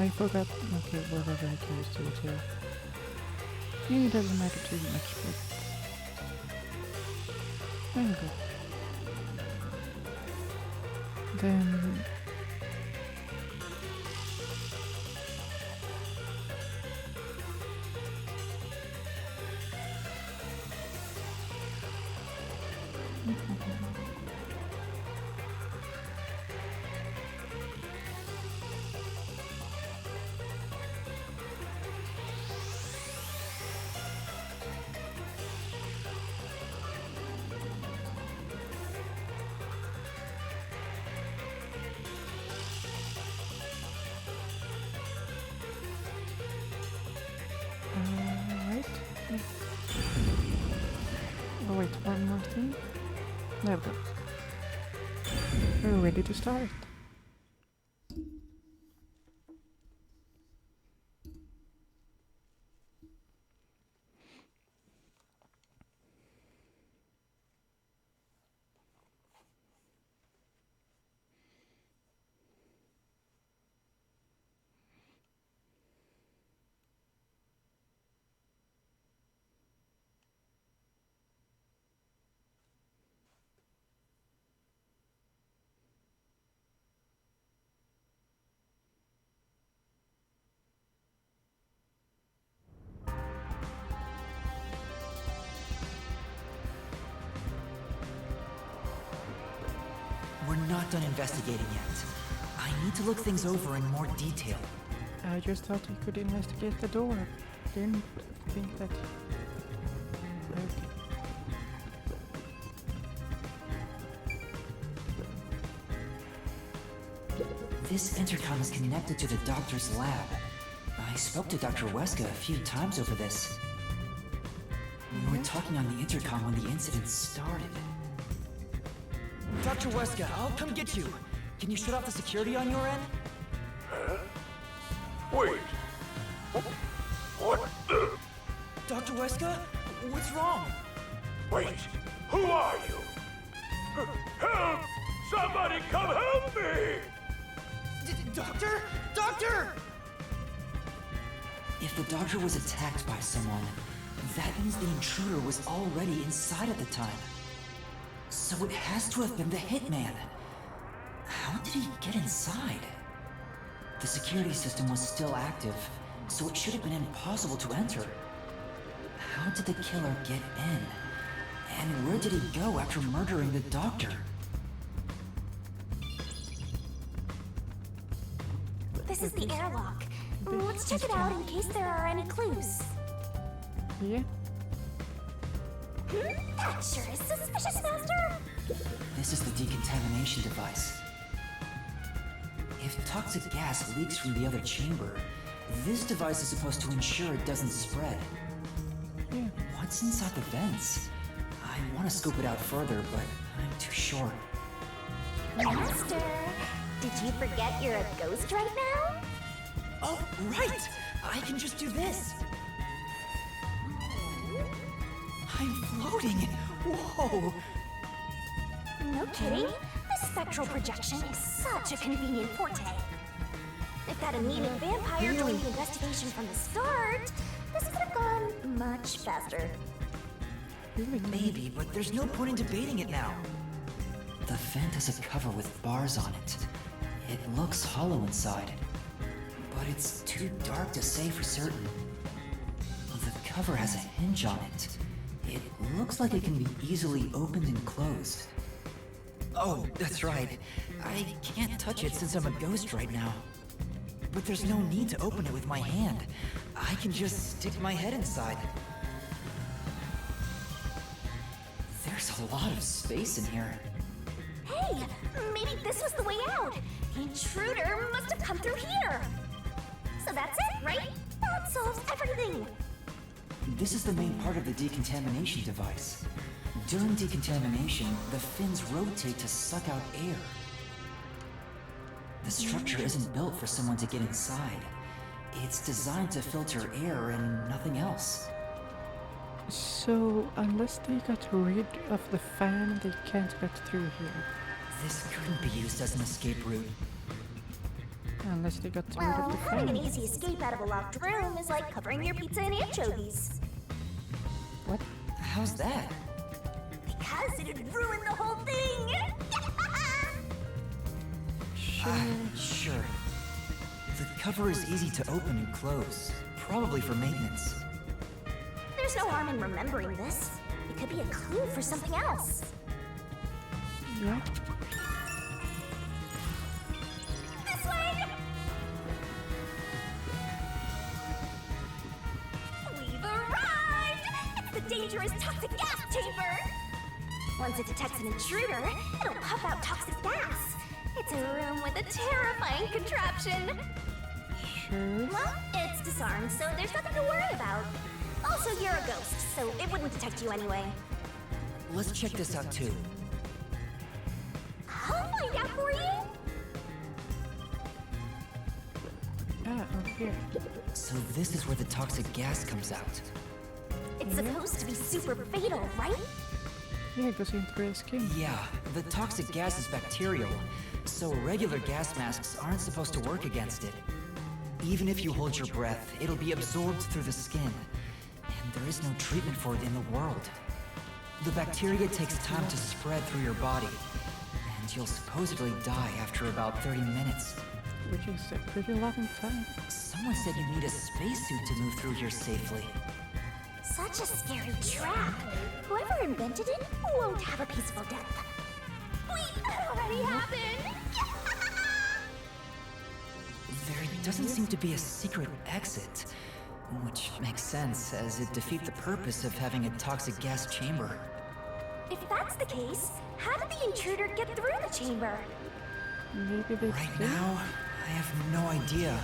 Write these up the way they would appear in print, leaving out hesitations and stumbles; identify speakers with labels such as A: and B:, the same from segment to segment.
A: I forgot. Okay, whatever, I can do it here. It doesn't matter too much, but there you go. Then right. Oh wait, one more thing. There we go. We're ready to start.
B: We're not done investigating yet. I need to look things over in more detail.
A: I just thought you could investigate the door. Didn't think that. Okay.
B: This intercom is connected to the doctor's lab. I spoke to Dr. Weska a few times over this. We were talking on the intercom when the incident started. Dr. Weska, I'll come get you. Can you shut off the security on your end?
C: Huh? Wait. What the?
B: Dr. Weska? What's wrong?
C: Wait. Who are you? Help! Somebody come help me!
B: Doctor? Doctor! If the doctor was attacked by someone, that means the intruder was already inside at the time. So it has to have been the hitman. How did he get inside? The security system was still active, so it should have been impossible to enter. How did the killer get in? And where did he go after murdering the doctor?
D: This is the airlock. Let's check it out in case there are any clues.
A: Yeah.
D: That sure is suspicious, Master.
B: This is the decontamination device. If toxic gas leaks from the other chamber, this device is supposed to ensure it doesn't spread.
A: Yeah.
B: What's inside the vents? I want to scope it out further, but I'm too short.
D: Master, did you forget you're a ghost right now?
B: Oh, right! I can just do this! I'm floating! Whoa!
D: No kidding. This spectral projection is such a convenient forte. If that anemic vampire joined the investigation from the start, this could have gone much faster.
B: Maybe, but there's no point in debating it now. The vent has a cover with bars on it. It looks hollow inside, but it's too dark to say for certain. The cover has a hinge on it. It looks like it can be easily opened and closed. Oh, that's right. I can't touch it since I'm a ghost right now. But there's no need to open it with my hand. I can just stick my head inside. There's a lot of space in here.
D: Hey, maybe this was the way out. The intruder must have come through here. So that's it, right? That solves everything.
B: This is the main part of the decontamination device. During decontamination, the fins rotate to suck out air. The structure isn't built for someone to get inside. It's designed to filter air and nothing else.
A: So, unless they got rid of the fan, they can't get through here.
B: This couldn't be used as an escape route.
A: Unless they got rid of
D: Well,
A: the
D: having an
A: fan.
D: easy escape out of a locked room is like covering your pizza in anchovies.
A: What?
B: How's that?
D: Because it'd ruin the whole thing!
B: Sure. The cover is easy to open and close, probably for maintenance.
D: There's no harm in remembering this. It could be a clue for something else.
A: Yeah.
D: This way! We've arrived! It's the dangerous toxic gas chamber! Once it detects an intruder, it'll puff out toxic gas. It's a room with a terrifying contraption.
A: Sure.
D: Well, it's disarmed, so there's nothing to worry about. Also, you're a ghost, so it wouldn't detect you anyway.
B: Let's check this out too.
D: I'll find out for you!
A: Ah, over here.
B: So this is where the toxic gas comes out.
D: It's supposed to be super fatal, right?
A: Yeah, it goes into the skin.
B: Yeah, the toxic gas is bacterial, so regular gas masks aren't supposed to work against it. Even if you hold your breath, it'll be absorbed through the skin, and there is no treatment for it in the world. The bacteria takes time to spread through your body, and you'll supposedly die after about 30 minutes.
A: Which is a pretty long time.
B: Someone said you need a spacesuit to move through here safely.
D: Such a scary trap. Whoever invented it won't have a peaceful death. Wait, that already happened!
B: There doesn't seem to be a secret exit, which makes sense as it defeats the purpose of having a toxic gas chamber.
D: If that's the case, how did the intruder get through the chamber?
A: Maybe they
B: Right
A: did?
B: now, I have no idea.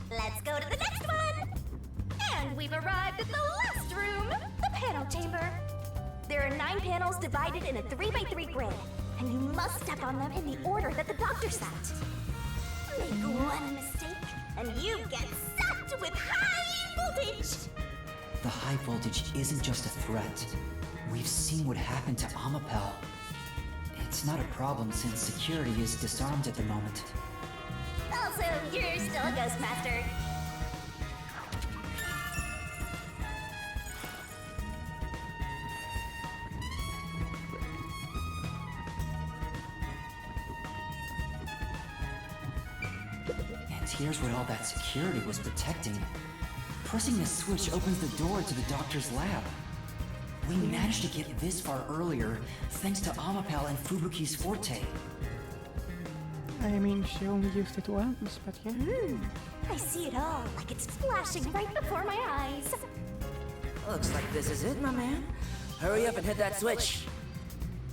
D: Let's go to the next one! And we've arrived at the last room, the panel chamber. There are 9 panels divided in a 3x3 grid, and you must step on them in the order that the doctor set. Make one mistake, and you get zapped with high voltage!
B: The high voltage isn't just a threat. We've seen what happened to Amapel. It's not a problem since security is disarmed at the moment.
D: Also, you're still a ghost master.
B: And here's what all that security was protecting. Pressing this switch opens the door to the doctor's lab. We managed to get this far earlier thanks to Amapel and Fubuki's forte.
A: I mean, she only used it once, but yeah.
D: I see it all like it's flashing right before my eyes.
E: Looks like this is it, my man. Hurry up and hit that switch.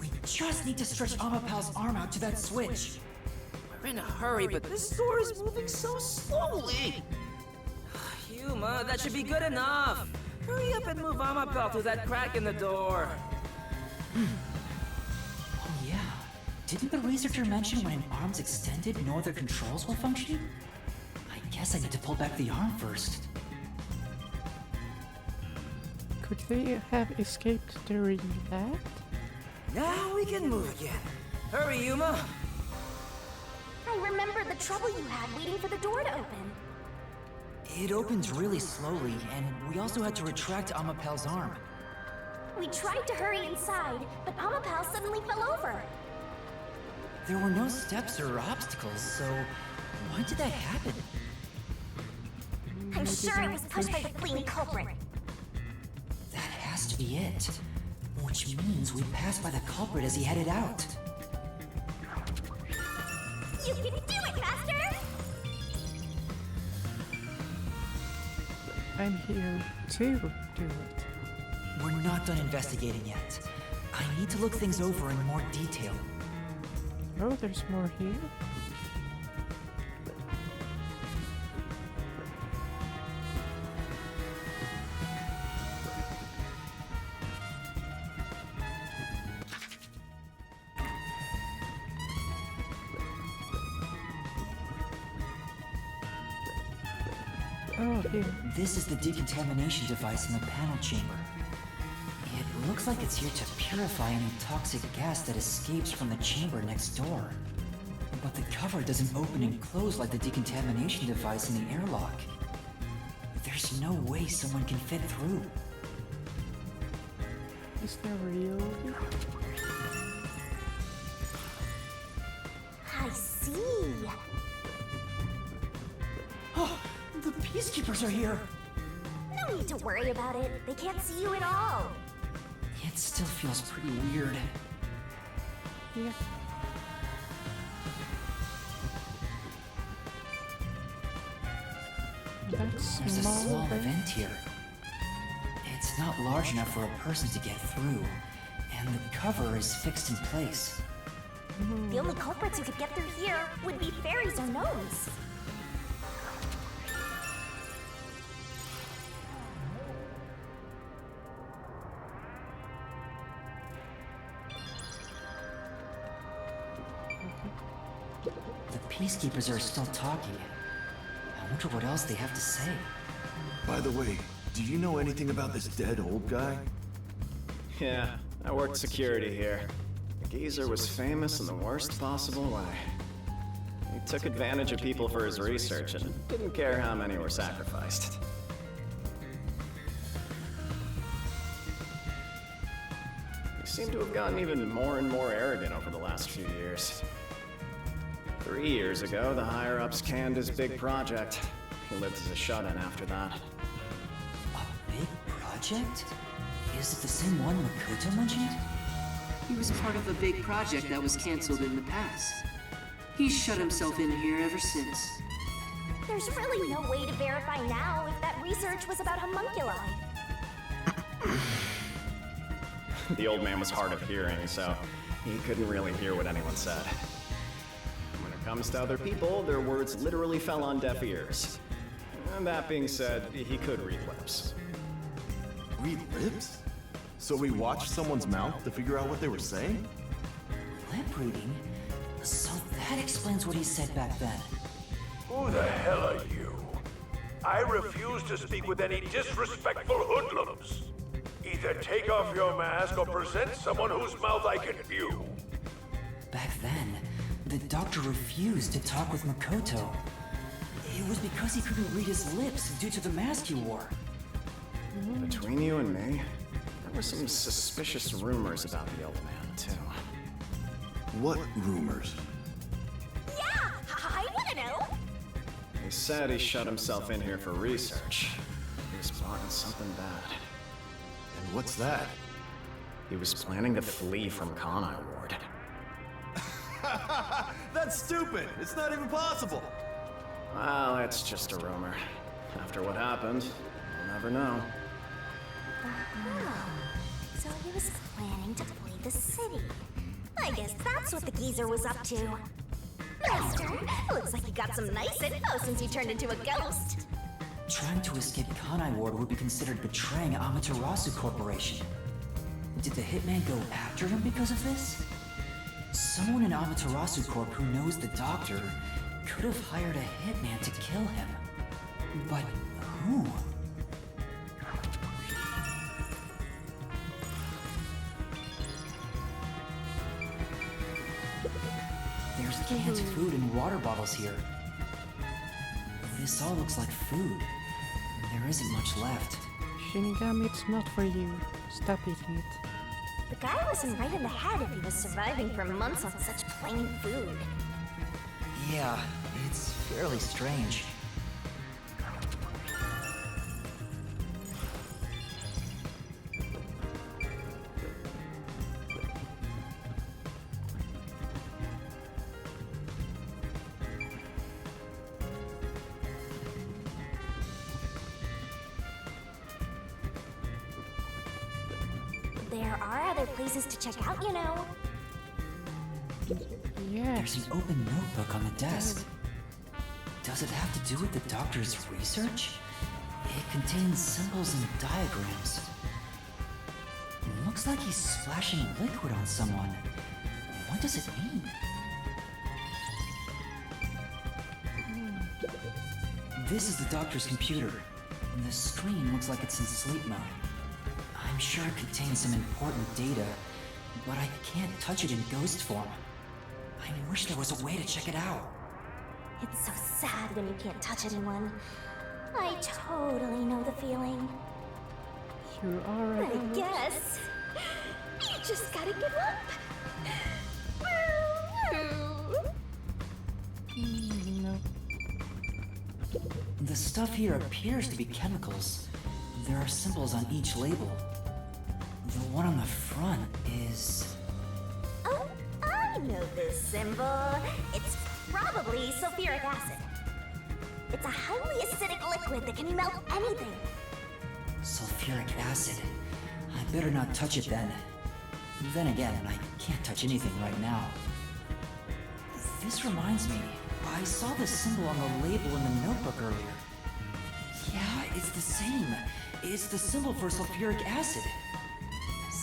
B: We just need to stretch Amapel's arm out to that switch.
E: We're in a hurry, but this door is moving so slowly. Yuma, that should be good enough. Hurry up and move Amapel through that crack in the door.
B: Oh yeah. Didn't the researcher mention when an arm's extended, no other controls will function? I guess I need to pull back the arm first.
A: Could they have escaped during that?
E: Now we can move again. Hurry, Yuma.
D: I remember the trouble you had waiting for the door to open.
B: It opens really slowly, and we also had to retract Amapel's arm.
D: We tried to hurry inside, but Amapel suddenly fell over.
B: There were no steps or obstacles, so why did that happen?
D: I'm sure it was pushed by the fleeing culprit.
B: That has to be it. Which means we passed by the culprit as he headed out.
D: You can do it, Master!
A: I'm here to do it.
B: We're not done investigating yet. I need to look things over in more detail.
A: Oh, there's more here. Oh, here.
B: This is the decontamination device in the panel chamber. It looks like it's here to purify any toxic gas that escapes from the chamber next door. But the cover doesn't open and close like the decontamination device in the airlock. There's no way someone can fit through.
A: Is there really?
D: I see.
B: Oh, the peacekeepers are here!
D: No need to worry about it. They can't see you at all.
B: It still feels pretty weird.
A: Yeah. That's
B: There's a small
A: vent.
B: vent here. It's not large enough for a person to get through, and the cover is fixed in place.
D: The only culprits who could get through here would be fairies or gnomes.
B: The peacekeepers are still talking. I wonder what else they have to say.
C: By the way, do you know anything about this dead old guy?
F: Yeah, I worked security here. The geezer was famous in the worst possible way. He took advantage of people for his research and didn't care how many were sacrificed. He seemed to have gotten even more and more arrogant over the last few years. 3 years ago, the higher-ups canned his big project. He lived as a shut-in after that.
B: A big project? Is it the same one Makoto mentioned?
G: He was part of a big project that was canceled in the past. He's shut himself in here ever since.
D: There's really no way to verify now if that research was about homunculi.
F: The old man was hard of hearing, so he couldn't really hear what anyone said. When it comes to other people, their words literally fell on deaf ears. And that being said, he could read lips.
C: Read lips? So we watched someone's mouth to figure out what they were saying?
B: Lip reading? So that explains what he said back then.
C: Who the hell are you? I refuse to speak with any disrespectful hoodlums. Either take off your mask or present someone whose mouth I can view.
B: Back then, the doctor refused to talk with Makoto. It was because he couldn't read his lips due to the mask he wore.
F: Between you and me, there were some suspicious rumors about the old man, too.
C: What rumors?
D: Yeah, I want to know.
F: He said he shut himself in here for research. He was plotting something bad.
C: And what's that?
F: He was planning to flee from Kanai Ward.
C: That's stupid! It's not even possible!
F: Well, it's just a rumor. After what happened, we'll never know.
D: Oh, so he was planning to flee the city. I guess that's what the geezer was up to. Master, looks like you got some nice info since you turned into a ghost.
B: Trying to escape Kanai Ward would be considered betraying Amaterasu Corporation. Did the hitman go after him because of this? Someone in Amaterasu Corp who knows the doctor could have hired a hitman to kill him. But who? There's canned food and water bottles here. This all looks like food. There isn't much left.
A: Shinigami, it's not for you. Stop eating it.
D: The guy wasn't right in the head if he was surviving for months on such plain food.
B: Yeah, it's fairly strange.
D: There are other places to check out, you know.
A: Yes.
B: There's an open notebook on the desk. Does it have to do with the doctor's research? It contains symbols and diagrams. Looks like he's splashing liquid on someone. What does it mean? This is the doctor's computer. The screen looks like it's in sleep mode. I I'm sure it contains some important data, but I can't touch it in ghost form. I wish there was a way to check it out.
D: It's so sad when you can't touch anyone. I totally know the feeling.
A: You are right.
D: I guess you just gotta give up.
A: No.
B: The stuff here appears to be chemicals. There are symbols on each label. The one on the front is...
D: Oh, I know this symbol. It's probably sulfuric acid. It's a highly acidic liquid that can melt anything.
B: sulfuric acid. I better not touch it then. Then again, I can't touch anything right now. This reminds me, I saw the symbol on the label in the notebook earlier. Yeah, it's the same. It's the symbol for sulfuric acid.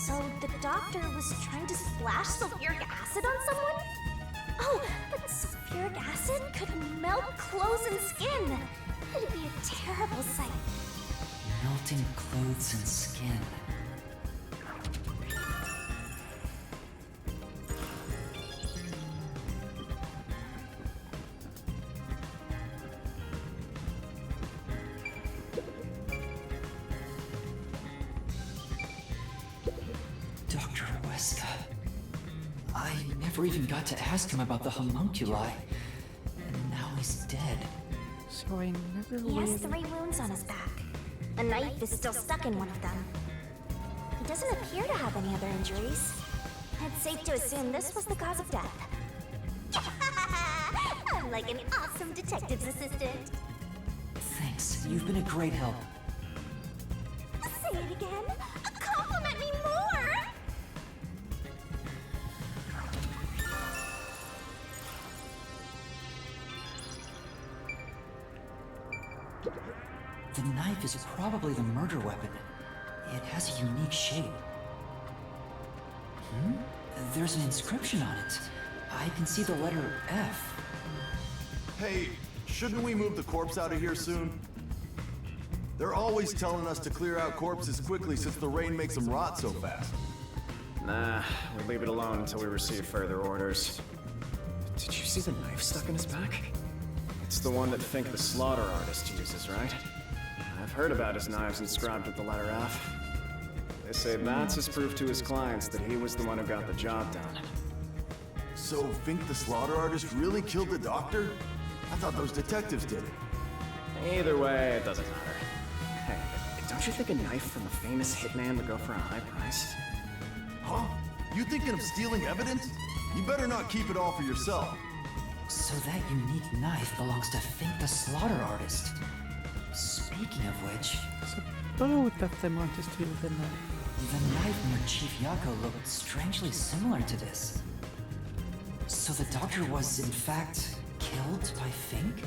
D: So the doctor was trying to splash sulfuric acid on someone? Oh, but sulfuric acid could melt clothes and skin. It'd be a terrible sight.
B: Melting clothes and skin. Dr. Weska. I never even got to ask him about the homunculi. And now he's dead.
A: So I never
D: He has
A: really...
D: 3 wounds on his back. A knife is still stuck in one of them. He doesn't appear to have any other injuries. It's safe to assume this was the cause of death. I'm like an awesome detective's assistant.
B: Thanks. You've been a great help.
D: Say it again. Compliment me more.
B: The knife is probably the murder weapon. It has a unique shape. There's an inscription on it. I can see the letter F.
H: Hey, shouldn't we move the corpse out of here soon? They're always telling us to clear out corpses quickly since the rain makes them rot so fast.
F: Nah, we'll leave it alone until we receive further orders. Did you see the knife stuck in his back? It's the one that Fink the slaughter artist uses, right? I've heard about his knives inscribed with the letter F. They say that's his proof to his clients that he was the one who got the job done.
H: So Fink the slaughter artist really killed the doctor? I thought those detectives did it.
F: Either way, it doesn't matter. Hey, don't you think a knife from a famous hitman would go for a high price?
H: Huh? You thinking of stealing evidence? You better not keep it all for yourself.
B: So that unique knife belongs to Fink the slaughter artist. Speaking of which,
A: So both of them want to steal the knife.
B: the knife near Chief Yako looked strangely similar to this. So the doctor was, in fact, killed by Fink?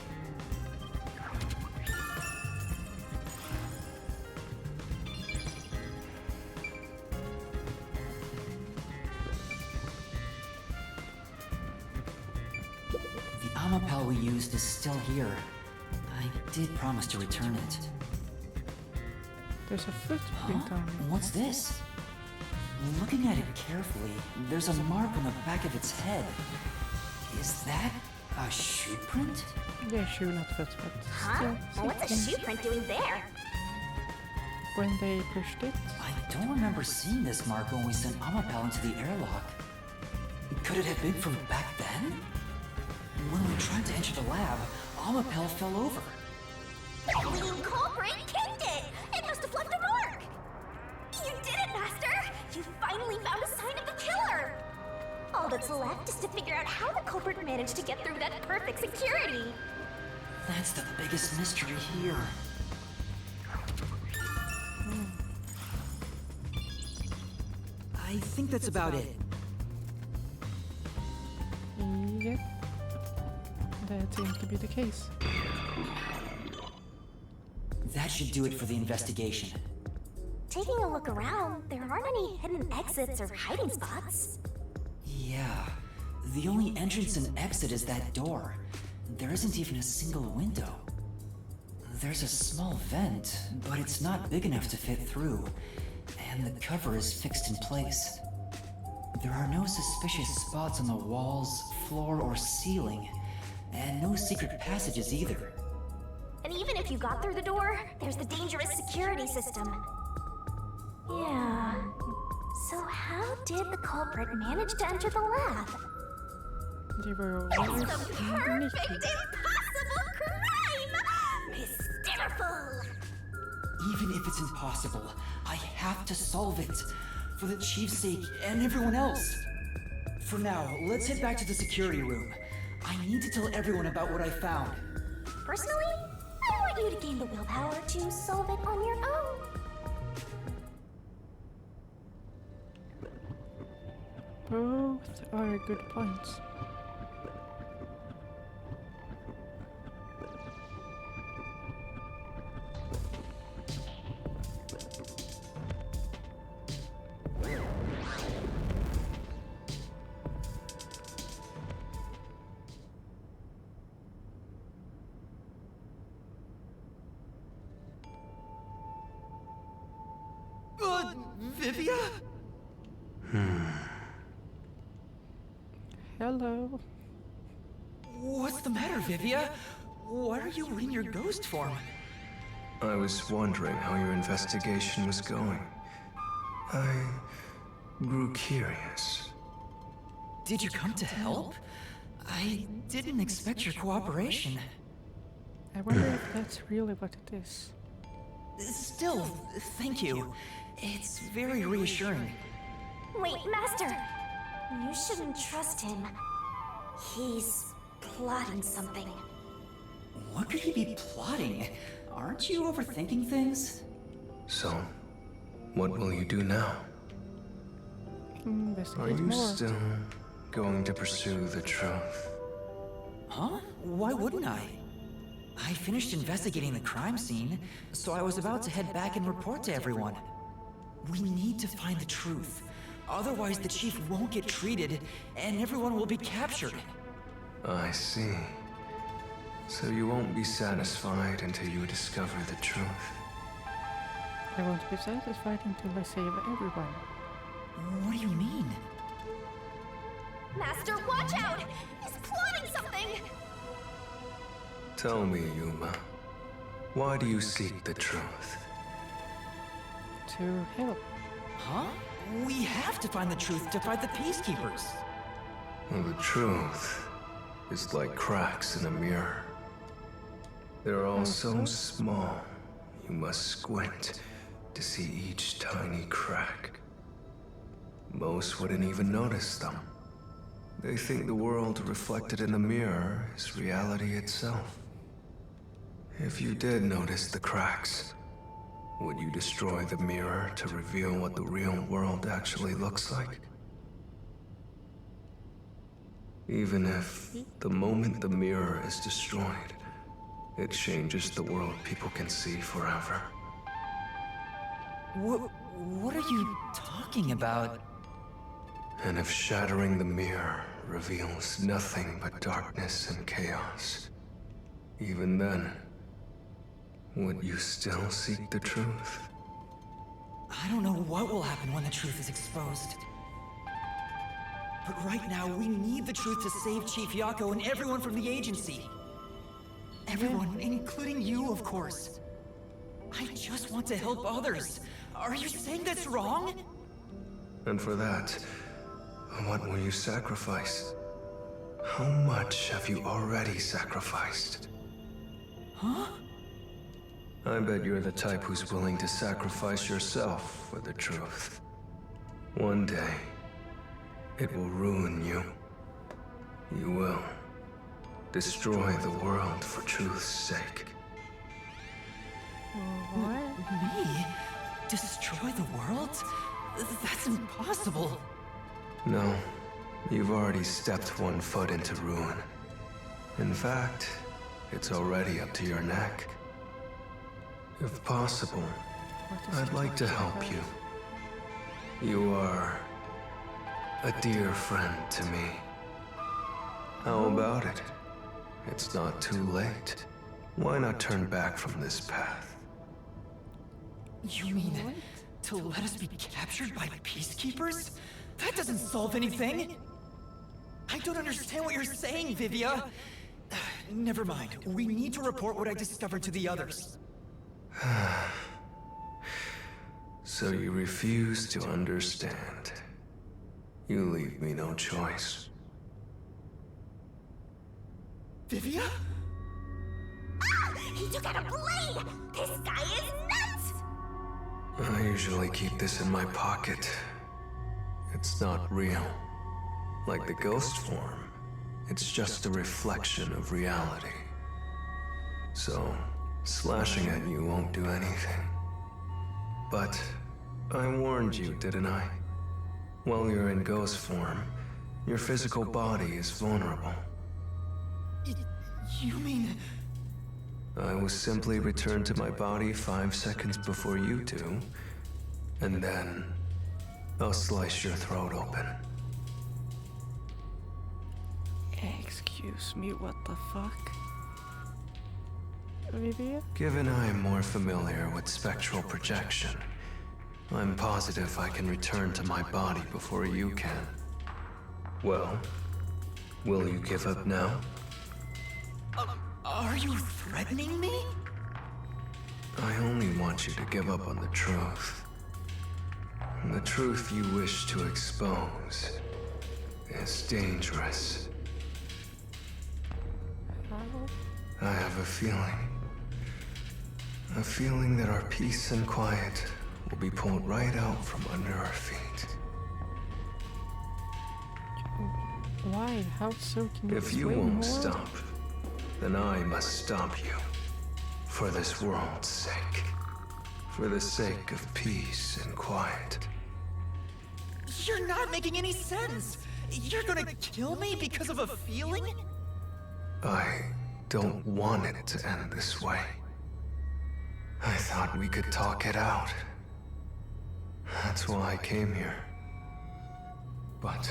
B: The Amapel we used is still here. I did promise to return it.
A: There's a footprint on it.
B: What's this? Looking at it carefully, there's a mark on the back of its head. Is that a shoe print?
A: Yeah, shoe, not foot, but
D: Huh?
A: still
D: What's a
A: something.
D: shoe print doing there?
A: When they pushed it,
B: I don't remember seeing this mark when we sent Amapel into the airlock. Could it have been from back then? When we tried to enter the lab, Amapel fell over.
D: That lean culprit kicked it! It must have left a mark! You did it, Master! You finally found a sign of the killer! All that's left is to figure out how the culprit managed to get through that perfect security!
B: That's the biggest mystery here. I think that's about it.
A: yep. That seems to be the case.
B: That should do it for the investigation.
D: Taking a look around, there aren't any hidden exits or hiding spots.
B: Yeah, the only entrance and exit is that door. There isn't even a single window. There's a small vent, but it's not big enough to fit through. and the cover is fixed in place. There are no suspicious spots on the walls, floor, or ceiling, and no secret passages either.
D: And even if you got through the door, there's the dangerous security system. Yeah. So how did the culprit manage to enter the lab?
A: They were
D: It's
A: always
D: the perfect impossible crime! Hysterical!
B: Even if it's impossible, I have to solve it. For the Chief's sake and everyone else. For now, let's head back to the security room. I need to tell everyone about what I found.
D: Personally, I want you to gain the willpower to solve it on your own.
A: Both are good points.
B: Vivia?
A: Hello.
B: What's the matter, Vivia? Why are you in your ghost form?
I: I was wondering how your investigation was going. I grew curious.
B: Did you come to help? I didn't expect your cooperation.
A: I wonder if that's really what it is.
B: Still, thank you. It's very reassuring.
D: Wait, Master! You shouldn't trust him. He's plotting something.
B: What could he be plotting? Aren't you overthinking things?
I: So, what will you do now? Are
A: Investigate
I: you
A: more.
I: still going to pursue the truth?
B: Huh? Why wouldn't I? I finished investigating the crime scene, so I was about to head back and report to everyone. We need to find the truth. Otherwise, the chief won't get treated, and everyone will be captured.
I: I see. So you won't be satisfied until you discover the truth.
A: I won't be satisfied until I save everyone.
B: What do you mean?
D: Master, watch out! He's plotting something!
I: Tell me, Yuma, why do you seek the truth?
A: To help.
B: Huh? We have to find the truth to fight the peacekeepers.
I: Well, the truth is like cracks in a mirror. They're all so small, you must squint to see each tiny crack. Most wouldn't even notice them. They think the world reflected in the mirror is reality itself. If you did notice the cracks, would you destroy the mirror to reveal what the real world actually looks like? Even if, the moment the mirror is destroyed, it changes the world people can see forever.
B: What are you talking about?
I: And if shattering the mirror reveals nothing but darkness and chaos, even then, would you still seek the truth?
B: I don't know what will happen when the truth is exposed. But right now, we need the truth to save Chief Yako and everyone from the agency. Everyone, including you, of course. I just want to help others. Are you saying that's wrong?
I: And for that, what will you sacrifice? How much have you already sacrificed?
B: Huh?
I: I bet you're the type who's willing to sacrifice yourself for the truth. One day, it will ruin you. You will destroy the world for truth's sake.
A: What?
B: Me? Destroy the world? That's impossible.
I: No, you've already stepped one foot into ruin. In fact, it's already up to your neck. If possible, I'd like to help you. You are a dear friend to me. How about it? It's not too late. Why not turn back from this path?
B: You mean
J: To let us be captured by peacekeepers? That doesn't solve anything! I don't understand what you're saying, Vivia! Never mind. We need to report what I discovered to the others.
I: So you refuse to understand. You leave me no choice.
J: Vivia?
D: Ah! He took out a blade! This guy is nuts!
I: I usually keep this in my pocket. It's not real. Like the ghost form, it's just a reflection of reality. So, slashing at you won't do anything. But I warned you, didn't I? While you're in ghost form, your physical body is vulnerable.
J: You mean...
I: I will simply return to my body 5 seconds before you do, and then I'll slice your throat open.
A: Excuse me, what the fuck? Olivia?
I: Given I am more familiar with spectral projection, I'm positive I can return to my body before you can. Well, will you give up now?
J: Are you threatening me?
I: I only want you to give up on the truth. The truth you wish to expose is dangerous. I have a feeling that our peace and quiet will be pulled right out from under our feet.
A: Why? How so? Can you
I: If you
A: explain
I: won't
A: more?
I: stop, then I must stop you. For this world's sake. For the sake of peace and quiet.
J: You're not making any sense! You're gonna kill me because of a feeling?
I: I don't want it to end this way. I thought we could talk it out. That's why I came here. But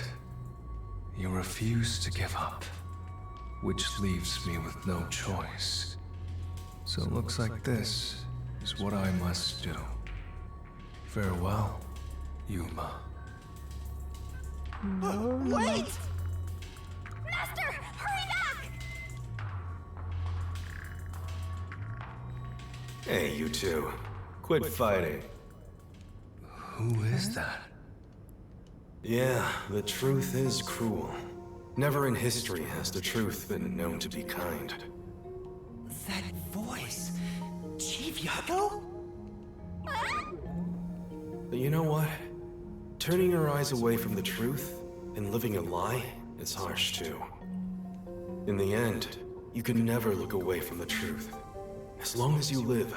I: you refuse to give up, which leaves me with no choice. So it looks like this is what I must do. Farewell, Yuma.
A: No,
J: Wait!
D: Master, hurry back!
I: Hey, you two. Quit fighting. Who is that?
K: Yeah, the truth is cruel. Never in history has the truth been known to be kind.
J: That voice... Chief Yako?
K: But you know what? Turning your eyes away from the truth and living a lie is harsh too. In the end, you can never look away from the truth. As long as you live,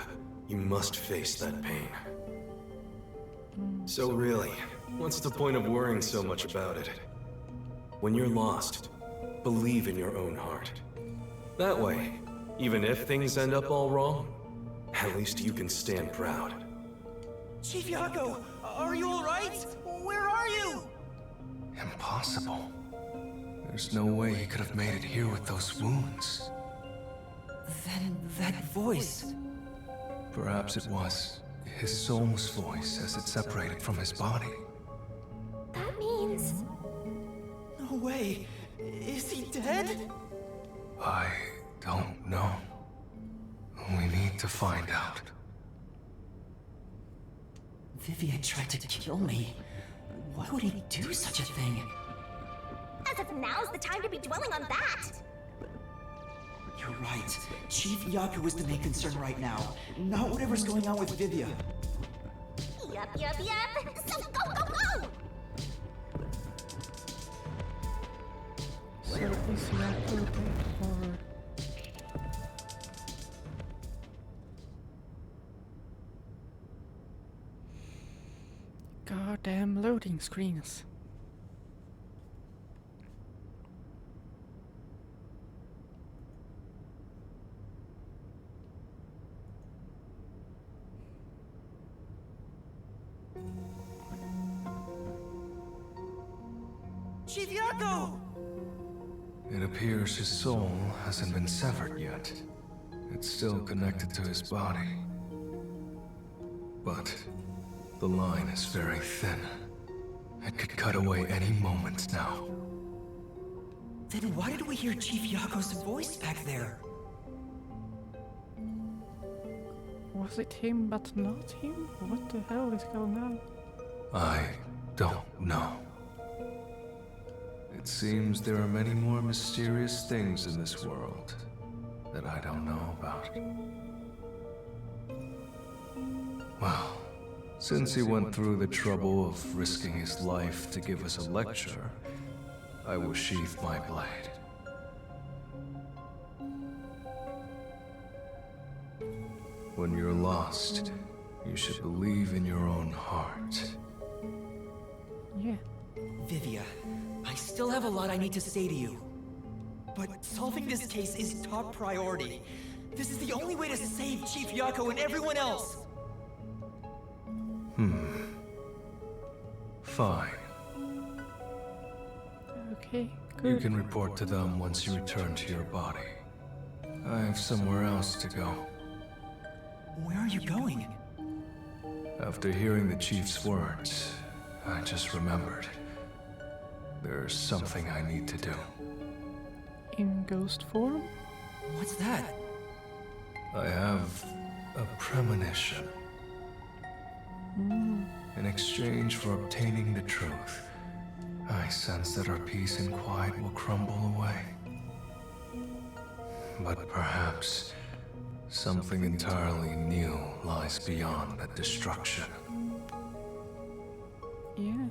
K: you must face that pain. So really, what's the point of worrying so much about it? When you're lost, believe in your own heart. That way, even if things end up all wrong, at least you can stand proud.
J: Chief Yako, are you alright? Where are you?
I: Impossible. There's no way he could have made it here with those wounds.
J: Then that voice...
I: Perhaps it was his soul's voice as it separated from his body.
D: That means...
J: No way. Is he dead?
I: I don't know. We need to find out.
J: Vivia tried to kill me. Why would he do such a thing?
D: As if now's the time to be dwelling on that!
J: You're right. Chief Yaku is the main concern right now, not whatever's going on with Vivia.
D: Yup. So go!
A: So is Yako dead or... Goddamn loading screens.
J: Chief Yako!
I: It appears his soul hasn't been severed yet. It's still connected to his body. But The line is very thin. It could cut away any moment now.
J: Then why did we hear Chief Yako's voice back there?
A: Was it him but not him? What the hell is going on?
I: I don't know. It seems there are many more mysterious things in this world that I don't know about. Well, since he went through the trouble of risking his life to give us a lecture, I will sheath my blade. When you're lost, you should believe in your own heart.
A: Yeah.
J: Vivia, I still have a lot I need to say to you. But solving this case is top priority. This is the only way to save Chief Yako and everyone else!
I: Fine.
A: Okay,
I: You
A: good.
I: can report to them once you return to your body. I have somewhere else to go.
J: Where are you going?
I: After hearing the chief's words, I just remembered. There's something I need to do.
A: In ghost form?
J: What's that?
I: I have a premonition. In exchange for obtaining the truth, I sense that our peace and quiet will crumble away. But perhaps something entirely new lies beyond that destruction.
A: Yeah.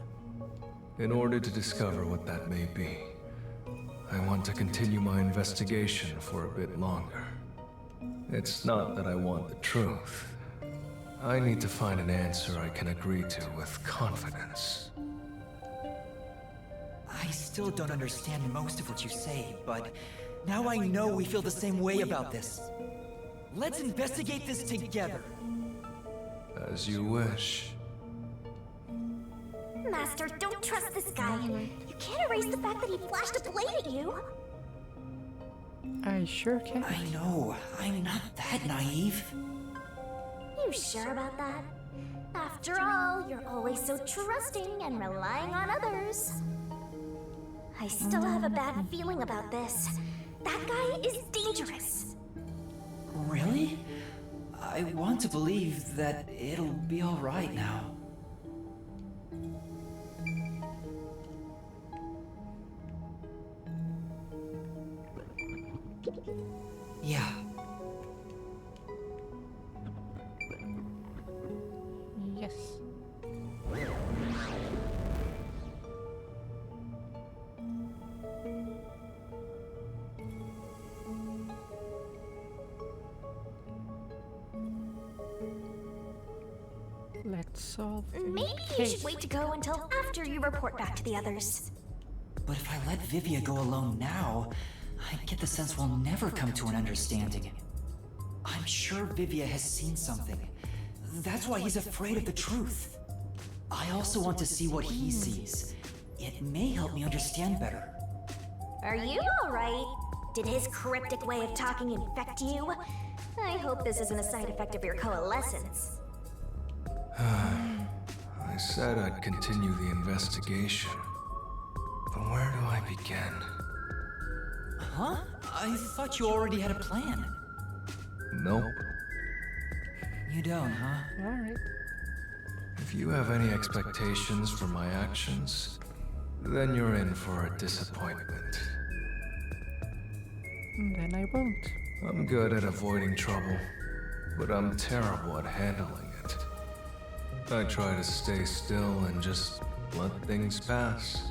I: In order to discover what that may be, I want to continue my investigation for a bit longer. It's not that I want the truth. I need to find an answer I can agree to with confidence.
J: I still don't understand most of what you say, but now I know we feel the same way about this. Let's investigate this together.
I: As you wish.
D: Master, don't trust this guy. You can't erase the fact that he flashed a blade at you.
A: I sure can.
J: I know, I'm not that naive.
D: You sure about that? After all, you're always so trusting and relying on others. I still have a bad feeling about this. That guy is dangerous.
J: Really? I want to believe that it'll be alright now. Yeah.
A: Yes. Let's solve the
D: Maybe you
A: case.
D: should wait to go until after you report back to the others.
J: But if I let Vivia go alone now, I get the sense we'll never come to an understanding. I'm sure Vivia has seen something. That's why he's afraid of the truth. I also want to see what he sees. It may help me understand better.
D: Are you alright? Did his cryptic way of talking infect you? I hope this isn't a side effect of your coalescence.
I: I said I'd continue the investigation. But where do I begin?
J: Huh? I thought you already had a plan.
I: Nope.
J: You don't, huh?
A: Alright.
I: If you have any expectations for my actions, then you're in for a disappointment.
A: Then I won't.
I: I'm good at avoiding trouble, but I'm terrible at handling it. I try to stay still and just let things pass.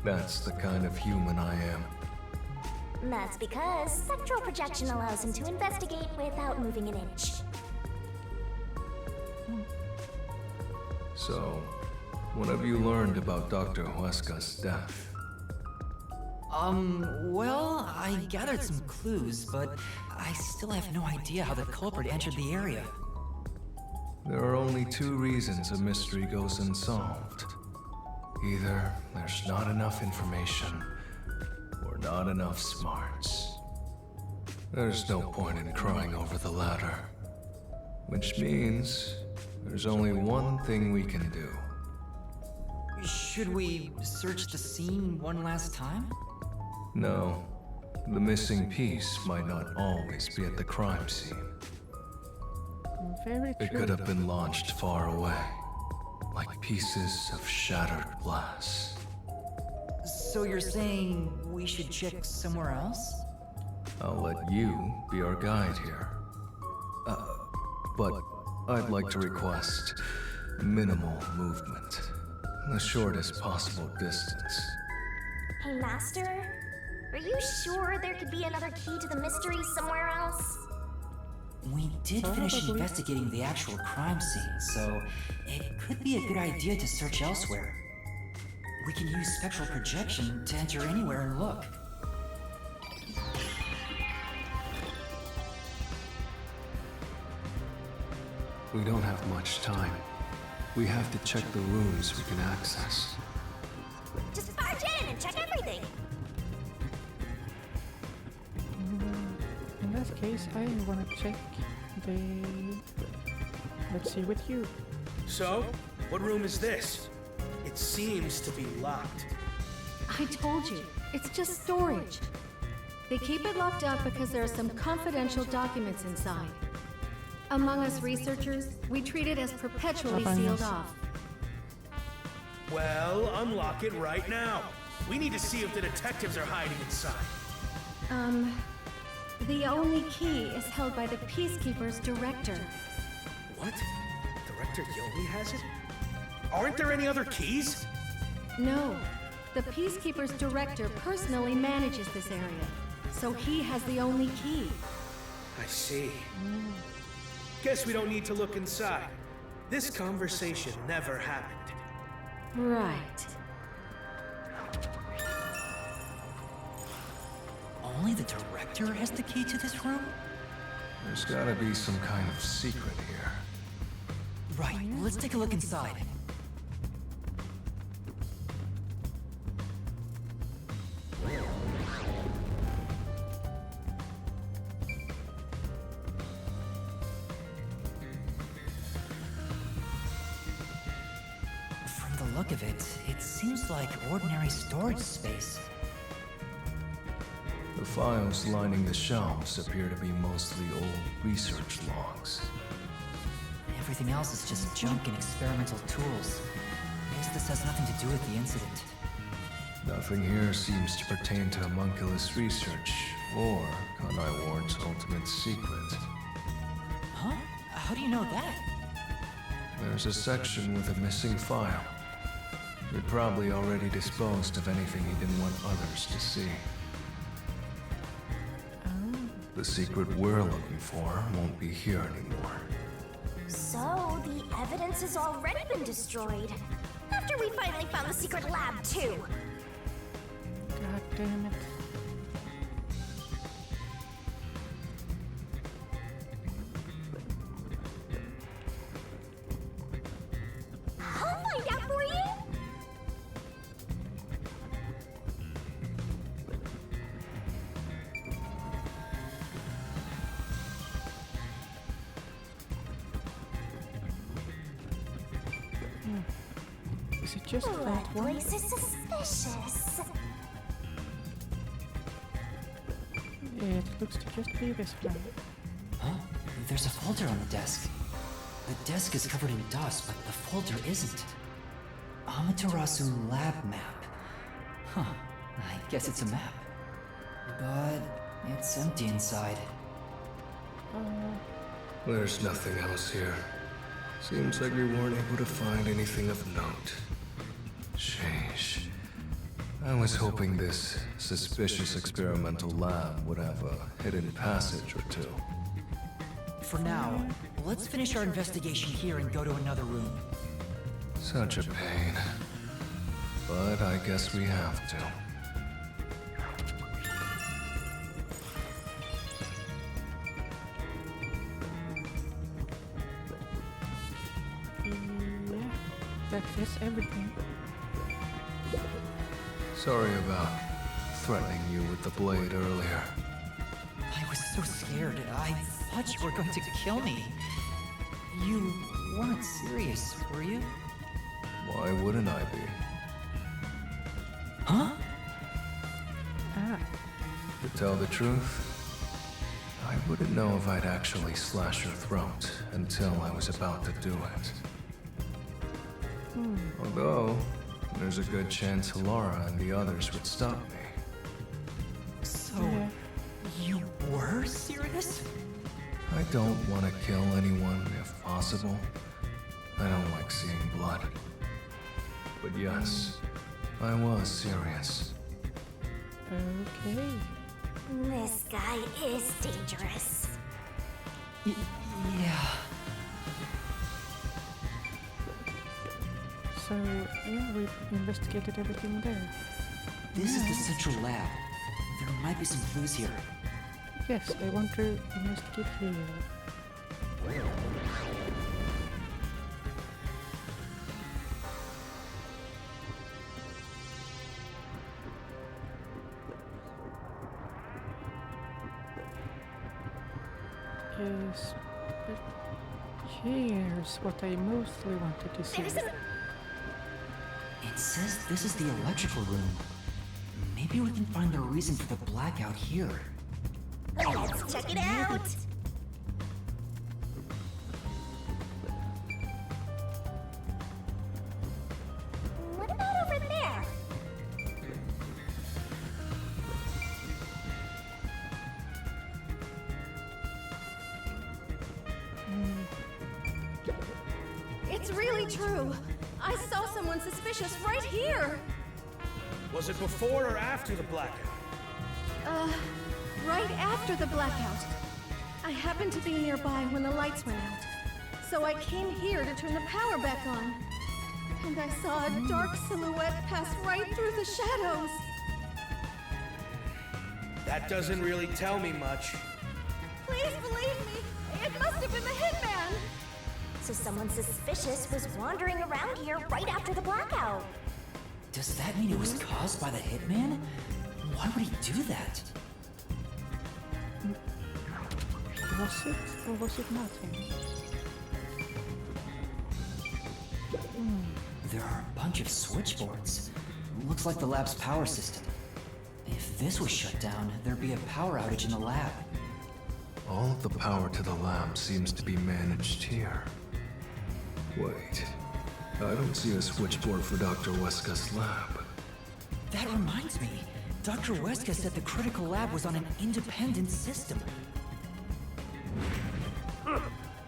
I: That's the kind of human I am.
D: That's because spectral projection allows him to investigate without moving an inch.
I: So, what have you learned about Dr. Huesca's death?
J: Well, I gathered some clues, but I still have no idea how the culprit entered the area.
I: There are only two reasons a mystery goes unsolved. Either there's not enough information, or not enough smarts. There's no point in crying over the latter. Which means There's only one thing we can do.
B: Should we search the scene one last time?
I: No. The missing piece might not always be at the crime scene.
A: Very
I: It
A: true.
I: could have been launched far away, like pieces of shattered glass.
B: So you're saying we should check somewhere else?
I: I'll let you be our guide here. But I'd like to request minimal movement. The shortest possible distance.
D: Hey, Master? Are you sure there could be another key to the mystery somewhere else?
B: We did finish
A: Probably.
B: investigating the actual crime scene, so it could be a good idea to search elsewhere. We can use spectral projection to enter anywhere and look.
I: We don't have much time. We have to check the rooms we can access.
D: Just barge in and check everything.
A: In that case, I want to check the... Let's see with you.
L: So, what room is this? It seems to be locked.
M: I told you, it's just storage. They keep it locked up because there are some confidential documents inside. Among us researchers, we treat it as perpetually sealed off.
L: Well, unlock it right now. We need to see if the detectives are hiding inside.
M: The only key is held by the Peacekeeper's director.
L: What? Director Yobi has it? Aren't there any other keys?
M: No, the Peacekeeper's director personally manages this area, so he has the only key.
L: I see. Guess we don't need to look inside. This conversation never happened.
M: Right.
B: Only the director has the key to this room?
I: There's gotta be some kind of secret here.
B: Right, let's take a look inside. From the look of it, it seems like ordinary storage space.
I: The files lining the shelves appear to be mostly old research logs.
B: Everything else is just junk and experimental tools. Guess this has nothing to do with the incident.
I: Nothing here seems to pertain to homunculus research or Kanai Ward's ultimate secret.
B: Huh? How do you know that?
I: There's a section with a missing file. He probably already disposed of anything he didn't want others to see. The secret we're looking for won't be here anymore.
D: So, the evidence has already been destroyed. After we finally found the secret lab, too.
A: God damn it.
D: I'll find out for you.
A: Is it just that
D: That
A: one?
D: place is suspicious.
A: It looks to just be this one.
B: Huh? There's a folder on the desk. The desk is covered in dust, but the folder isn't. Amaterasu lab map. Huh. I guess it's a map. But it's empty inside.
I: There's nothing else here. Seems like we weren't able to find anything of note. Sheesh. I was hoping this suspicious experimental lab would have a hidden passage or two.
B: For now, let's finish our investigation here and go to another room.
I: Such a pain. But I guess we have to.
A: Yeah, that is everything.
I: Sorry about threatening you with the blade earlier.
B: I was so scared. I thought you were going to kill me. You weren't serious, were you?
I: Why wouldn't I be?
B: Huh?
A: Ah.
I: To tell the truth, I wouldn't know if I'd actually slash your throat until I was about to do it. Although, there's a good chance Laura and the others would stop me.
J: So, you were serious?
I: I don't want to kill anyone if possible. I don't like seeing blood. But yes, I was serious.
A: Okay.
D: This guy is dangerous.
J: Yeah.
A: So, yeah, we've investigated everything there.
B: This is the central lab. There might be some clues here.
A: Yes, I want to investigate here. Yes, but here's what I mostly wanted to see.
B: It says this is the electrical room. Maybe we can find the reason for the blackout here.
D: Let's check it out. What about over there?
M: It's really true. I saw someone suspicious right here.
L: Was it before or after the blackout?
M: Right after the blackout. I happened to be nearby when the lights went out. So I came here to turn the power back on. And I saw a dark silhouette pass right through the shadows.
L: That doesn't really tell me much.
M: Please believe me, it must have been the hitman.
D: So someone suspicious was wandering around here right after the blackout.
B: Does that mean it was caused by the hitman? Why would he do that?
A: Was it, or was it nothing?
B: There are a bunch of switchboards. Looks like the lab's power system. If this was shut down, there'd be a power outage in the lab.
I: All of the power to the lab seems to be managed here. Wait, I don't see a switchboard for Dr. Weska's lab.
B: That reminds me. Dr. Weska said the critical lab was on an independent system.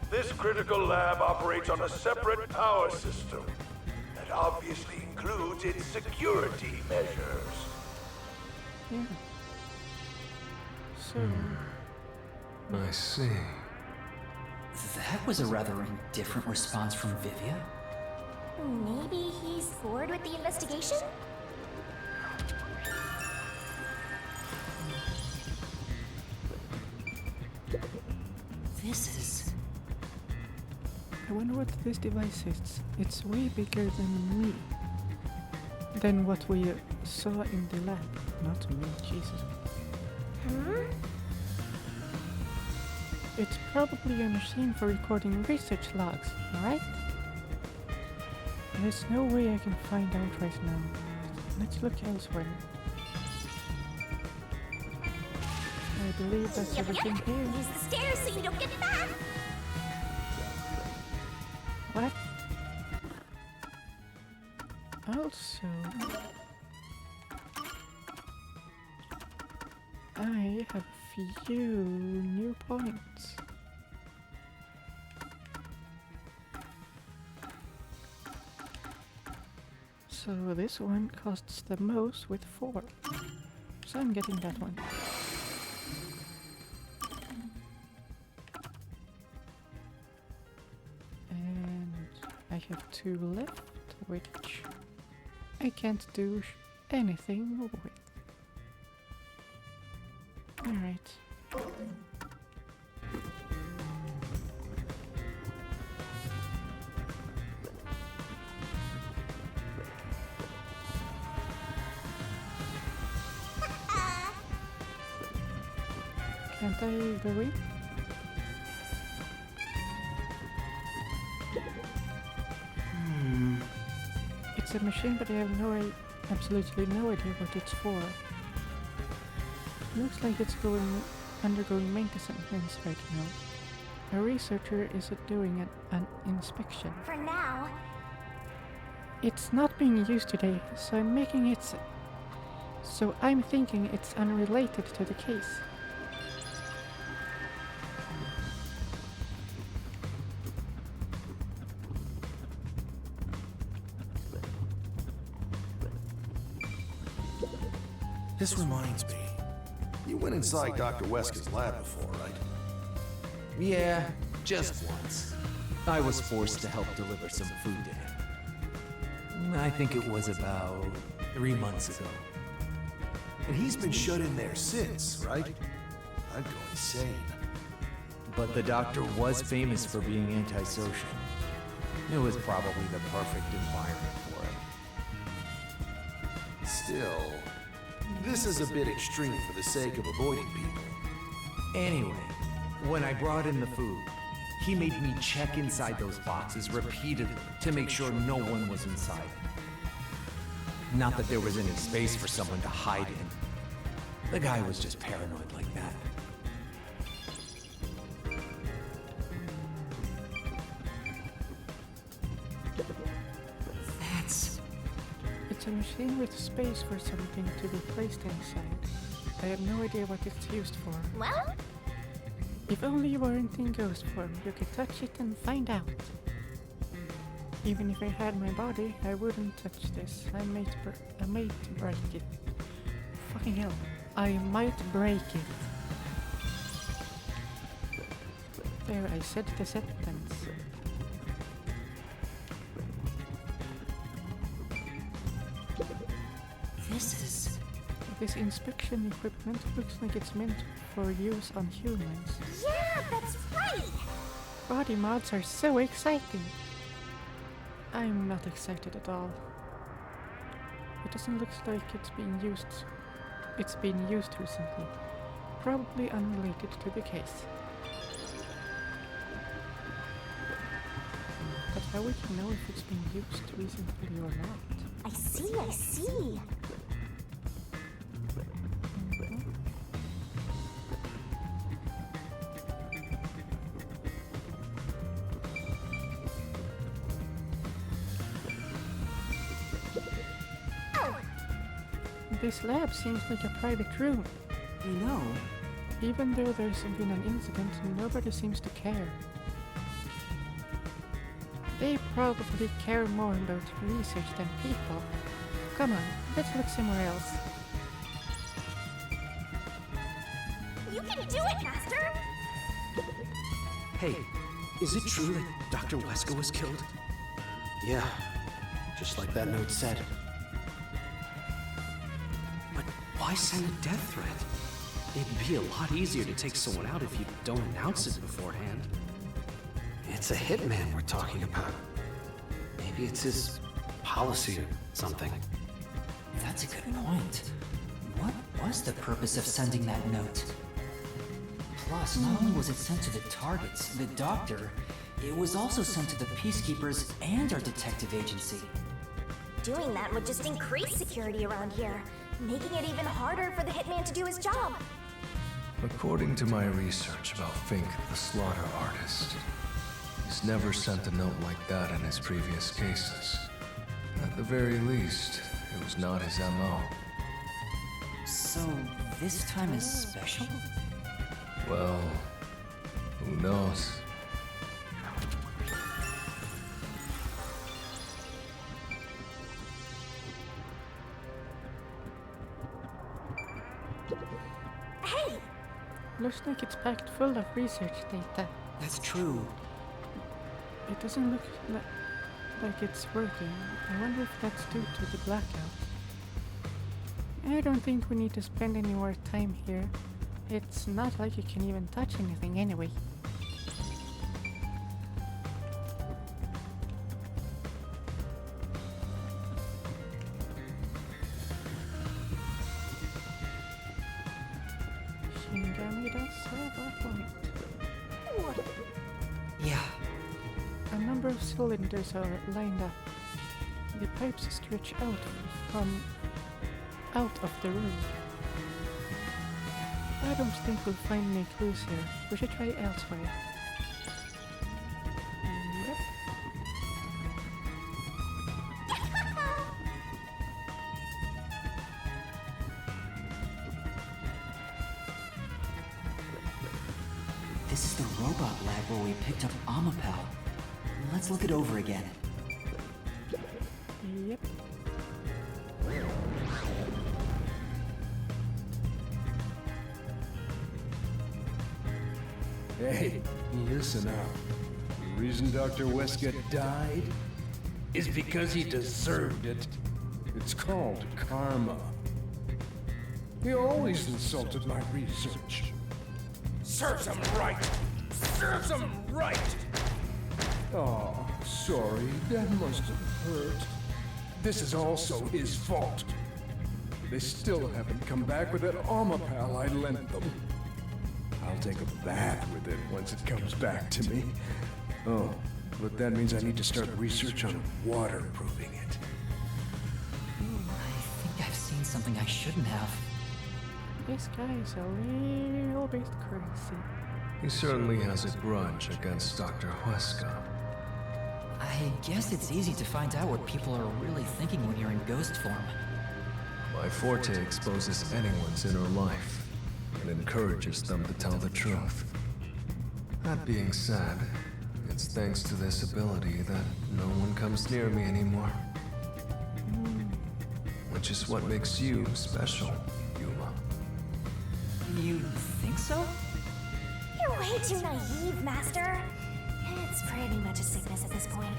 C: This critical lab operates on a separate power system that obviously includes its security measures.
A: Yeah. So...
I: I see.
B: That was a rather indifferent response from Vivia.
D: Maybe he's bored with the investigation?
B: This is...
A: I wonder what this device is. It's way bigger than me. Than what we saw in the lab. Not me, Jesus. It's probably a machine for recording research logs, right? There's no way I can find out right now. Let's look elsewhere. I believe that's everything here.
D: Use the stairs so you don't get back.
A: What? Also, I have a few new points. So this one costs the most with 4. So I'm getting that one. And I have 2 left, which I can't do anything with. Alright. Can't I go in? It's a machine, but I have absolutely no idea what it's for. Looks like it's undergoing maintenance right now. A researcher is doing an inspection.
D: For now.
A: It's not being used today, so I'm thinking it's unrelated to the case.
L: This reminds me.
H: You went inside Dr. Wesker's lab before, right?
N: Yeah, just once. I was forced to help deliver some food to him. I think it was about 3 months ago.
L: And he's been shut in there since, right? I'd go insane.
N: But the doctor was famous for being antisocial. It was probably the perfect environment for him.
L: Still, this is a bit extreme for the sake of avoiding people.
N: Anyway, when I brought in the food, he made me check inside those boxes repeatedly to make sure no one was inside. Not that there was any space for someone to hide in. The guy was just paranoid like that.
A: It's a machine with space for something to be placed inside. I have no idea what it's used for.
D: Well?
A: If only you weren't in ghost form, you could touch it and find out. Even if I had my body, I wouldn't touch this. I might break it. Fucking hell. I might break it. There, I said the sentence. This inspection equipment looks like it's meant for use on humans.
D: Yeah, that's right!
A: Body mods are so exciting! I'm not excited at all. It doesn't look like it's being used. It's been used recently. Probably unrelated to the case. But how we can know if it's been used recently or not?
D: I see.
A: This lab seems like a private room.
E: I know.
A: Even though there's been an incident, nobody seems to care. They probably care more about research than people. Come on, let's look somewhere else.
D: You can do it, Master!
L: Hey, is it true that Dr. Wesker was killed?
K: Yeah, just like that note said.
O: Why send a death threat? It'd be a lot easier to take someone out if you don't announce it beforehand.
K: It's a hitman we're talking about. Maybe it's his policy or something.
B: That's a good point. What was the purpose of sending that note? Plus, not only was it sent to the targets, the doctor, it was also sent to the Peacekeepers and our detective agency.
D: Doing that would just increase security around here, making it even harder for the hitman to do his job.
I: According to my research about Fink, the slaughter artist, he's never sent a note like that in his previous cases. At the very least, it was not his MO.
B: So, this time is special?
I: Well, who knows?
A: Looks like it's packed full of research data.
B: That's true.
A: It doesn't look like it's working. I wonder if that's due to the blackout. I don't think we need to spend any more time here. It's not like you can even touch anything anyway.
B: Yeah.
A: A number of cylinders are lined up. The pipes stretch out of the room. I don't think we'll find any clues here. We should try elsewhere. Yep.
B: This is the robot lab where we picked up Amapel. Let's look it over again.
A: Yep.
P: Hey, listen up. The reason Dr. Wesker died is because he deserved it. It's called karma. He always insulted my research. Serves him right! Serves him right! Oh, sorry, that must have hurt. This is also his fault. They still haven't come back with that Amapal I lent them. I'll take a bath with it once it comes back to me. Oh, but that means I need to start research on waterproofing it.
B: I think I've seen something I shouldn't have.
A: This guy's a little bit crazy.
I: He certainly has a grudge against Dr. Wesker.
B: I guess it's easy to find out what people are really thinking when you're in ghost form.
I: My forte exposes anyone's inner life and encourages them to tell the truth. That being said, it's thanks to this ability that no one comes near me anymore. Which is what makes you special, Yuma.
B: You think so?
D: You're way too naive, Master. It's pretty much a sickness at this point.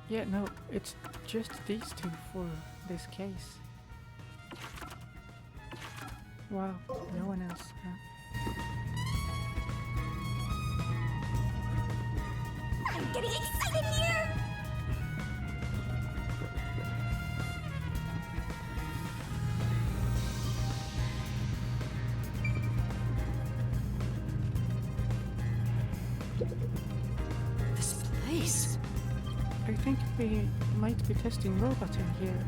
A: Yeah, no, it's just these two for this case. Wow, no one else, huh?
D: I'm getting excited here!
B: This place...
A: I think we might be testing robots in here.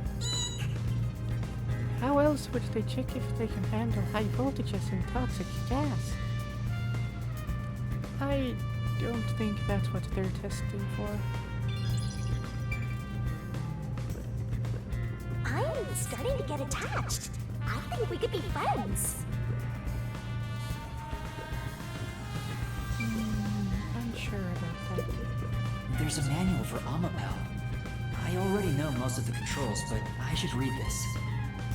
A: How else would they check if they can handle high voltages and toxic gas? I don't think that's what they're testing for.
D: I'm starting to get attached. I think we could be friends.
A: Unsure about that.
B: There's a manual for Amapal. I already know most of the controls, but I should read this.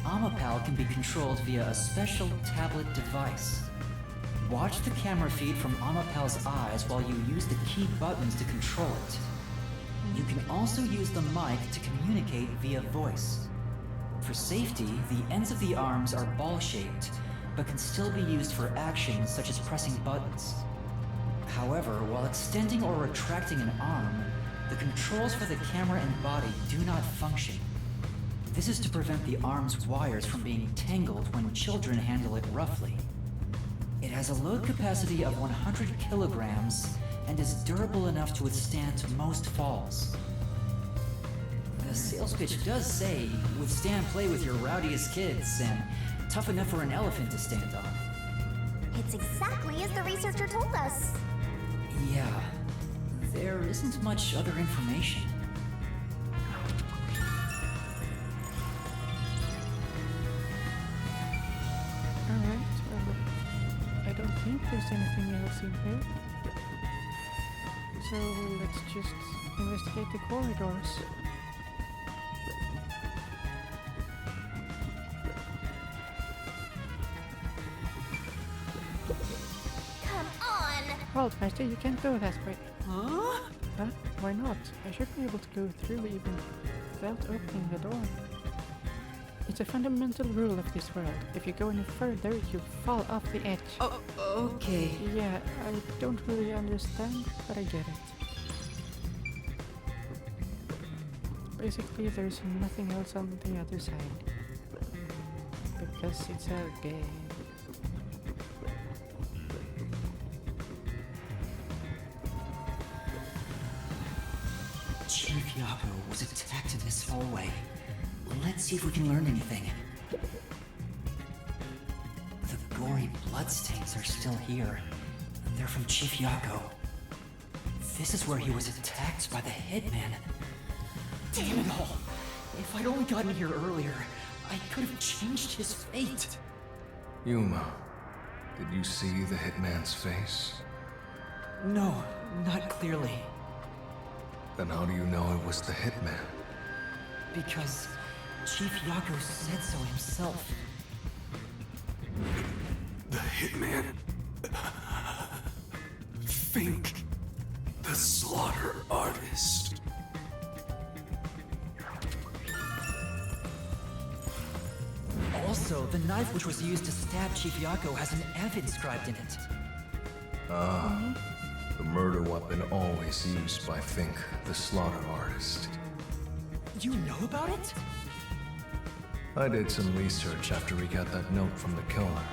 B: Amapal can be controlled via a special tablet device. Watch the camera feed from Amapal's eyes while you use the key buttons to control it. You can also use the mic to communicate via voice. For safety, the ends of the arms are ball-shaped, but can still be used for actions such as pressing buttons. However, while extending or retracting an arm, the controls for the camera and body do not function. This is to prevent the arm's wires from being tangled when children handle it roughly. It has a load capacity of 100 kilograms and is durable enough to withstand most falls. The sales pitch does say, withstand play with your rowdiest kids and tough enough for an elephant to stand on.
D: It's exactly as the researcher told us.
B: Yeah, there isn't much other information.
A: Alright, well, I don't think there's anything else in here. So let's just investigate the corridors.
D: Come on!
A: Halt, Master, you can't go that way.
B: Huh?
A: Huh? Why not? I should be able to go through even without opening the door. It's a fundamental rule of this world. If you go any further, you fall off the edge.
B: Oh, okay.
A: Yeah, I don't really understand, but I get it. Basically, there's nothing else on the other side. Because it's a game.
B: Yako was attacked in this hallway. Let's see if we can learn anything. The gory bloodstains are still here. They're from Chief Yako. This is where he was attacked by the hitman. Damn it all! If I'd only gotten here earlier, I could have changed his fate.
I: Yuma, did you see the hitman's face?
B: No, not clearly.
I: Then how do you know it was the hitman?
B: Because Chief Yako said so himself.
K: The hitman. Think. The slaughter artist.
B: Also, the knife which was used to stab Chief Yako has an F inscribed in it.
I: The murder weapon always used by Fink, the slaughter artist.
B: You know about it?
I: I did some research after we got that note from the killer.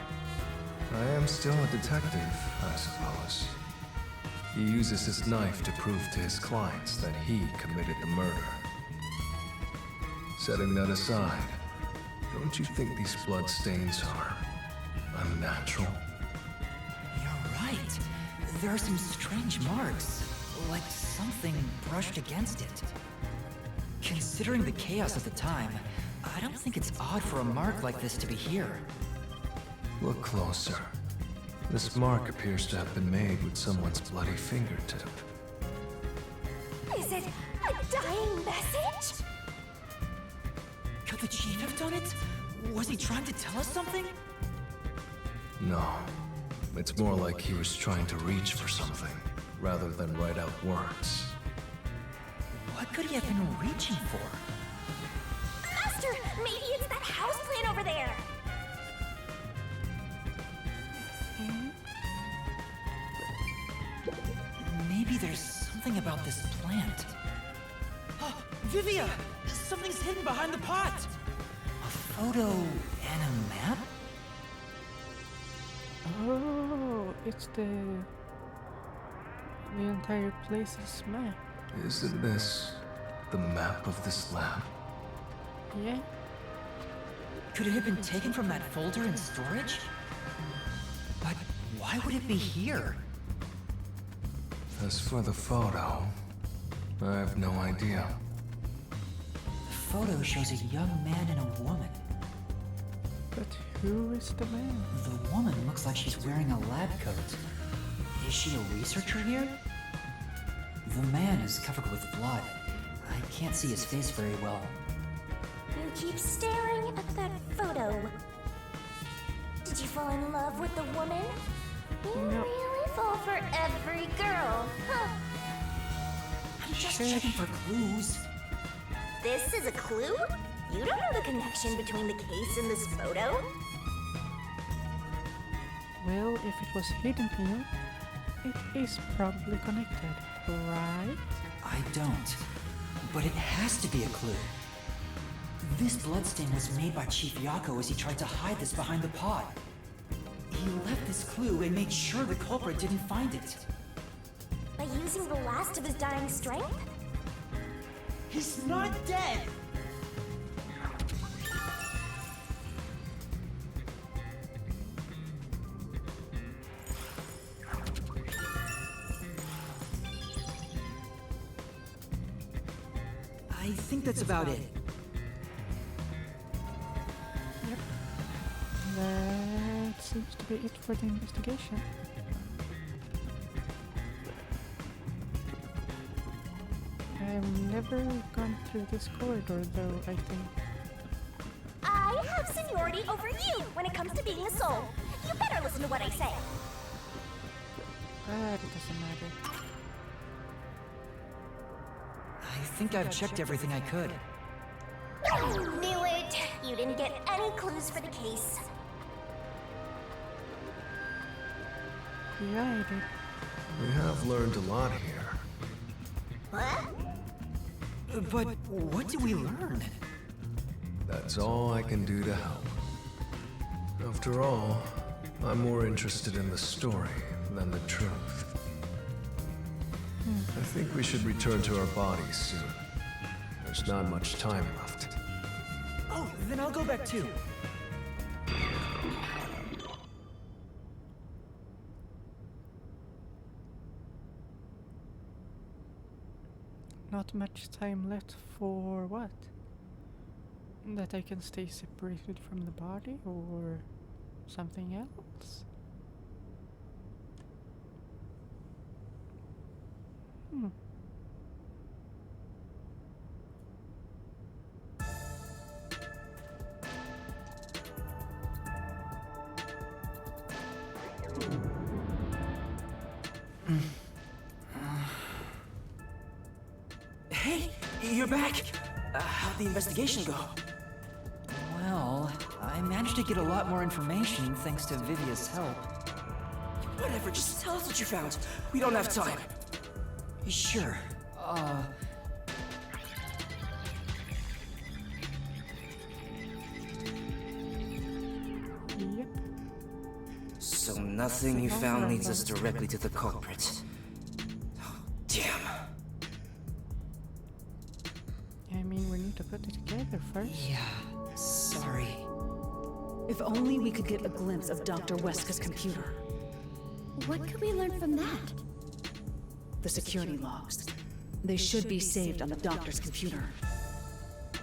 I: I am still a detective, I suppose. He uses his knife to prove to his clients that he committed the murder. Setting that aside, don't you think these bloodstains are unnatural?
B: You're right. There are some strange marks, like something brushed against it. Considering the chaos of the time, I don't think it's odd for a mark like this to be here.
I: Look closer. This mark appears to have been made with someone's bloody fingertip.
D: Is it a dying message?
B: Could the chief have done it? Was he trying to tell us something?
I: No. It's more like he was trying to reach for something, rather than write out words.
B: What could he have been reaching for?
D: Master, maybe it's that house plant over there.
B: Maybe there's something about this plant. Oh, Vivia! Something's hidden behind the pot! A photo and a map?
A: Oh, it's the entire place's map.
I: Isn't this the map of this lab?
A: Yeah.
B: Could it have been taken from that folder in storage? But why would it be here?
I: As for the photo, I have no idea.
B: The photo shows a young man and a woman.
A: But who is the man?
B: The woman looks like she's wearing a lab coat. Is she a researcher here? The man is covered with blood. I can't see his face very well.
D: You keep staring at that photo. Did you fall in love with the woman? You really fall for every girl, huh?
B: I'm just checking for clues.
D: This is a clue? You don't know the connection between the case and this photo?
A: Well, if it was hidden here, it is probably connected, right?
B: I don't. But it has to be a clue. This bloodstain was made by Chief Yako as he tried to hide this behind the pot. He left this clue and made sure the culprit didn't find it.
D: By using the last of his dying strength?
B: He's not dead! I think that's about it.
A: Yep. That seems to be it for the investigation. I've never gone through this corridor though, I think.
D: I have seniority over you when it comes to being a soul. You better listen to what I say.
A: But it doesn't matter.
B: I think I've checked everything I could.
D: Knew it! You didn't get any clues for the case.
A: Yeah, I did.
I: We have learned a lot here.
D: What?
B: But what did we learn?
I: That's all I can do to help. After all, I'm more interested in the story than the truth. I think we should return to our bodies soon.
K: There's not much time left.
J: Oh, then I'll go back too.
A: Not much time left for what? That I can stay separated from the body or something else? Hmm.
E: Hey, you're back! How'd the investigation go?
B: Well, I managed to get a lot more information thanks to Vivia's help.
E: Whatever, just tell us what you found. We don't have time.
B: Sure.
A: Yep.
E: So nothing you found leads us directly to the culprit. Oh, damn.
A: I mean, we need to put it together first.
B: Yeah, sorry.
Q: If only we could get a glimpse of Dr. Weska's computer.
M: What could we learn from that?
Q: The security logs. They should be saved on the doctor's computer.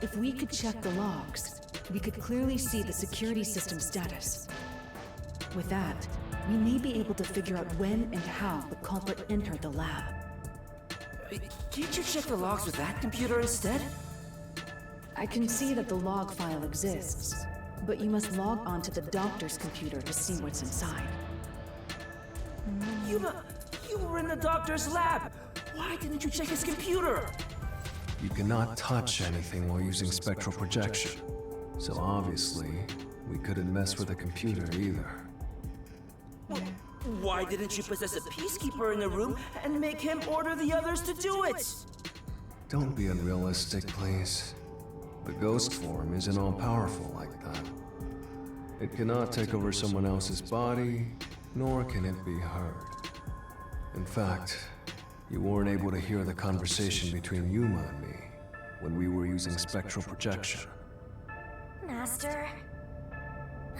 Q: If we could check the logs, we could clearly see the security system status. With that, we may be able to figure out when and how the culprit entered the lab.
E: Can't you check the logs with that computer instead?
Q: I can see that the log file exists, but you must log on to the doctor's computer to see what's inside.
E: You were in the doctor's lab! Why didn't you check his computer?
K: You cannot touch anything while using spectral projection. So obviously, we couldn't mess with the computer either.
E: Why didn't you possess a peacekeeper in the room and make him order the others to do it?
K: Don't be unrealistic, please. The ghost form isn't all-powerful like that. It cannot take over someone else's body, nor can it be heard. In fact, you weren't able to hear the conversation between Yuma and me when we were using spectral projection.
D: Master,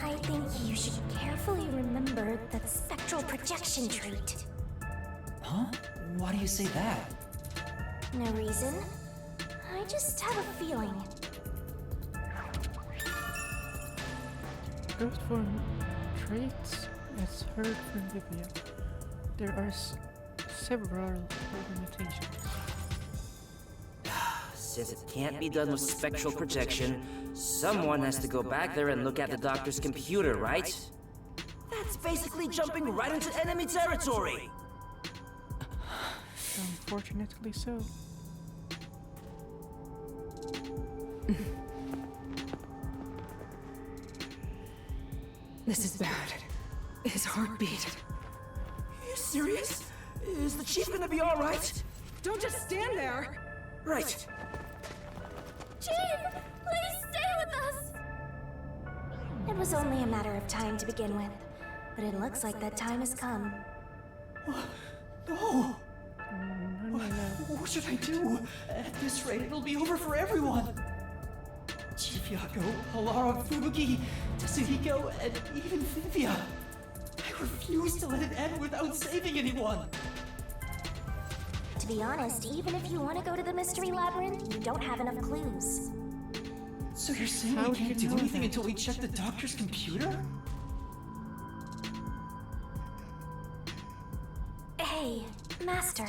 D: I think you should carefully remember that spectral projection trait.
B: Huh? Why do you say that?
D: No reason. I just have a feeling.
A: Ghost form traits as heard from Vivia. There are several limitations.
E: Since it can't be done with spectral projection, someone has to go back there and look at the doctor's computer, right? That's basically jumping right into enemy territory!
A: Unfortunately so.
Q: This is bad. His heartbeat.
E: Are you serious? Is the chief gonna be alright?
Q: Don't just stand there!
E: Right.
D: Chief, please stay with us! It was only a matter of time to begin with, but it looks like that time has come.
J: No! What should I do? At this rate, it'll be over for everyone! Chief Yako, Alara, Fubuki, Tsuhiko, and even Vivia. I refuse to let it end without saving anyone!
D: To be honest, even if you want to go to the mystery labyrinth, you don't have enough clues.
J: So you're saying we can't do anything until we check the doctor's computer?
D: Hey, Master.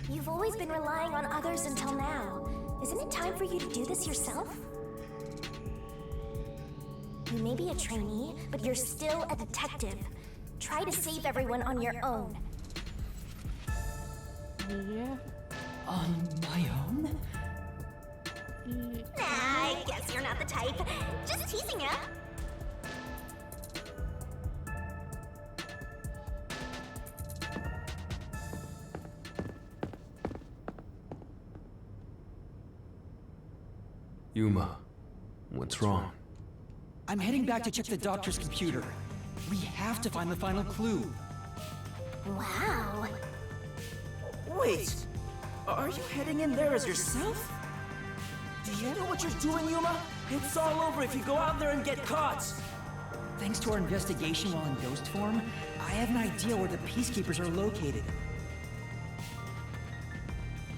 D: You've always been relying on others until now. Isn't it time for you to do this yourself? You may be a trainee, but you're still a detective. Try to save everyone on your own.
A: Yeah.
J: On my own?
D: I guess you're not the type. Just teasing ya.
K: Yuma, what's wrong?
J: I'm heading back to check the doctor's computer. We have to find the final clue.
D: Wow.
E: Wait, are you heading in there as yourself? You know what you're doing, Yuma? It's all over if you go out there and get caught.
B: Thanks to our investigation while in ghost form, I have an idea where the Peacekeepers are located.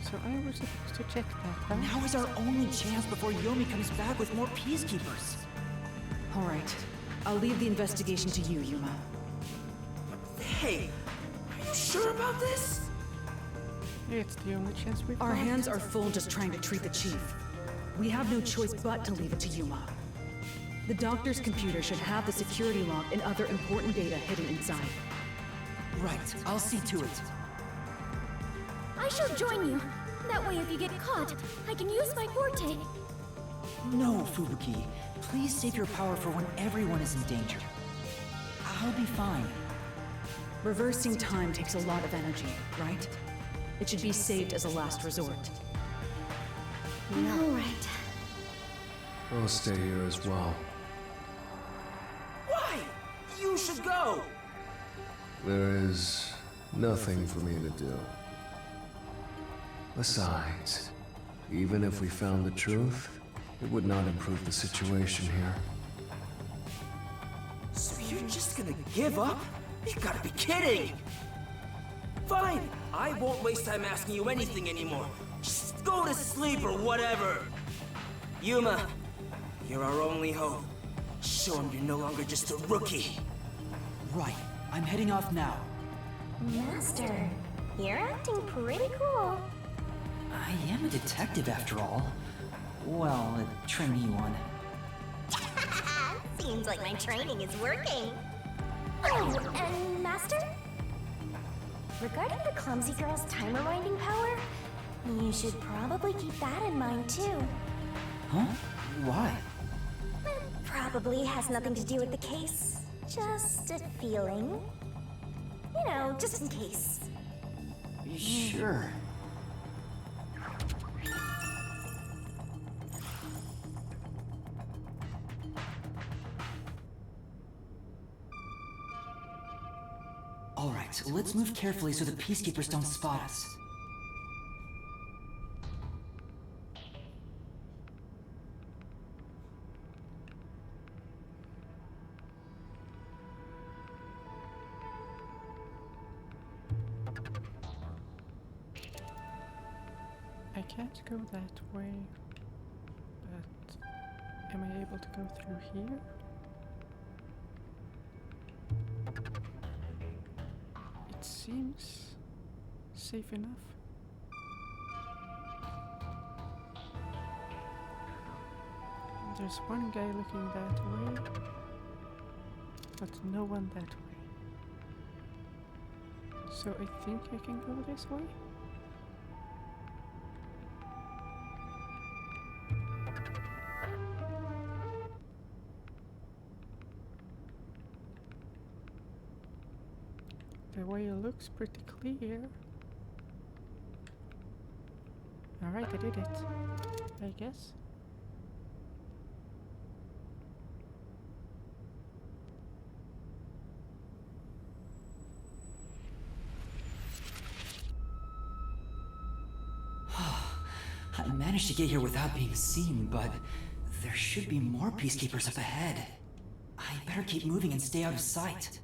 A: So I was supposed to check that, huh?
B: Now is our only chance before Yomi comes back with more Peacekeepers.
Q: All right. I'll leave the investigation to you, Yuma.
E: Hey, are you sure about this?
A: It's the only chance we've
Q: Our
A: got.
Q: hands are full just trying to treat the chief. We have no choice but to leave it to Yuma. The doctor's computer should have the security log and other important data hidden inside.
B: Right, I'll see to it.
D: I shall join you. That way if you get caught, I can use my forte.
B: No, Fubuki. Please save your power for when everyone is in danger. I'll be fine.
Q: Reversing time takes a lot of energy, right? It should be saved as a last resort.
D: All right.
I: I'll stay here as well.
E: Why? You should go.
I: There is nothing for me to do. Besides, even if we found the truth, it would not improve the situation here.
E: So you're just gonna give up? You gotta be kidding! Fine, I won't waste time asking you anything anymore. Just go to sleep or whatever. Yuma, you're our only hope. Show him you're no longer just a rookie.
B: Right, I'm heading off now.
D: Master, you're acting pretty cool.
B: I am a detective after all. Well, a trainee one.
D: Seems like my training is working. Oh, and Master? Regarding the clumsy girl's time rewinding power, you should probably keep that in mind too.
B: Huh? Why?
D: Probably has nothing to do with the case. Just a feeling. You know, just in case.
B: Sure. All right, let's move carefully so the Peacekeepers don't spot us.
A: I can't go that way, but am I able to go through here? It seems safe enough. There's one guy looking that way, but no one that way. So I think I can go this way? The way it looks pretty clear. Alright, I did it. I guess.
B: I managed to get here without being seen, but there should be more Peacekeepers up ahead. I better keep moving and stay out of sight.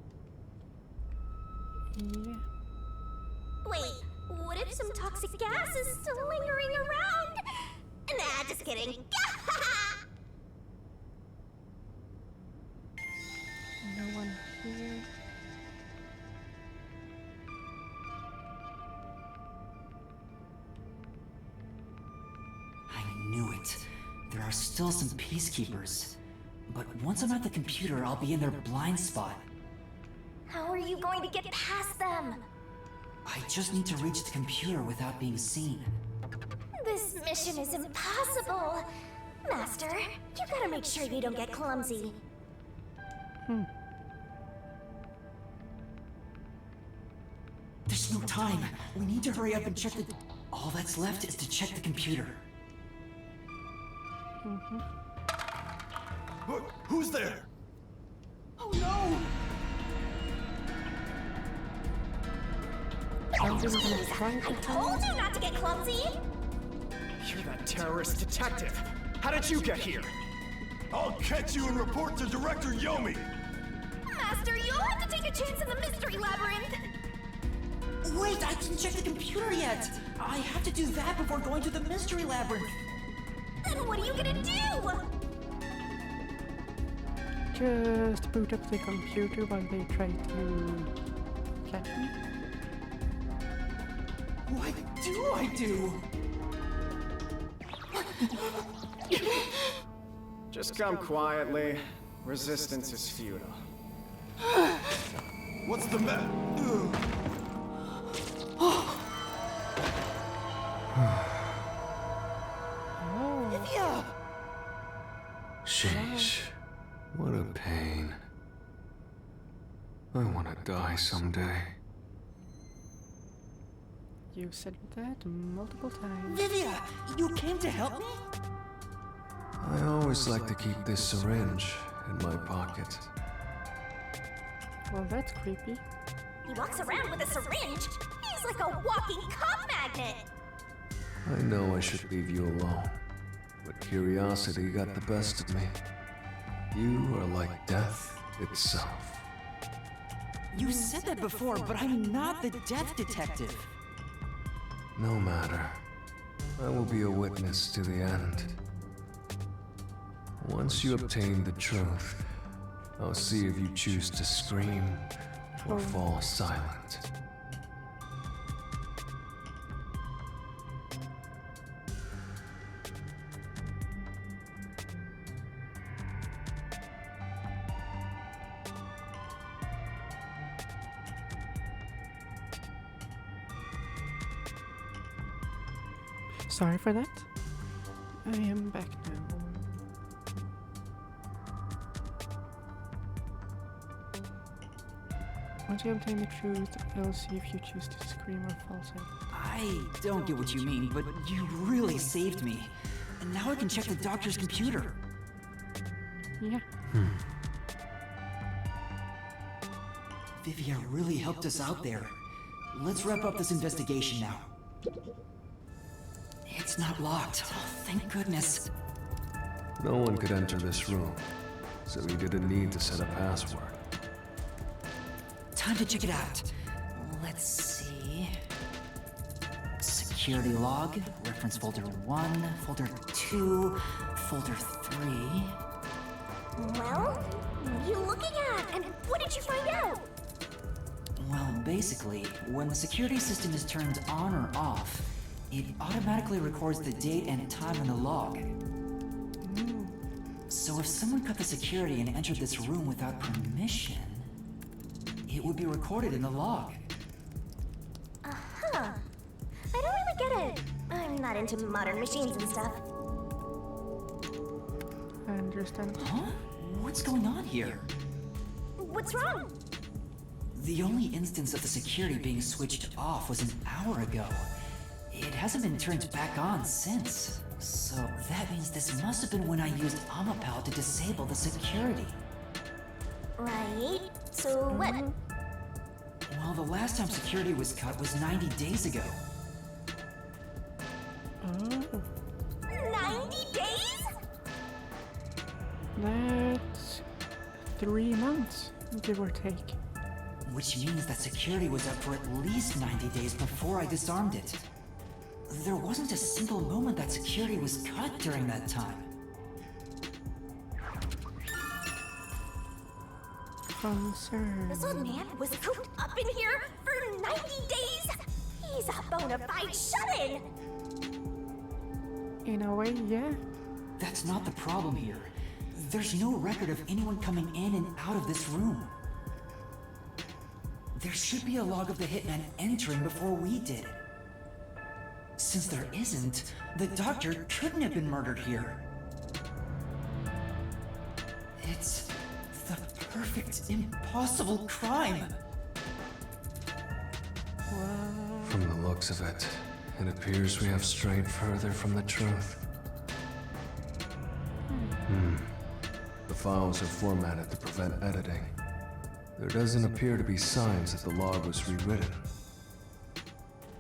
A: Yeah.
D: Wait, what if some toxic gas is still lingering around? Nah, just kidding.
A: No one here.
B: I knew it. There are still some Peacekeepers. But once I'm at the computer, I'll be in their blind spot.
D: How are you going to get past them?
B: I just need to reach the computer without being seen.
D: This mission is impossible. Master, you gotta make sure you don't get clumsy.
B: There's no time. We need to hurry up and check the... All that's left is to check the computer.
H: Who's there?
E: Oh no!
D: I told you not to get clumsy!
J: You're that terrorist detective.
F: How did you get here?
H: I'll catch you and report to Director Yomi!
D: Master, you'll have to take a chance in the mystery labyrinth.
J: Wait, I didn't check the computer yet. I have to do that before going to the mystery labyrinth.
D: Then what are you gonna do?
A: Just boot up the computer while they try to catch me.
J: What do I do?
F: Just come quietly. Resistance is futile.
H: What's the matter?
J: Livia!
I: Sheesh. What a pain. I want to die someday.
A: You said that multiple times.
J: Livia, you came to help me?
I: I always like to keep this syringe in my pocket.
A: Well, that's creepy.
D: He walks around with a syringe. He's like a walking cop magnet.
I: I know I should leave you alone, but curiosity got the best of me. You are like death itself.
J: You said that before, but I'm not the death detective.
I: No matter. I will be a witness to the end. Once you obtain the truth, I'll see if you choose to scream or fall silent.
A: Sorry for that. I am back now. Once you obtain the truth, I'll see if you choose to scream or fall silent.
J: I don't get what you mean, but you really saved me. And now I can check the doctor's computer.
A: Yeah.
J: Vivia really helped us out there. Let's wrap up this investigation now. It's not locked. Oh, thank goodness.
I: No one could enter this room, so we didn't need to set a password.
J: Time to check it out. Let's see. Security log, reference folder 1, folder 2, folder 3.
D: Well, what are you looking at? And what did you find out?
J: Well, basically, when the security system is turned on or off, it automatically records the date and time in the log. So if someone cut the security and entered this room without permission, it would be recorded in the log.
D: Uh-huh. I don't really get it. I'm not into modern machines and stuff.
A: I understand.
J: Huh? What's going on here?
D: What's wrong?
J: The only instance of the security being switched off was an hour ago. It hasn't been turned back on since. So that means this must have been when I used Amapal to disable the security.
D: Right. So what?
J: Well, the last time security was cut was 90 days ago.
A: Oh.
D: 90 days?
A: That's 3 months, give or take.
J: Which means that security was up for at least 90 days before I disarmed it. There wasn't a single moment that security was cut during that time.
D: This old man was cooped up in here for 90 days? He's a bona fide shut-in!
A: In a way, yeah.
J: That's not the problem here. There's no record of anyone coming in and out of this room. There should be a log of the hitman entering before we did. Since there isn't, the doctor couldn't have been murdered here. It's the perfect, impossible crime.
I: From the looks of it, it appears we have strayed further from the truth. The files are formatted to prevent editing. There doesn't appear to be signs that the log was rewritten.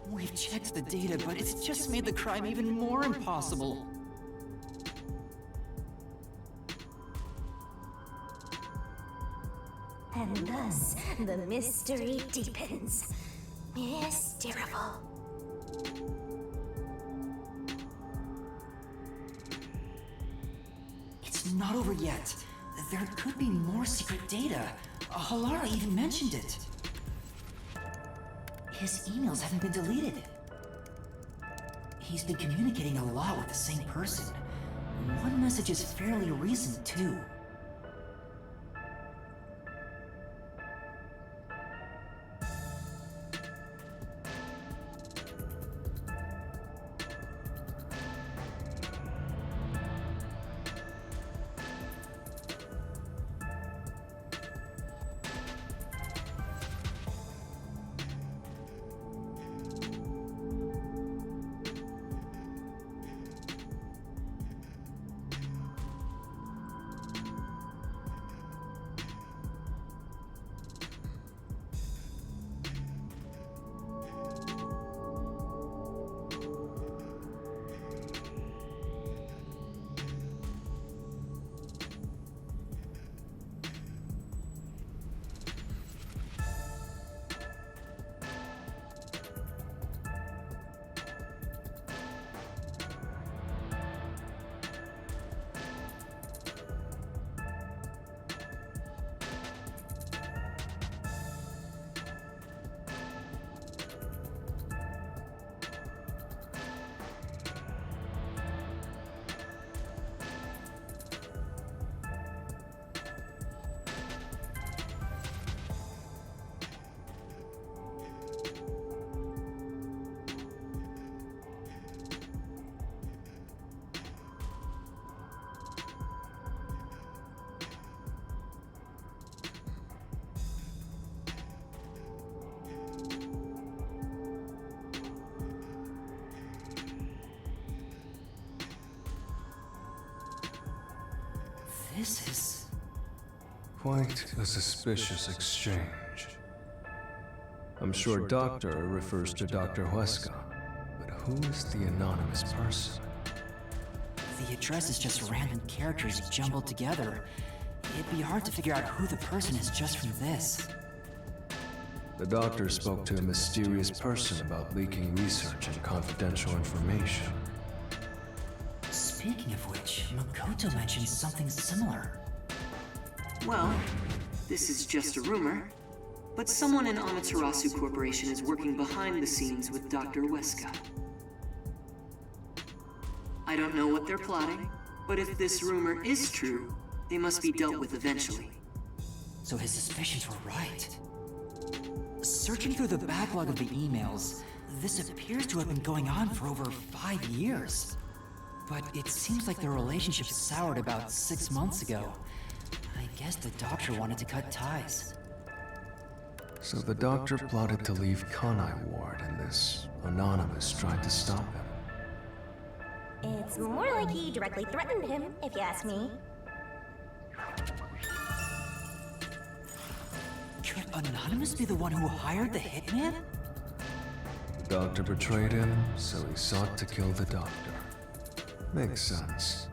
J: We've checked the data, but it's just made the crime even more impossible.
D: And thus, the mystery deepens. Mysterious.
B: It's not over yet. There could be more secret data. Halara even mentioned it. His emails haven't been deleted. He's been communicating a lot with the same person. One message is fairly recent, too. This is...
I: Quite a suspicious exchange. I'm sure Doctor refers to Dr. Huesca, but who is the anonymous person?
B: The address is just random characters jumbled together. It'd be hard to figure out who the person is just from this.
I: The doctor spoke to a mysterious person about leaking research and confidential information.
B: Speaking of which, Makoto mentioned something similar.
G: Well, this is just a rumor, but someone in Amaterasu Corporation is working behind the scenes with Dr. Huesca. I don't know what they're plotting, but if this rumor is true, they must be dealt with eventually.
B: So his suspicions were right. Searching through the backlog of the emails, this appears to have been going on for over 5 years. But it seems like their relationship soured about 6 months ago. I guess the doctor wanted to cut ties.
I: So the doctor plotted to leave Kanai Ward, and this anonymous tried to stop him.
D: It's more like he directly threatened him, if you ask me.
B: Could Anonymous be the one who hired the hitman?
I: The doctor betrayed him, so he sought to kill the doctor. Makes sense.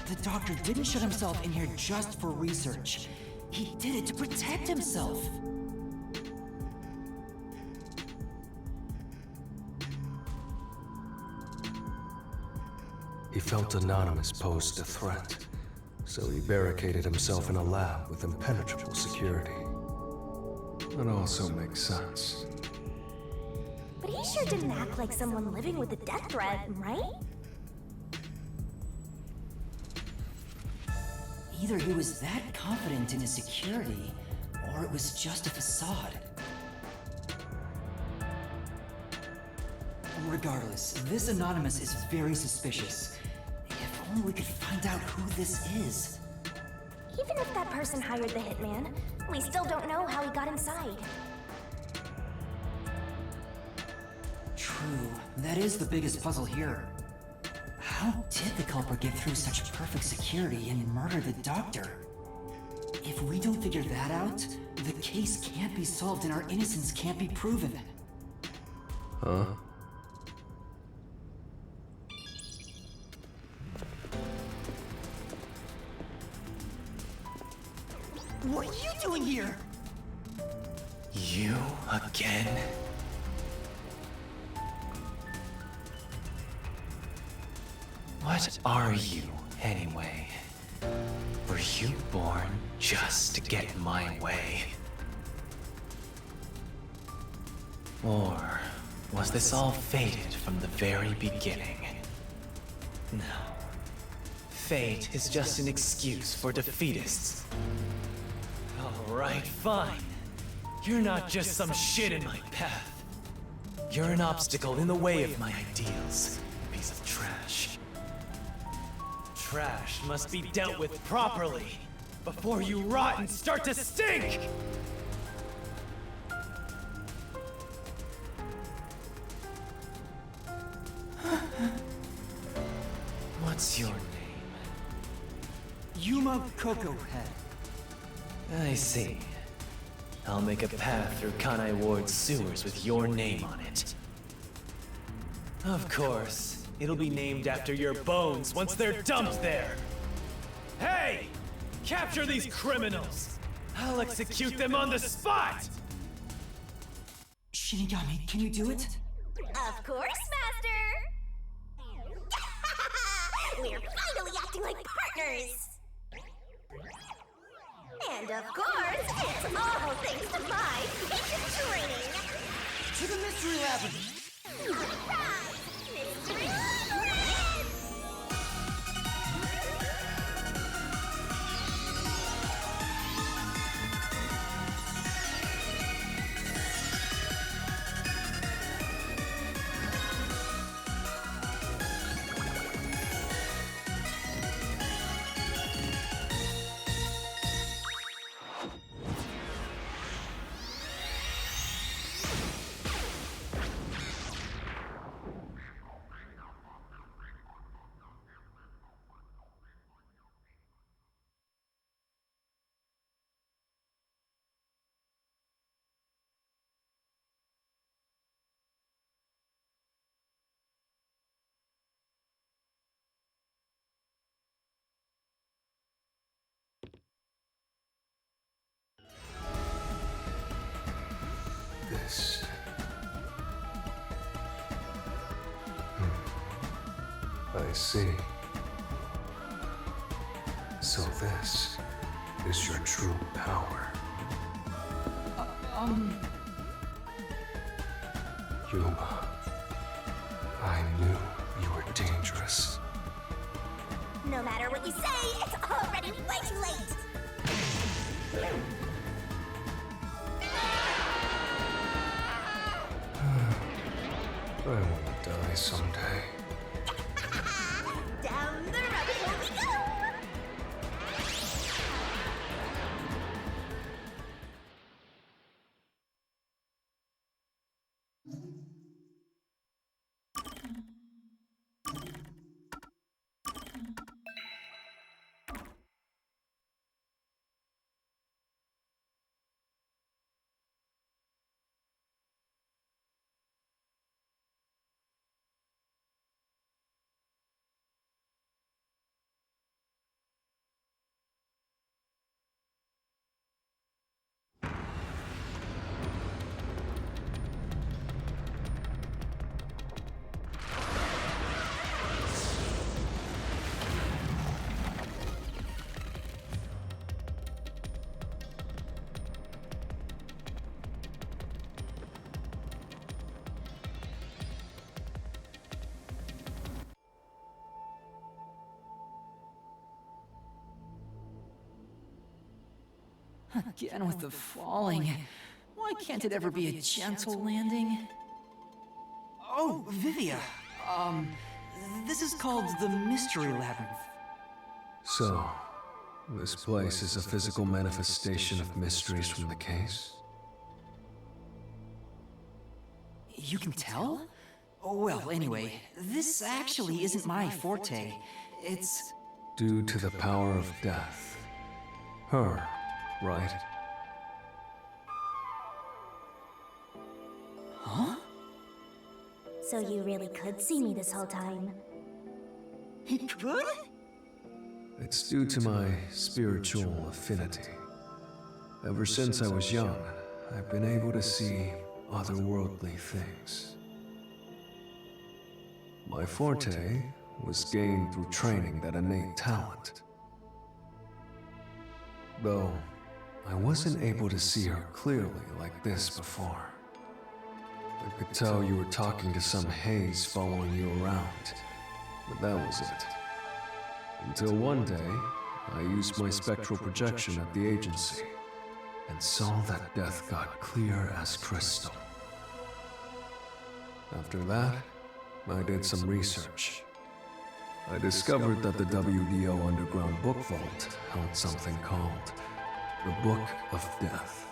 B: The doctor didn't shut himself in here just for research. He did it to protect himself.
I: He felt Anonymous posed a threat, so he barricaded himself in a lab with impenetrable security. That also makes sense.
D: But he sure didn't act like someone living with a death threat, right?
B: Either he was that confident in his security, or it was just a facade. Regardless, this Anonymous is very suspicious. If only we could find out who this is.
D: Even if that person hired the hitman, we still don't know how he got inside.
B: True, that is the biggest puzzle here. How did the culprit get through such perfect security and murder the doctor? If we don't figure that out, the case can't be solved and our innocence can't be proven.
I: Huh?
J: What are you doing here?
F: You again? What are you, anyway? Were you born just to get my way? Or was this all fated from the very beginning? No. Fate is just an excuse for defeatists. Alright, fine. You're not just some shit in my path. You're an obstacle in the way of my ideals, piece of trash. Trash must be dealt with properly before you rot and start to stink! What's your name?
J: Yuma Coco Head.
F: I see. I'll make a path through Kanai Ward's sewers with your name on it. Of course, it'll be named after your bones once they're dumped there. Hey! Capture these criminals! I'll execute them on the spot!
J: Shinigami, can you do it?
D: Of course, Master! We're finally acting like partners! And of course, it's all thanks to my patient training!
J: To the Mystery Labyrinth!
D: Surprise! Mystery Labyrinth!
I: This. I see. So this is your true power. Yuma, I knew you were dangerous.
D: No matter what you say, it's already way too late!
I: I want to die someday.
D: Down the rabbit hole we go!
J: Again with the falling. Why can't it ever be a gentle landing? Oh, Vivia. This is called the Mystery Labyrinth.
I: So, this place is a physical manifestation of mysteries from the case?
J: You can tell? Oh, well, anyway, this actually isn't my forte. It's...
I: Due to the power of death. Her, right?
J: Huh?
D: So you really could see me this whole time?
J: He could?
I: It's due to my spiritual affinity. Ever since I was young, I've been able to see otherworldly things. My forte was gained through training that innate talent. Though, I wasn't able to see her clearly like this before. I could tell you were talking to some haze following you around, but that was it. Until one day, I used my spectral projection at the agency, and saw that death got clear as crystal. After that, I did some research. I discovered that the WDO underground book vault held something called the Book of Death.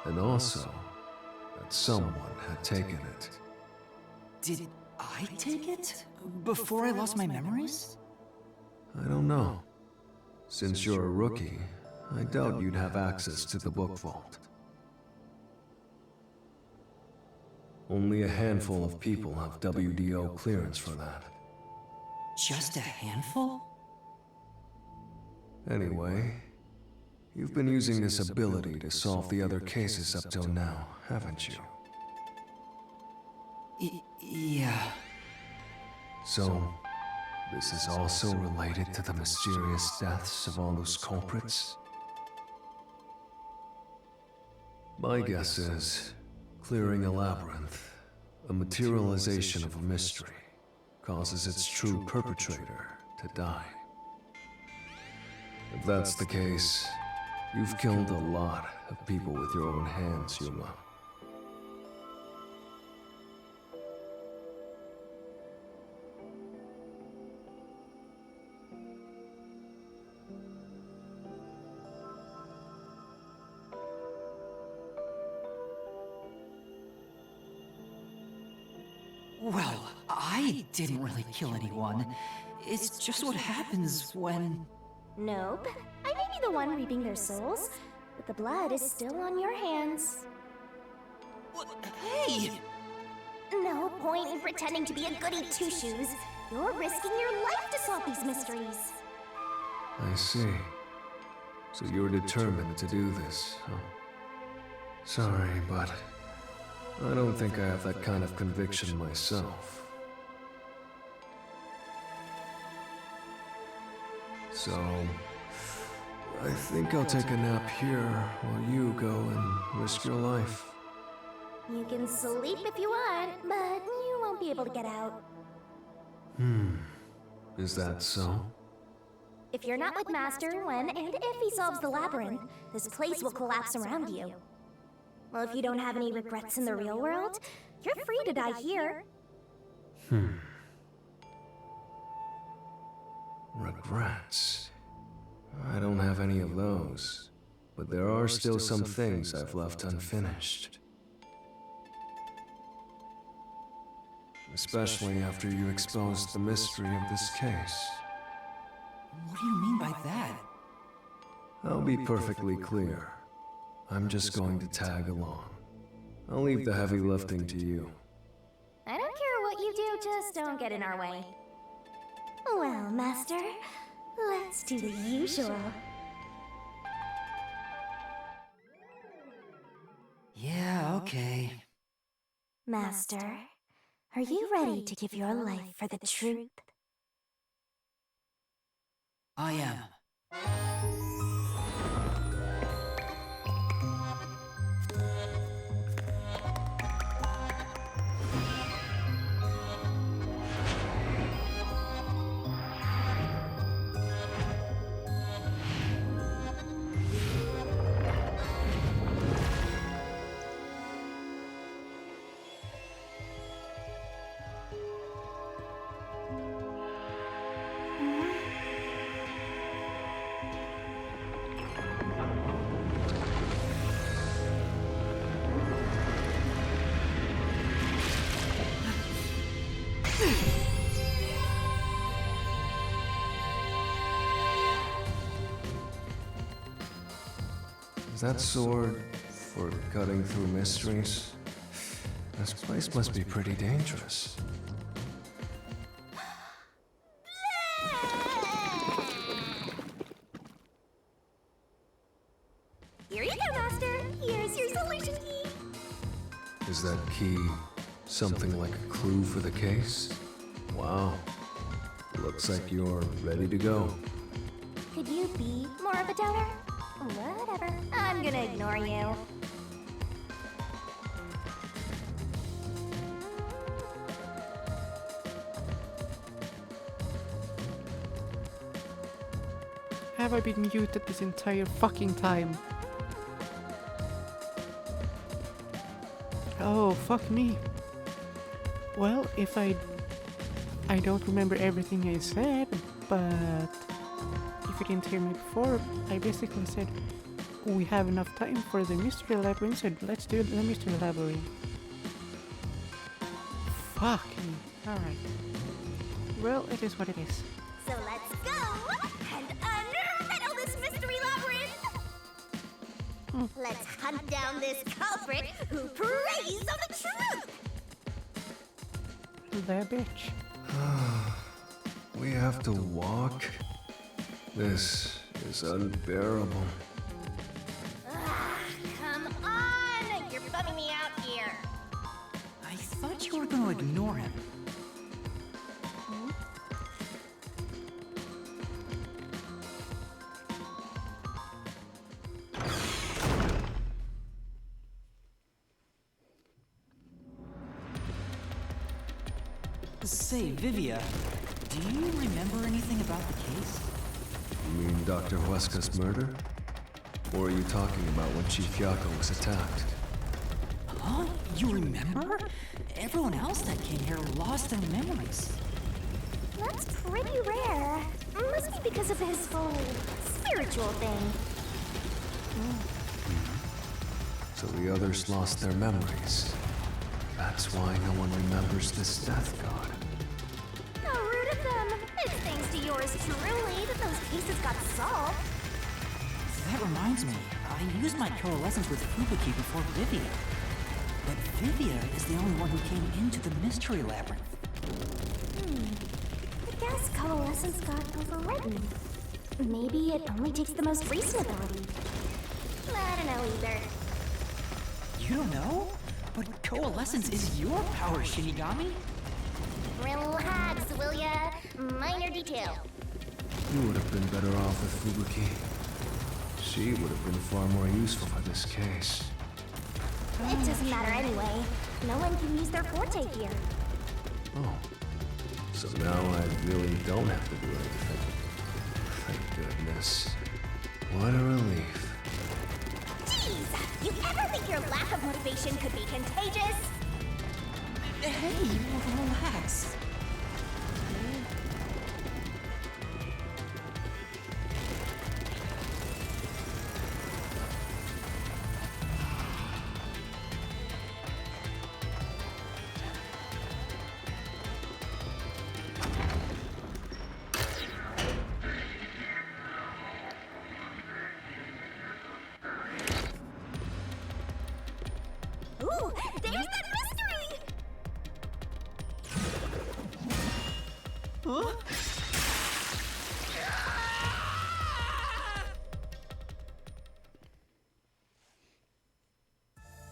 I: And also, that someone had taken it.
B: Did I take it? Before I lost my memories?
I: I don't know. Since you're a rookie, I doubt you'd have access to the book vault. Only a handful of people have WDO clearance for that.
B: Just a handful?
I: Anyway, you've been using this ability to solve the other cases up till now, haven't you?
B: Yeah.
I: So, this is also related to the mysterious deaths of all those culprits? My guess is, clearing a labyrinth, a materialization of a mystery, causes its true perpetrator to die. If that's the case, you've killed a lot of people with your own hands, Yuma.
B: Well, I didn't really kill anyone. It's just what happens when...
D: Nope. I may be the one reaping their souls, but the blood is still on your hands.
B: Hey!
D: No point in pretending to be a goody two-shoes. You're risking your life to solve these mysteries.
I: I see. So you're determined to do this, huh? Sorry, but I don't think I have that kind of conviction myself. So, I think I'll take a nap here while you go and risk your life.
D: You can sleep if you want, but you won't be able to get out.
I: Is that so?
D: If you're not with Master when and if he solves the labyrinth, this place will collapse around you. Well, if you don't have any regrets in the real world, you're free to die here.
I: Regrets? I don't have any of those, but there are still some things I've left unfinished. Especially after you exposed the mystery of this case.
B: What do you mean by that?
I: I'll be perfectly clear. I'm just going to tag along. I'll leave the heavy lifting to you.
D: I don't care what you do, just don't get in our way. Well, Master, let's do the usual.
B: Yeah, okay.
D: Master, are you ready to give your life for the truth?
B: I am.
I: Is that sword for cutting through mysteries? This place must be pretty dangerous.
D: isolation key.
I: Is that key something like a clue for the case? Wow. Looks like you're ready to go.
D: Could you be more of a doubter? Whatever. I'm gonna ignore you.
A: Have I been muted this entire fucking time? Oh, fuck me. Well, if I don't remember everything I said, but if you didn't hear me before, I basically said we have enough time for the mystery labyrinth, so let's do the mystery labyrinth. Fuck me. Alright. Well, it is what it is.
D: So let's go and unriddle this mystery labyrinth. Let's hunt down this culprit who preys on the truth.
A: That bitch.
I: We have to walk? This is unbearable.
D: Come on! You're bumming me out here.
J: I thought you were gonna ignore him. Say, Vivia, do you remember anything about the case?
I: You mean Dr. Huesca's murder? Or are you talking about when Chief Yako was attacked?
J: Huh? You remember? Everyone else that came here lost their memories.
D: That's pretty rare. Must be because of his whole spiritual thing.
I: So the others lost their memories. That's why no one remembers this death god.
D: How rude of them. It's thanks to yours truly that those cases got solved.
J: That reminds me, I used my coalescence with Fubuki before Vivia. But Vivia is the only one who came into the mystery labyrinth.
D: I guess coalescence got overwritten. Maybe it only takes the most recent ability. I don't know either.
J: You don't know? But coalescence is your power, Shinigami.
D: Relax, will ya? Minor detail.
I: You would have been better off with Fubuki. She would have been far more useful for this case.
D: It doesn't matter anyway. No one can use their forte here.
I: Oh. So now I really don't have to do anything. Thank goodness. What a relief.
D: Jeez! You ever think your lack of motivation could be contagious?
J: Hey, relax.
D: Ooh, there's that mystery!
J: Huh?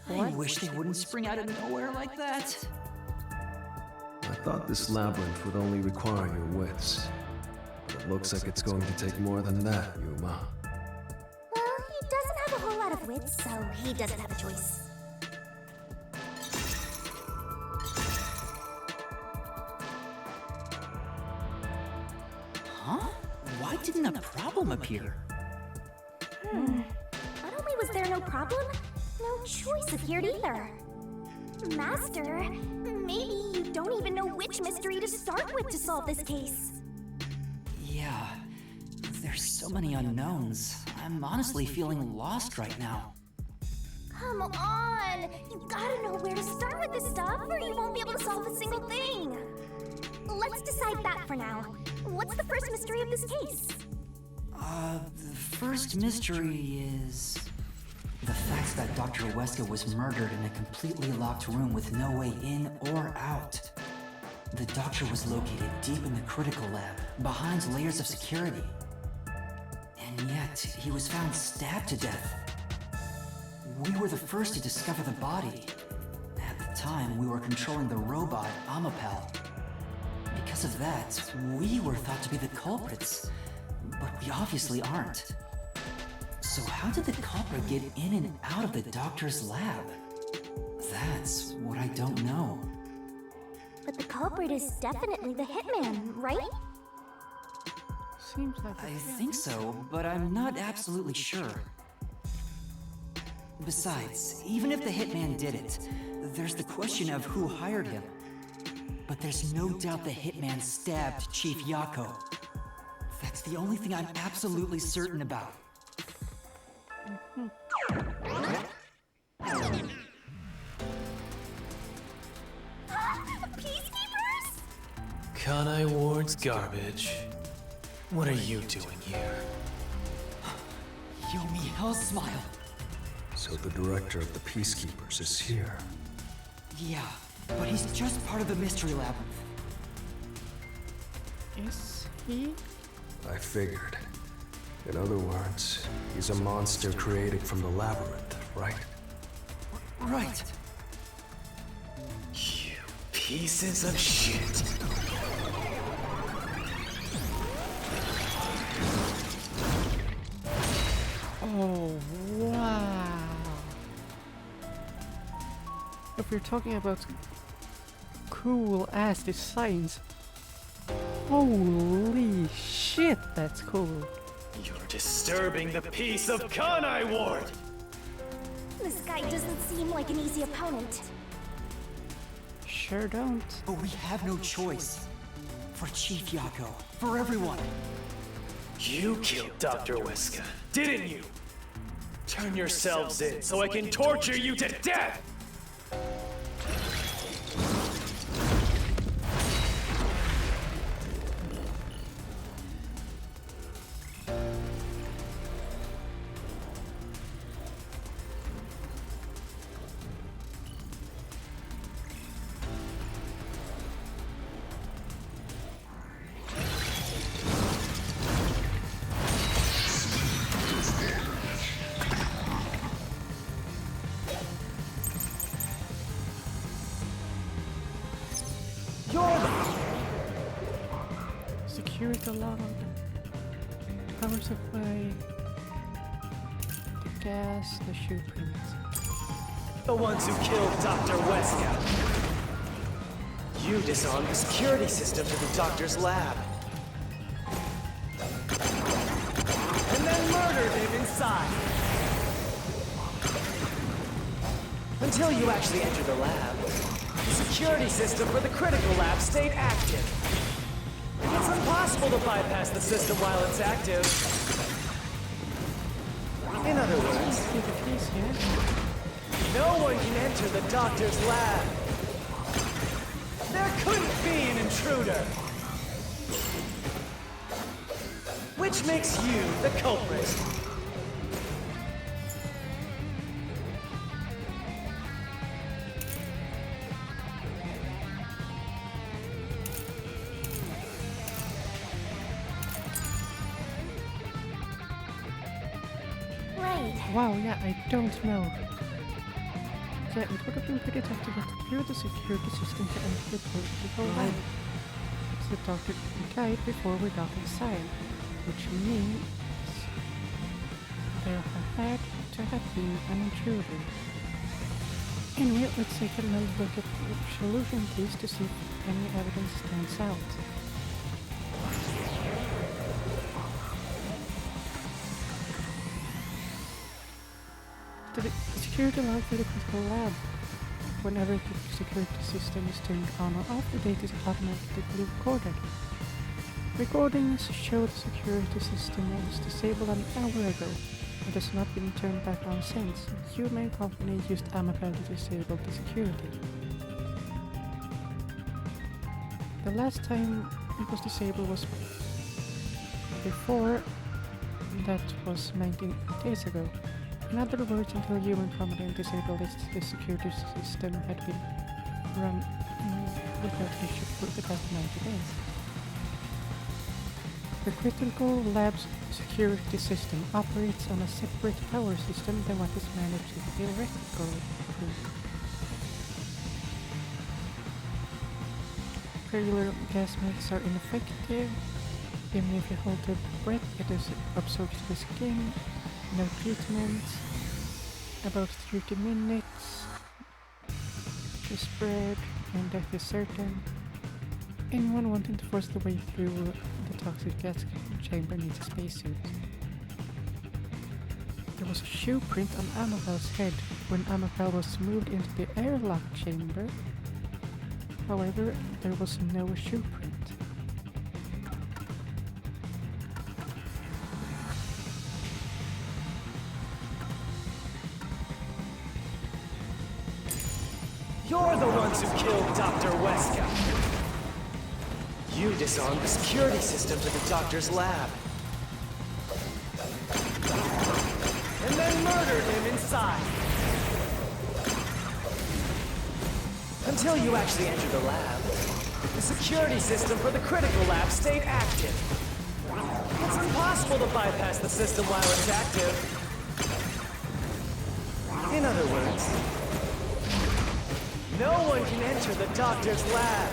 J: I wish they wouldn't spring out of nowhere like that.
I: I thought this labyrinth would only require your wits. But it looks like it's going to take more than that, Yuma.
D: Well, he doesn't have a whole lot of wits, so he doesn't have a choice.
J: Huh? Why didn't a problem appear?
D: Not only was there no problem, no choice appeared either. Master, maybe you don't even know which mystery to start with to solve this case.
J: Yeah, there's so many unknowns. I'm honestly feeling lost right now.
D: Come on! You gotta know where to start with this stuff, or you won't be able to solve a single thing. Let's decide that for now. What's the first mystery of this case?
J: The first mystery is the fact that Dr. Huesca was murdered in a completely locked room with no way in or out. The doctor was located deep in the critical lab, behind layers of security. And yet, he was found stabbed to death.
B: we were the first to discover the body. At the time, we were controlling the robot, Amapel. Because of that, we were thought to be the culprits. But we obviously aren't. So how did the culprit get in and out of the doctor's lab? That's what I don't know.
D: But the culprit is definitely the hitman, right?
A: Seems like
B: I think so, but I'm not absolutely sure. Besides, even if the hitman did it, there's the question of who hired him. But there's no doubt the hitman stabbed Chief Yako. That's the only thing I'm absolutely certain about.
D: Peacekeepers?
K: Kanai Ward's garbage. What are you doing here?
B: Yomi Hellsmile.
I: So the director of the Peacekeepers is here.
B: Yeah, but he's just part of the Mystery Labyrinth.
A: Is he?
I: I figured. In other words, he's a monster created from the Labyrinth, right?
B: Right.
K: You pieces of shit.
A: Oh, wow. If we're talking about cool ass designs, holy shit, that's cool.
K: You're disturbing the peace of Kanai Ward!
D: This guy doesn't seem like an easy opponent.
A: Sure don't.
B: But we have no choice. For Chief Yako, for everyone.
K: You killed Dr. Weska, didn't you? Turn yourselves in so I can torture you to death!
A: Security alarm. Power supply. The gas, the shoe prints.
K: The ones who killed Dr. Weska. You disarmed the security system to the doctor's lab. And then murdered him inside. Until you actually entered the lab, the security system for the critical lab stayed active. It's impossible to bypass the system while it's active. In other words, no one can enter the doctor's lab. There couldn't be an intruder. Which makes you the culprit.
A: Wow, yeah, I don't know. Yeah, it would have been pretty tough to get through the security system to enter the critical lab. The doctor died before we got inside, which means there had to have been an intruder. Anyway, let's take another look at the solution keys to see if any evidence stands out. The security log for the critical lab. Whenever the security system is turned on or off, the data is automatically recorded. Recordings show the security system was disabled an hour ago. It has not been turned back on since. The human company used Amapel to disable the security. The last time it was disabled was before, that was 19 days ago. In other words, until human company disabled it, the security system had been run without issue for the past 90 days. The critical lab's security system operates on a separate power system than what is managed in the theoretical room. Regular gas masks are ineffective. Even if you hold your breath, it is absorbed to the skin. No treatments. About 30 minutes to spread, and death is certain. Anyone wanting to force the way through the toxic gas chamber needs a spacesuit. There was a shoe print on Amapel's head when Amapel was moved into the airlock chamber. However, there was no shoe print.
E: You're the ones who killed Dr. Weska. You disarmed the security system to the doctor's lab. And then murdered him inside. Until you actually entered the lab, the security system for the critical lab stayed active. It's impossible to bypass the system while it's active. In other words, no one can enter the doctor's lab.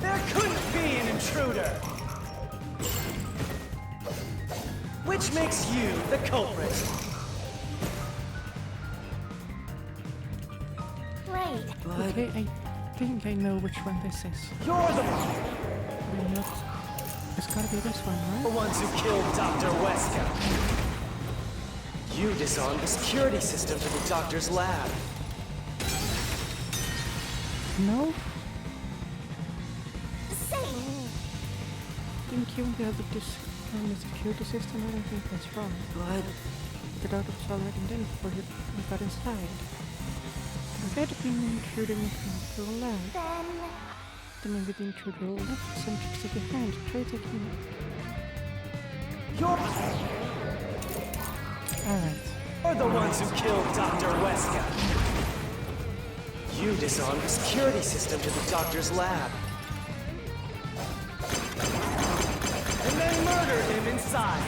E: There couldn't be an intruder. Which makes you the culprit.
D: Right.
A: Okay, I think I know which one this is.
E: You're the one.
A: No, it's gotta be this one, right?
E: The ones who killed Dr. Weska. You disarmed the security system to the doctor's lab.
A: No?
D: Same.
A: Didn't you the other disarm the security system? I don't think that's wrong.
B: But
A: The doctor was already dead before you got inside. There had been an intruder into the lab. Then maybe the intruder left some tricks behind. Try taking it. Alright.
E: You're the ones who killed Dr. Weska. You disarmed the security system to the doctor's lab. And then murdered him inside.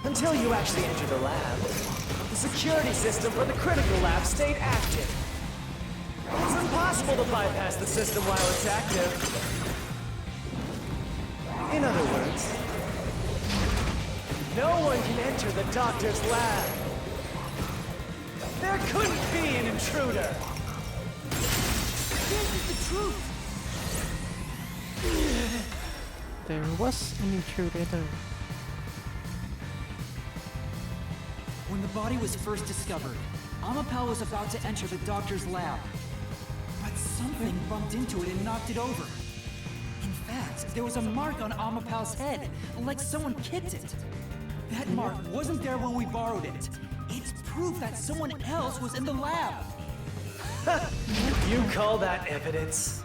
E: Until you actually entered the lab, the security system for the critical lab stayed active. It's impossible to bypass the system while it's active. In other words, no one can enter the doctor's lab. There couldn't be an intruder. This is the truth.
A: There was an intruder though.
J: When the body was first discovered, Amapel was about to enter the doctor's lab. But something bumped into it and knocked it over. In fact, there was a mark on Amapel's head, like someone kicked it. That mark wasn't there when we borrowed it. It's proof that someone else was in the lab.
E: You call that evidence?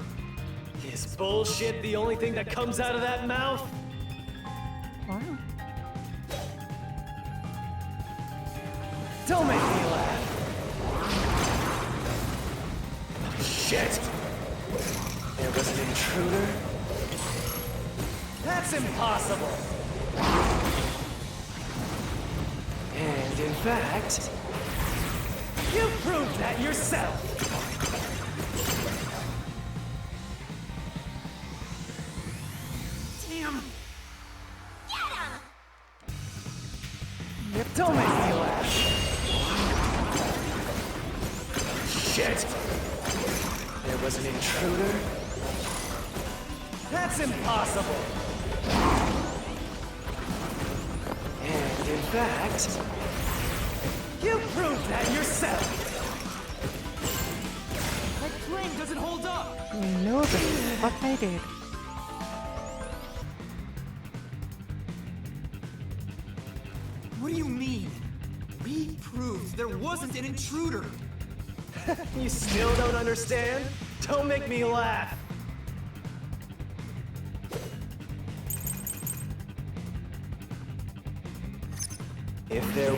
E: Is bullshit the only thing that comes out of that mouth?
A: Wow.
E: Don't make me laugh. Oh, shit! There was an intruder? That's impossible! And in fact, you proved that yourself!
J: Damn!
A: Yep.
E: Don't make me laugh! Shit! There was an intruder? That's impossible! And in fact, you proved that yourself!
J: My claim doesn't hold up!
A: No, but what I did.
J: What do you mean? We proved there wasn't an intruder!
E: You still don't understand? Don't make me laugh! If there...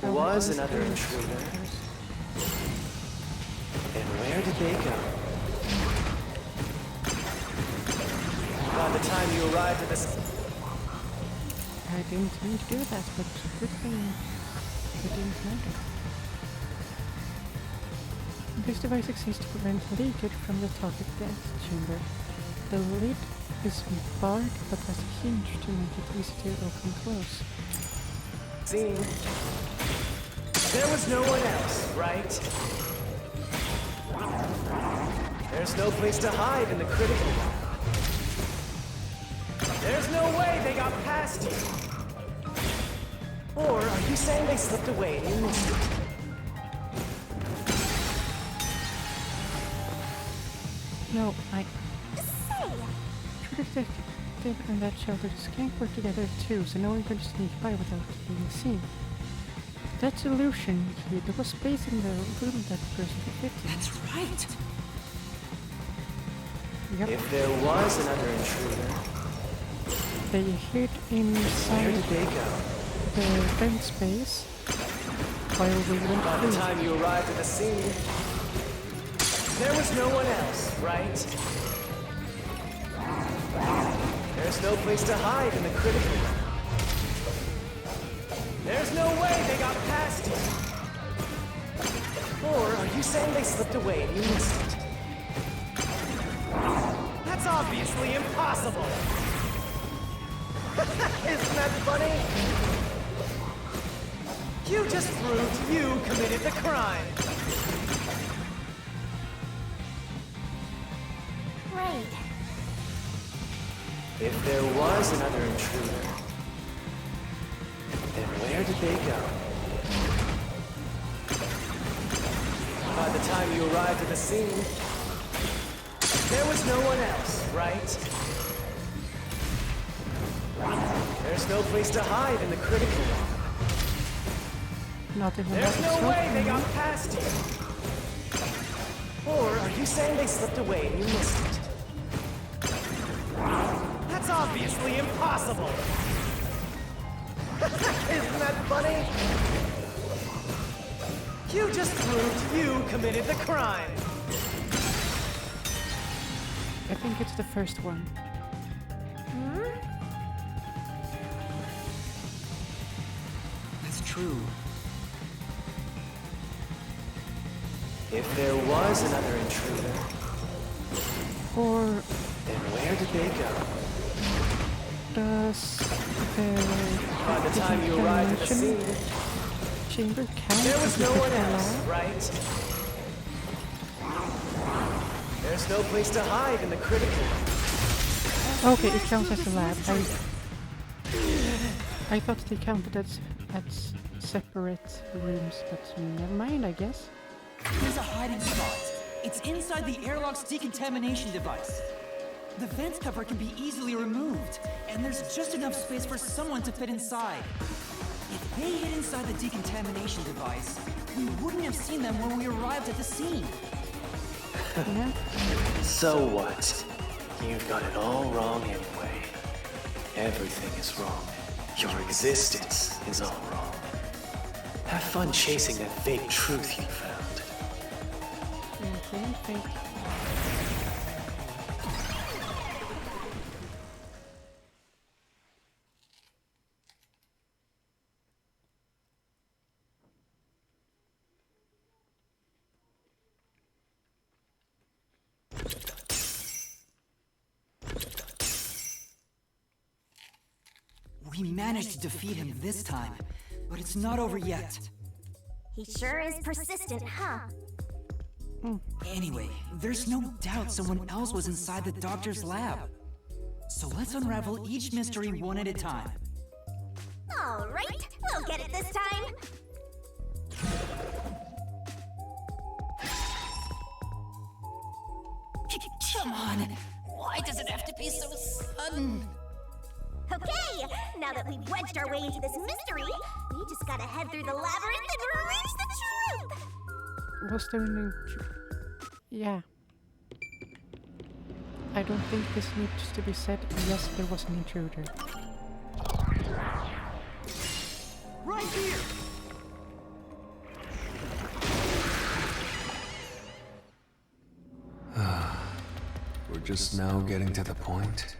R: There was another intruder. And where did they go? By the time you arrived at this...
A: I didn't mean to do that, but good thing it didn't matter. This device exists to prevent leakage from the target gas chamber. The lid is barred but has a hinge to make it easy to open and close.
R: Scene. There was no one else, right? There's no place to hide in the critical. There's no way they got past you. Or are you saying they slipped away and you missed it?
A: No, True Detective and that sheltered skank work together too, so no one could sneak by without being seen. That illusion kid was space in the room that person fit in.
R: That's right.
A: Yep.
R: If there was another intruder,
A: they hid inside
R: where did they go?
A: The vent space while we went
R: By
A: through.
R: the time you arrived at the scene, there was no one else, right? There's no place to hide in the critical. There's no way they got past you. Or are you saying they slipped away and you missed it? That's obviously impossible. Isn't that funny? You just proved you committed the crime.
D: Right.
R: If there was another intruder, then where did they go? By the time you arrived at the scene, there was no one else, right? There's no place to hide in the critical. There's no way they got past you. Or are you saying they slipped away and you missed it? That's obviously impossible. Isn't that funny? You just proved you committed the crime.
A: I think it's the first one.
R: That's true. If there was another intruder,
A: Or
R: then where did they go?
A: does the
R: By the time you arrived at the scene,
A: chamber count
R: there was
A: as
R: no
A: a
R: one
A: critical
R: else,
A: lab?
R: right? There's no place to hide in the critical.
A: Okay, it counts as a lab. I thought they counted as separate rooms, but never mind, I guess.
J: There's a hiding spot. It's inside the airlock's decontamination device. The vent cover can be easily removed, and there's just enough space for someone to fit inside. If they hid inside the decontamination device, we wouldn't have seen them when we arrived at the scene.
R: So what? You've got it all wrong anyway. Everything is wrong. Your existence is all wrong. Have fun chasing that fake truth you found.
A: Fake.
J: We managed to defeat him this time, but it's not over yet.
D: He sure is persistent, huh?
J: Anyway, there's no doubt someone else was inside the doctor's lab. So let's unravel each mystery one at a time.
D: All right, we'll get it this time.
J: Come on, why does it have to be so sudden?
D: Okay, now that we've wedged our way into this mystery, we just gotta head through the labyrinth and reach the truth!
A: Was there an Yeah. I don't think this needs to be said. Yes, there was an intruder.
J: Right here!
I: just now getting to the point?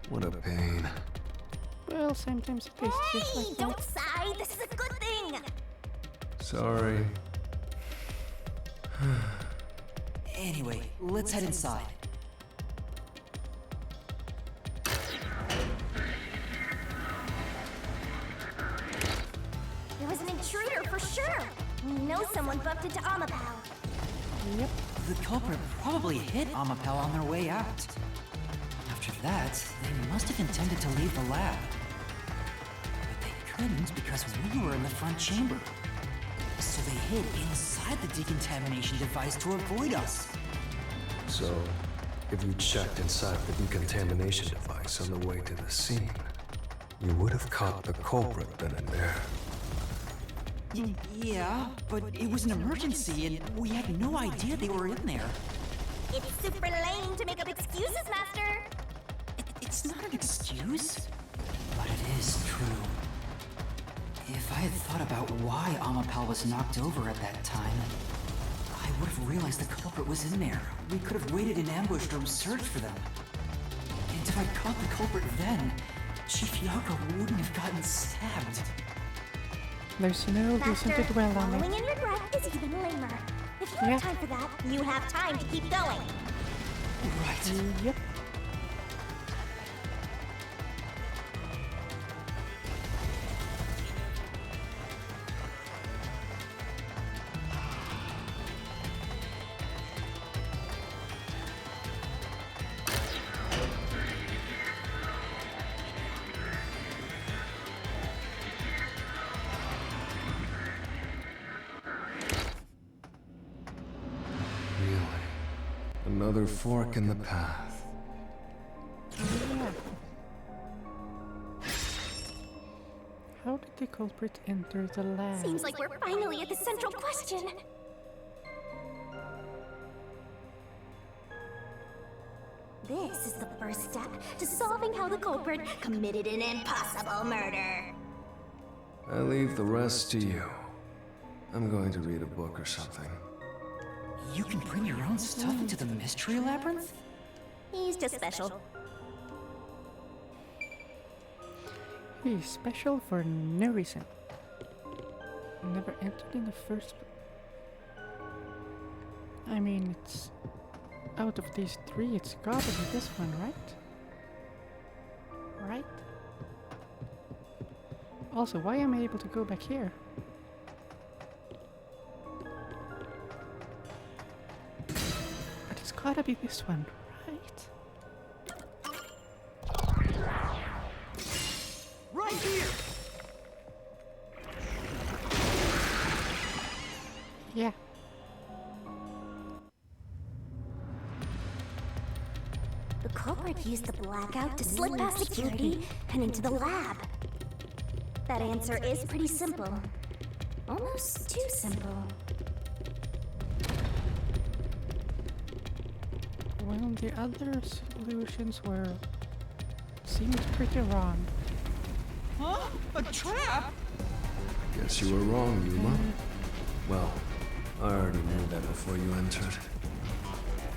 I: What a pain.
A: Well, sometimes it is just
D: Hey,
A: like
D: don't
A: that.
D: sigh. This is a good thing.
I: Sorry.
B: Anyway, let's head inside.
D: There was an intruder for sure. We know someone bumped into Amapau.
A: Yep.
B: The culprit probably hit Amapel on their way out. After that, they must have intended to leave the lab. But they couldn't because we were in the front chamber. So they hid inside the decontamination device to avoid us.
I: So, if you checked inside the decontamination device on the way to the scene, you would have caught the culprit then and there.
B: Yeah, but it was an emergency and we had no idea they were in there.
D: It's super lame to make up excuses, Master.
B: It's not an excuse, but it is true. If I had thought about why Amapal was knocked over at that time, I would have realized the culprit was in there. We could have waited in ambush or searched for them. And if I caught the culprit then, Chief Yako wouldn't have gotten stabbed.
A: There's no reason to dwell on
D: Following
A: it.
D: in regret is even lamer. If you have time for that, you have time to keep going.
B: Right.
A: Yep.
I: Really? Another fork in the path.
A: Yeah. How did the culprit enter the lab?
D: Seems like we're finally at the central question. This is the first step to solving how the culprit committed an impossible murder.
I: I leave the rest to you. I'm going to read a book or something.
B: You can bring your own stuff into the mystery labyrinth?
D: He's just special.
A: He's special for no reason. Never entered in the first. I mean, it's out of these three, it's gotta be this one, right? Right? Also, why am I able to go back here? But it's gotta be this one, right?
J: Right here!
A: Yeah.
D: The culprit used the blackout to slip past security and into the lab. That answer is pretty simple. Almost too simple.
A: Well, the other solutions seemed pretty wrong.
J: Huh? A trap?
I: Guess you were wrong, Yuma. Well, I already knew that before you entered.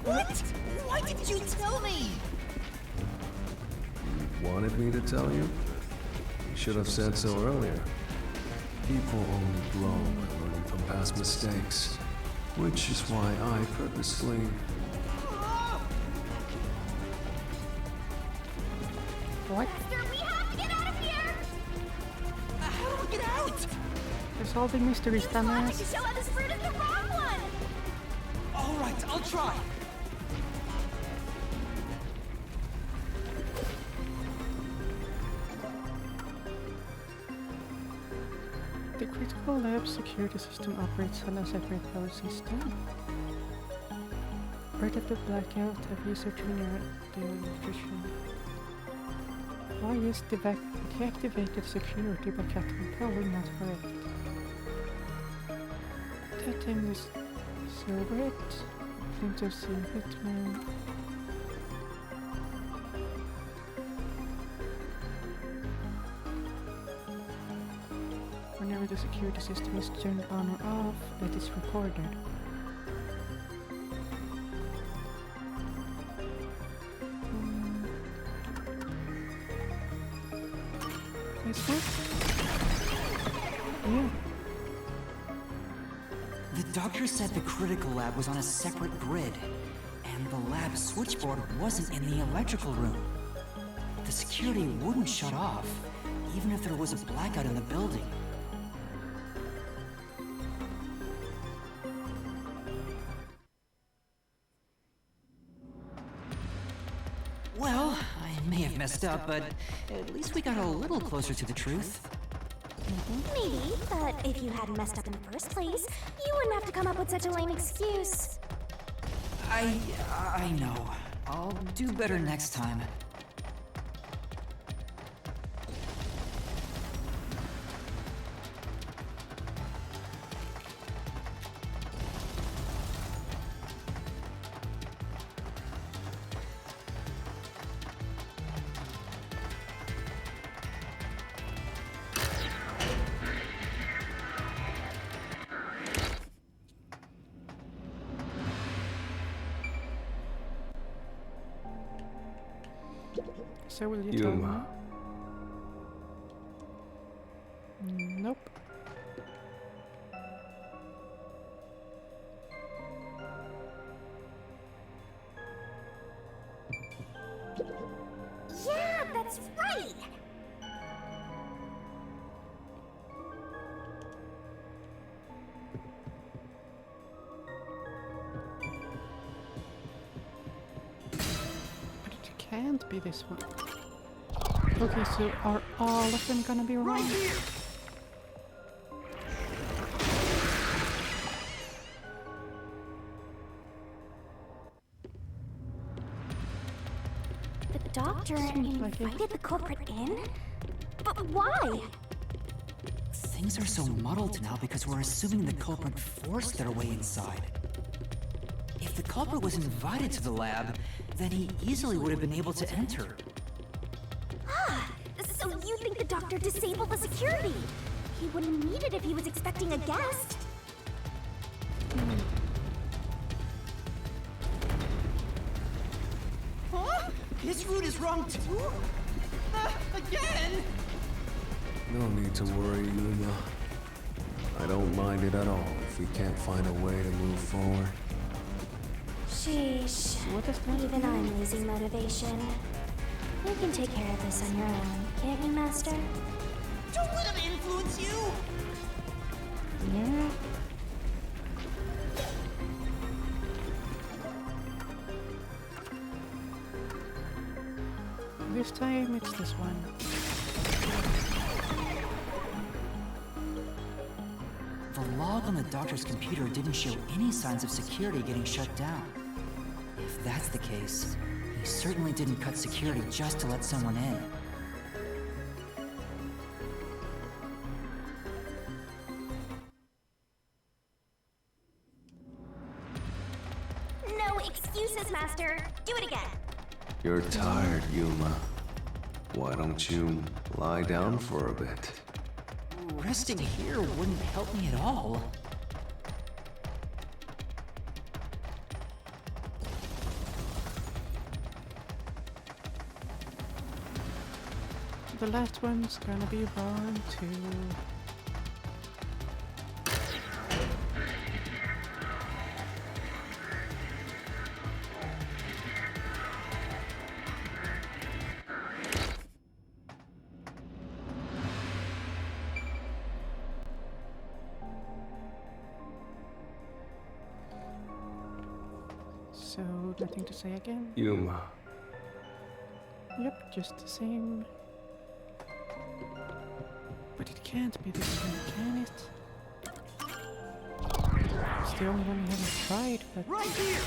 J: What? Why didn't you tell me?
I: You wanted me to tell you? You should have said so earlier. People only grow by learning from past mistakes, which is why I purposely...
A: What?
D: We have to get out of here!
J: How do we get out?
A: They're solving mysteries,
D: Logic to
A: dumbass.
D: show how this fruit is the wrong one!
J: All right, I'll try.
A: The critical lab security system operates on a separate power system. Part of the blackout, a researcher near the electrician. Why is deactivated security by cutting power not correct? That thing is Silbert, Flinter C. Hitman. Whenever the security system is turned on or off, it is recorded. Yeah.
B: The doctor said the critical lab was on a separate grid, and the lab switchboard wasn't in the electrical room. The security wouldn't shut off, even if there was a blackout in the building. Well, I may have messed up, but at least we got a little closer to the truth.
D: Maybe, but if you hadn't messed up in the first place, you wouldn't have to come up with such a lame excuse.
B: I know. I'll do better next time.
A: So will you tell me?
I: Yuma.
A: Nope.
D: Yeah, that's right!
A: But it can't be this one. Okay, so are all of them gonna be wrong?
E: Right here!
D: The doctor
A: like it.
D: invited the culprit in? But why?
B: Things are so muddled now because we're assuming the culprit forced their way inside. If the culprit was invited to the lab, then he easily would have been able to enter.
D: So you think the doctor disabled the security? He wouldn't need it if he was expecting a guest.
J: Huh? His route is wrong too? Again?
I: No need to worry, Yuma. I don't mind it at all if we can't find a way to move forward.
D: Sheesh.
A: What is that?
D: Even I'm losing motivation. You can take care of this on your own, can't you, Master?
J: Don't let him influence you!
A: Yeah. This time it's this one.
B: The log on the doctor's computer didn't show any signs of security getting shut down. If that's the case, he certainly didn't cut security just to let someone in.
D: No excuses, Master. Do it again.
I: You're tired, Yuma. Why don't you lie down for a bit?
B: Resting here wouldn't help me at all.
A: The last one's gonna be wrong too. So, nothing to say again?
I: Yuma.
A: Yep, just the same. But it can't be this one, can it? It's the only one we haven't tried, but...
J: Right here!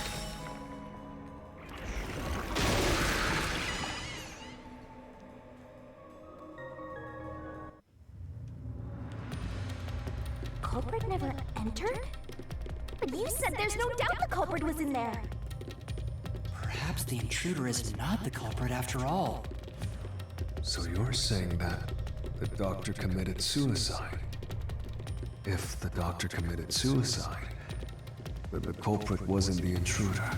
D: Culprit never entered? But you said there's no doubt the culprit was in there.
B: Perhaps the intruder is not the culprit after all.
I: So you're saying that the doctor committed suicide? If the doctor committed suicide, then the culprit wasn't the intruder,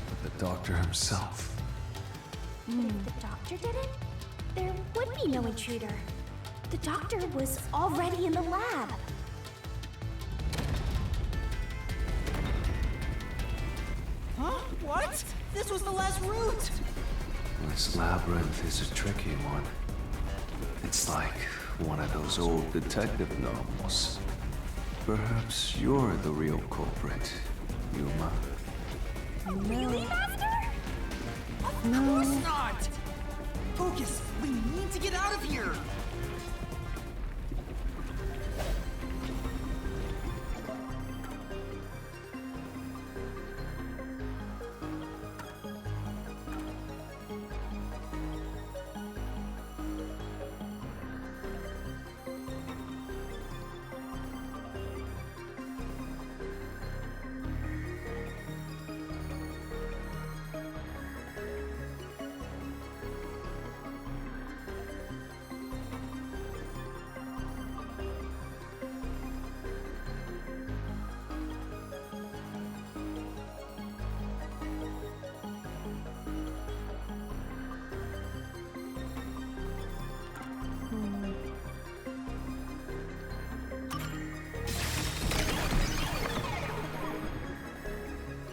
I: but the doctor himself.
D: But if the doctor did it, there would be no intruder. The doctor was already in the lab.
J: Huh? What? This was the last route!
I: This labyrinth is a tricky one. It's like one of those old detective novels. Perhaps you're the real culprit, Yuma.
D: Really, Master?
J: Of course not! Focus! We need to get out of here!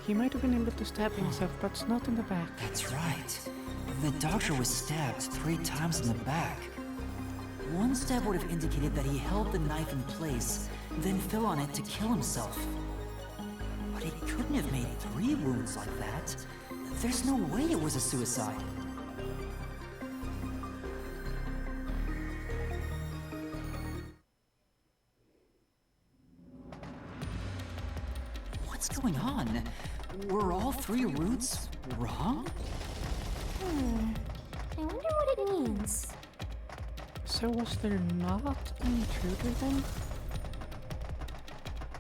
A: He might have been able to stab himself, but it's not in the back.
B: That's right. The doctor was stabbed 3 times in the back. One stab would have indicated that he held the knife in place, then fell on it to kill himself. But he couldn't have made 3 wounds like that. There's no way it was a suicide. What's going on? Were all 3 routes wrong?
D: I wonder what it means.
A: So was there not an intruder then?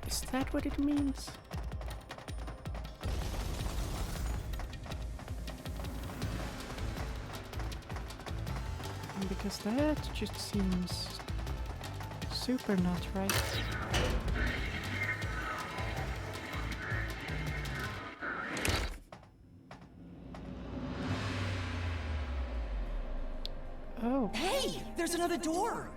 A: Is that what it means? Because that just seems super not right. Oh.
J: Hey! There's another door!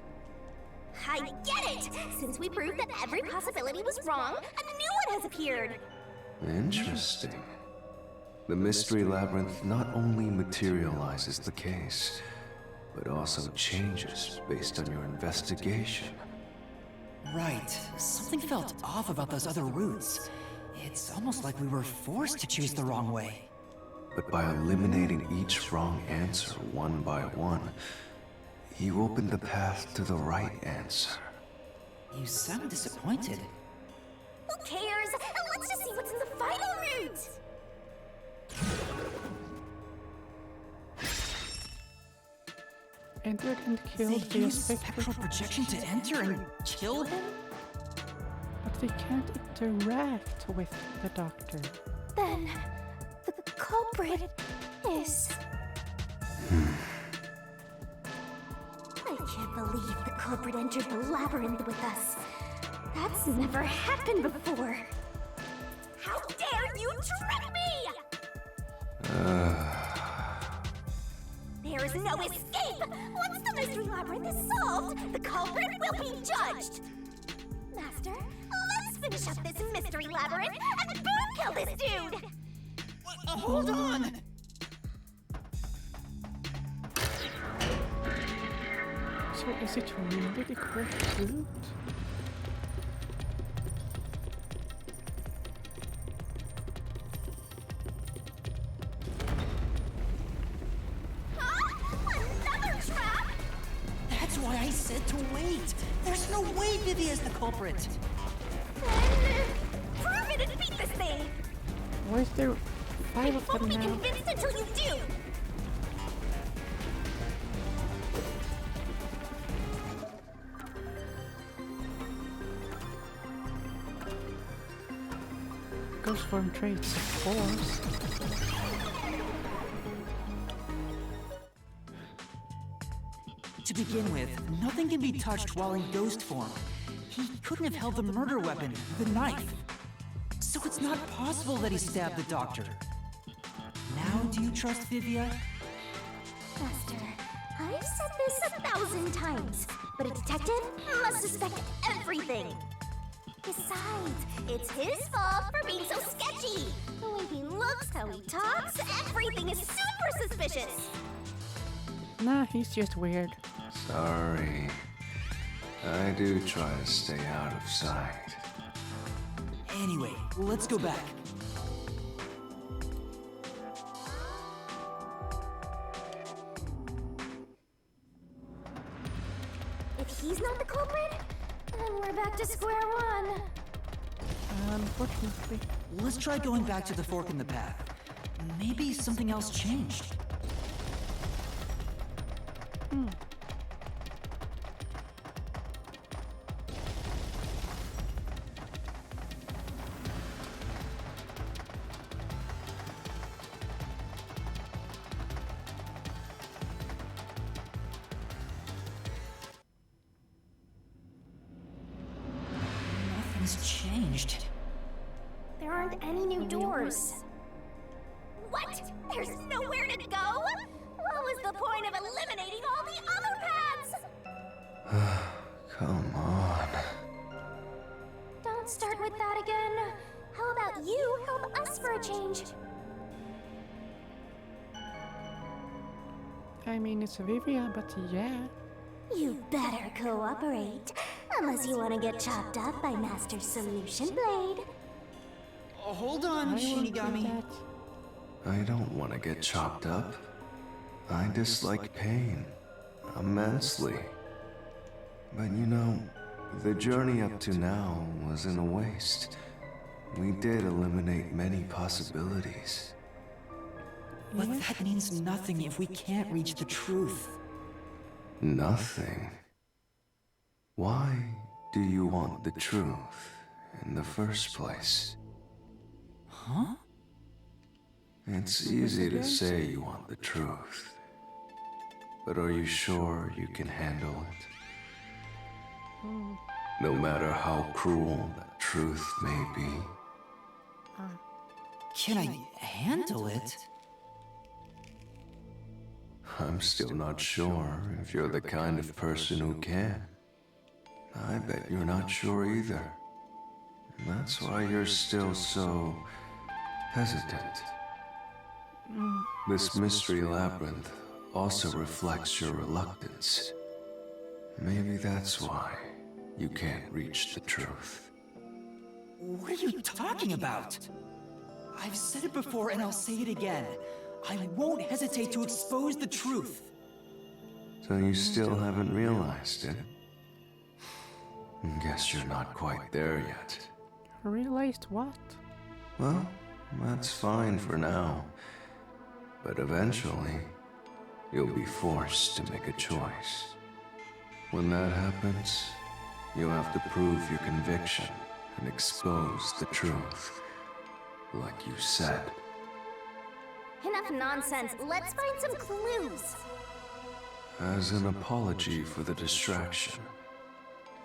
D: I get it! Since we proved that every possibility was wrong, a new one has appeared!
I: Interesting. The Mystery Labyrinth not only materializes the case, but also changes based on your investigation.
B: Right. Something felt off about those other routes. It's almost like we were forced to choose the wrong way.
I: But by eliminating each wrong answer one by one, you opened the path to the right answer.
B: You sound disappointed.
D: Who cares? Let's just see what's in the final route!
A: Entered and killed
B: They
A: the
B: use
A: spectral
B: spectral projection to enter and kill him?
A: But they can't interact with the doctor.
D: Then, the culprit is... I can't believe the culprit entered the labyrinth with us. That's never happened before. How dare you trick me! There is no escape! Once the mystery labyrinth is solved, the culprit will be judged! Master, let's finish up this mystery labyrinth and boom kill this dude!
J: Hold on!
A: So is it really the correct route?
D: Another trap?
B: That's why I said to wait. There's no way Vivi is the culprit.
D: Then, prove it and beat this thing!
A: Why is there 5 of
D: Won't
A: them
D: be
A: now?
D: convinced until you do!
A: Ghost form traits, of course.
B: To begin with, nothing can be touched while in ghost form. He couldn't have held the murder weapon, the knife. So it's not possible that he stabbed the doctor. Now, do you trust Vivia?
D: Master, I've said this 1,000 times. but a detective must suspect everything. Besides, it's his fault for being so sketchy. The way he looks, how he talks, everything is super suspicious.
A: Nah, he's just weird.
I: Sorry. I do try to stay out of sight.
J: Anyway, let's go back.
D: If he's not the culprit, then we're back to square one.
A: Unfortunately.
J: Let's try going back to the fork in the path. Maybe something else changed. Nothing's changed.
D: There aren't any new doors. What? There's nowhere to go? What was the point of eliminating all the other paths?
I: Come on.
D: Don't start with that again. How about you help us for a change?
A: I mean, it's Vivia, but yeah.
D: You better cooperate. Unless you want to get chopped up by Master Solution Blade.
J: Oh, hold on, Shinigami.
I: I don't want to get chopped up. I dislike pain immensely. But you know, the journey up to now wasn't a waste. We did eliminate many possibilities.
J: But that means nothing if we can't reach the truth.
I: Nothing? Why do you want the truth in the first place?
J: Huh?
I: It's easy to say you want the truth. But are you sure you can handle it? No matter how cruel that truth may be.
J: Can I handle it?
I: I'm still not sure if you're the kind of person who can. I bet you're not sure either. That's why you're still so hesitant. This mystery labyrinth also reflects your reluctance. Maybe that's why you can't reach the truth.
J: What are you talking about? I've said it before and I'll say it again. I won't hesitate to expose the truth.
I: So you still haven't realized it? Guess you're not quite there yet.
A: Realized what?
I: Well, that's fine for now. But eventually, you'll be forced to make a choice. When that happens, you'll have to prove your conviction and expose the truth, like you said.
D: Enough nonsense. Let's find some clues.
I: As an apology for the distraction,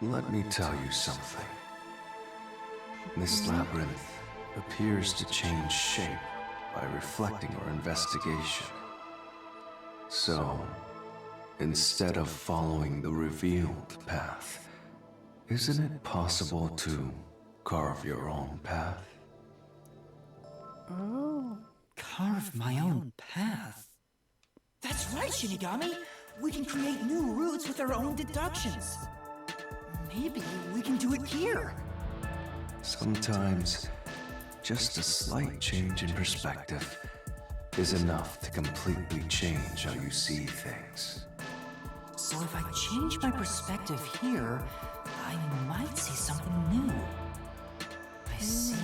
I: let me tell you something. This labyrinth appears to change shape by reflecting our investigation. So, instead of following the revealed path, isn't it possible to carve your own path?
A: Oh.
J: Carve my own path? That's right, Shinigami! We can create new routes with our own deductions. Maybe we can do it here.
I: Sometimes, just a slight change in perspective is enough to completely change how you see things.
J: So if I change my perspective here, I might see something new. I see.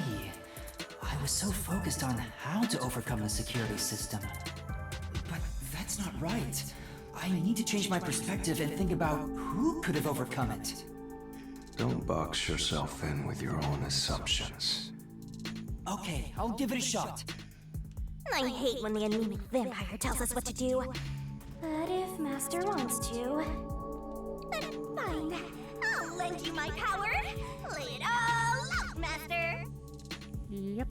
J: I was so focused on how to overcome the security system. But that's not right. I need to change my perspective and think about who could have overcome it.
I: Don't box yourself in with your own assumptions.
J: Okay, I'll give it a shot.
D: I hate when the anemic vampire tells us what to do. But if Master wants to, then fine. I'll lend you my power. Lay it all out, Master.
A: Yep.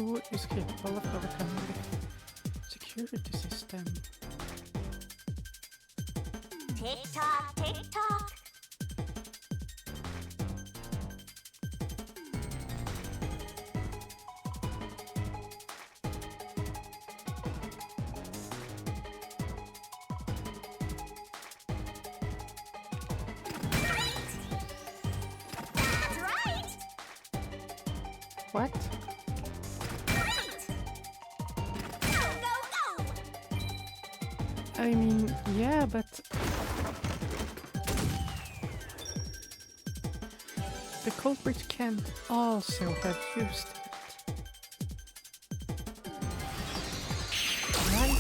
A: Who is capable of overcoming the security system?
D: Tick tock, tick tock. That's right.
A: What? I mean, yeah, but the culprit can't also have used it. Right?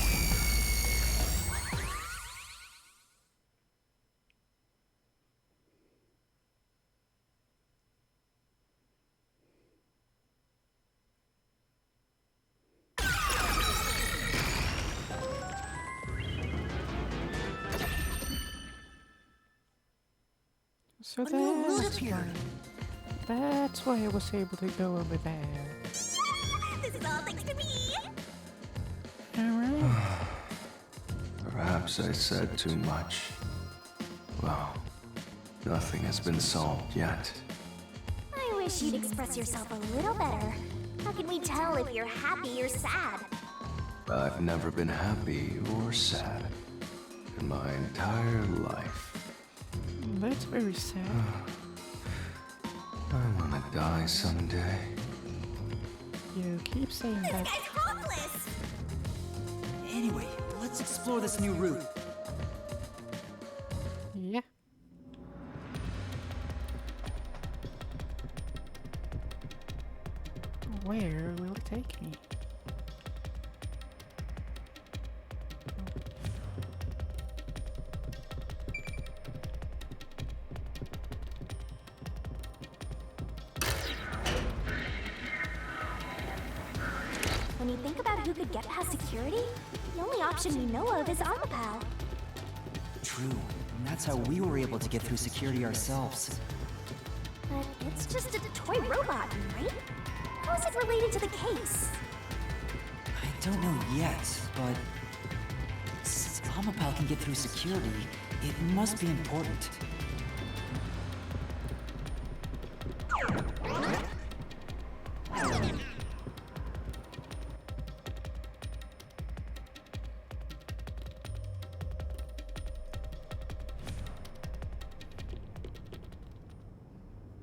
A: So that's why I was able to go over there.
D: This is all thanks to me.
A: Alright.
I: Perhaps I said too much. Well, nothing has been solved yet.
D: I wish you'd express yourself a little better. How can we tell if you're happy or sad?
I: I've never been happy or sad in my entire life.
A: That's very sad.
I: I wanna die someday.
A: You keep saying
D: This
A: that.
D: guy's hopeless.
B: Anyway, let's explore this new route.
A: Yeah. Where will it take me?
D: When you think about who could get past security, the only option we know of is Amapal.
B: True, and that's how we were able to get through security ourselves.
D: But it's just a toy robot, right? How is it related to the case?
B: I don't know yet, but since Amapal can get through security, it must be important.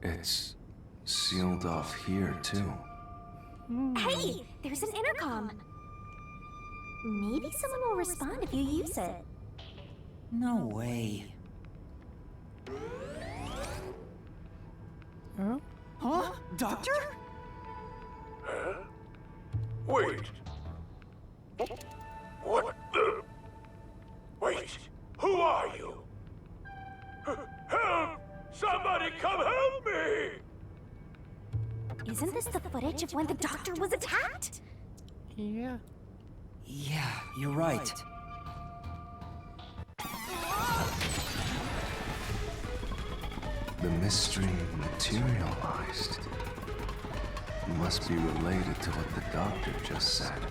I: It's sealed off here, too.
D: Hey, there's an intercom. Maybe someone will respond if you use it.
B: No way.
A: Oh?
J: Huh? Doctor?
C: Huh? Wait. What the? Wait. Who are you? Help! Somebody come help me!
D: Isn't this the footage of when the doctor was attacked?
A: Yeah.
B: Yeah, you're right.
I: The mystery materialized. Must be related to what the doctor just said.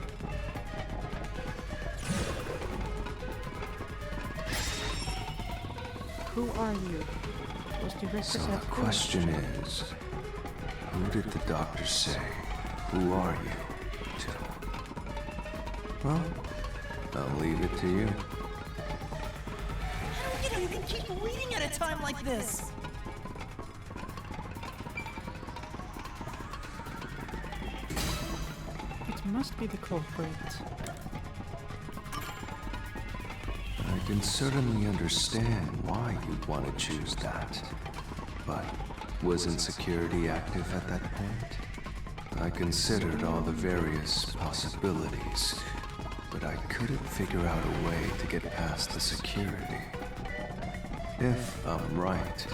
A: Who are you? Was the
I: So the question is, who did the doctor say, who are you, to? Well, I'll leave it to you.
B: How do you even keep reading at a time like this?
A: It must be the culprit.
I: I can certainly understand why you'd want to choose that. But wasn't security active at that point? I considered all the various possibilities, but I couldn't figure out a way to get past the security. If I'm right,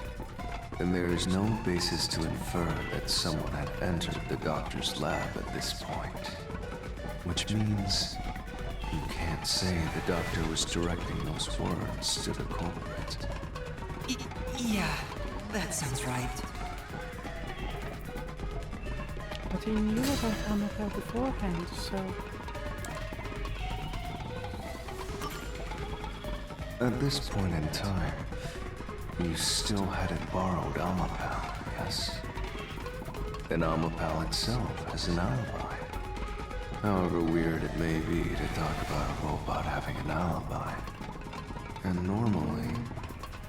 I: then there is no basis to infer that someone had entered the doctor's lab at this point. Which means you can't say the doctor was directing those words to the culprit.
B: Yeah, that sounds right.
A: But he knew about Amapel beforehand, so...
I: At this point in time, you still hadn't borrowed Amapel, yes? And Amapel itself has an alibi. However weird it may be to talk about a robot having an alibi. And normally,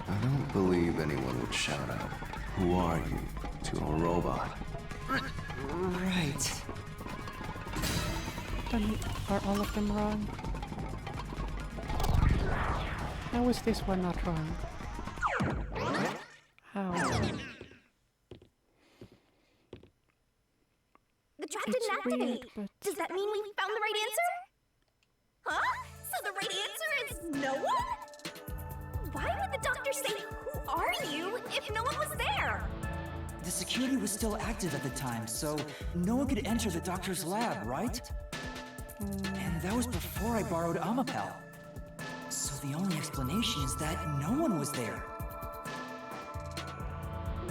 I: I don't believe anyone would shout out, "Who are you?" to a robot.
B: Right.
A: Then are all of them wrong? How is this one not wrong? How?
D: The trap didn't activate.
A: But...
D: Does that mean we found the right answer? Huh? So the right answer is no one? Why would the doctor say, "Who are you?" if no one was there?
B: The security was still active at the time, so no one could enter the doctor's lab, right? And that was before I borrowed Amapel. So the only explanation is that no one was there.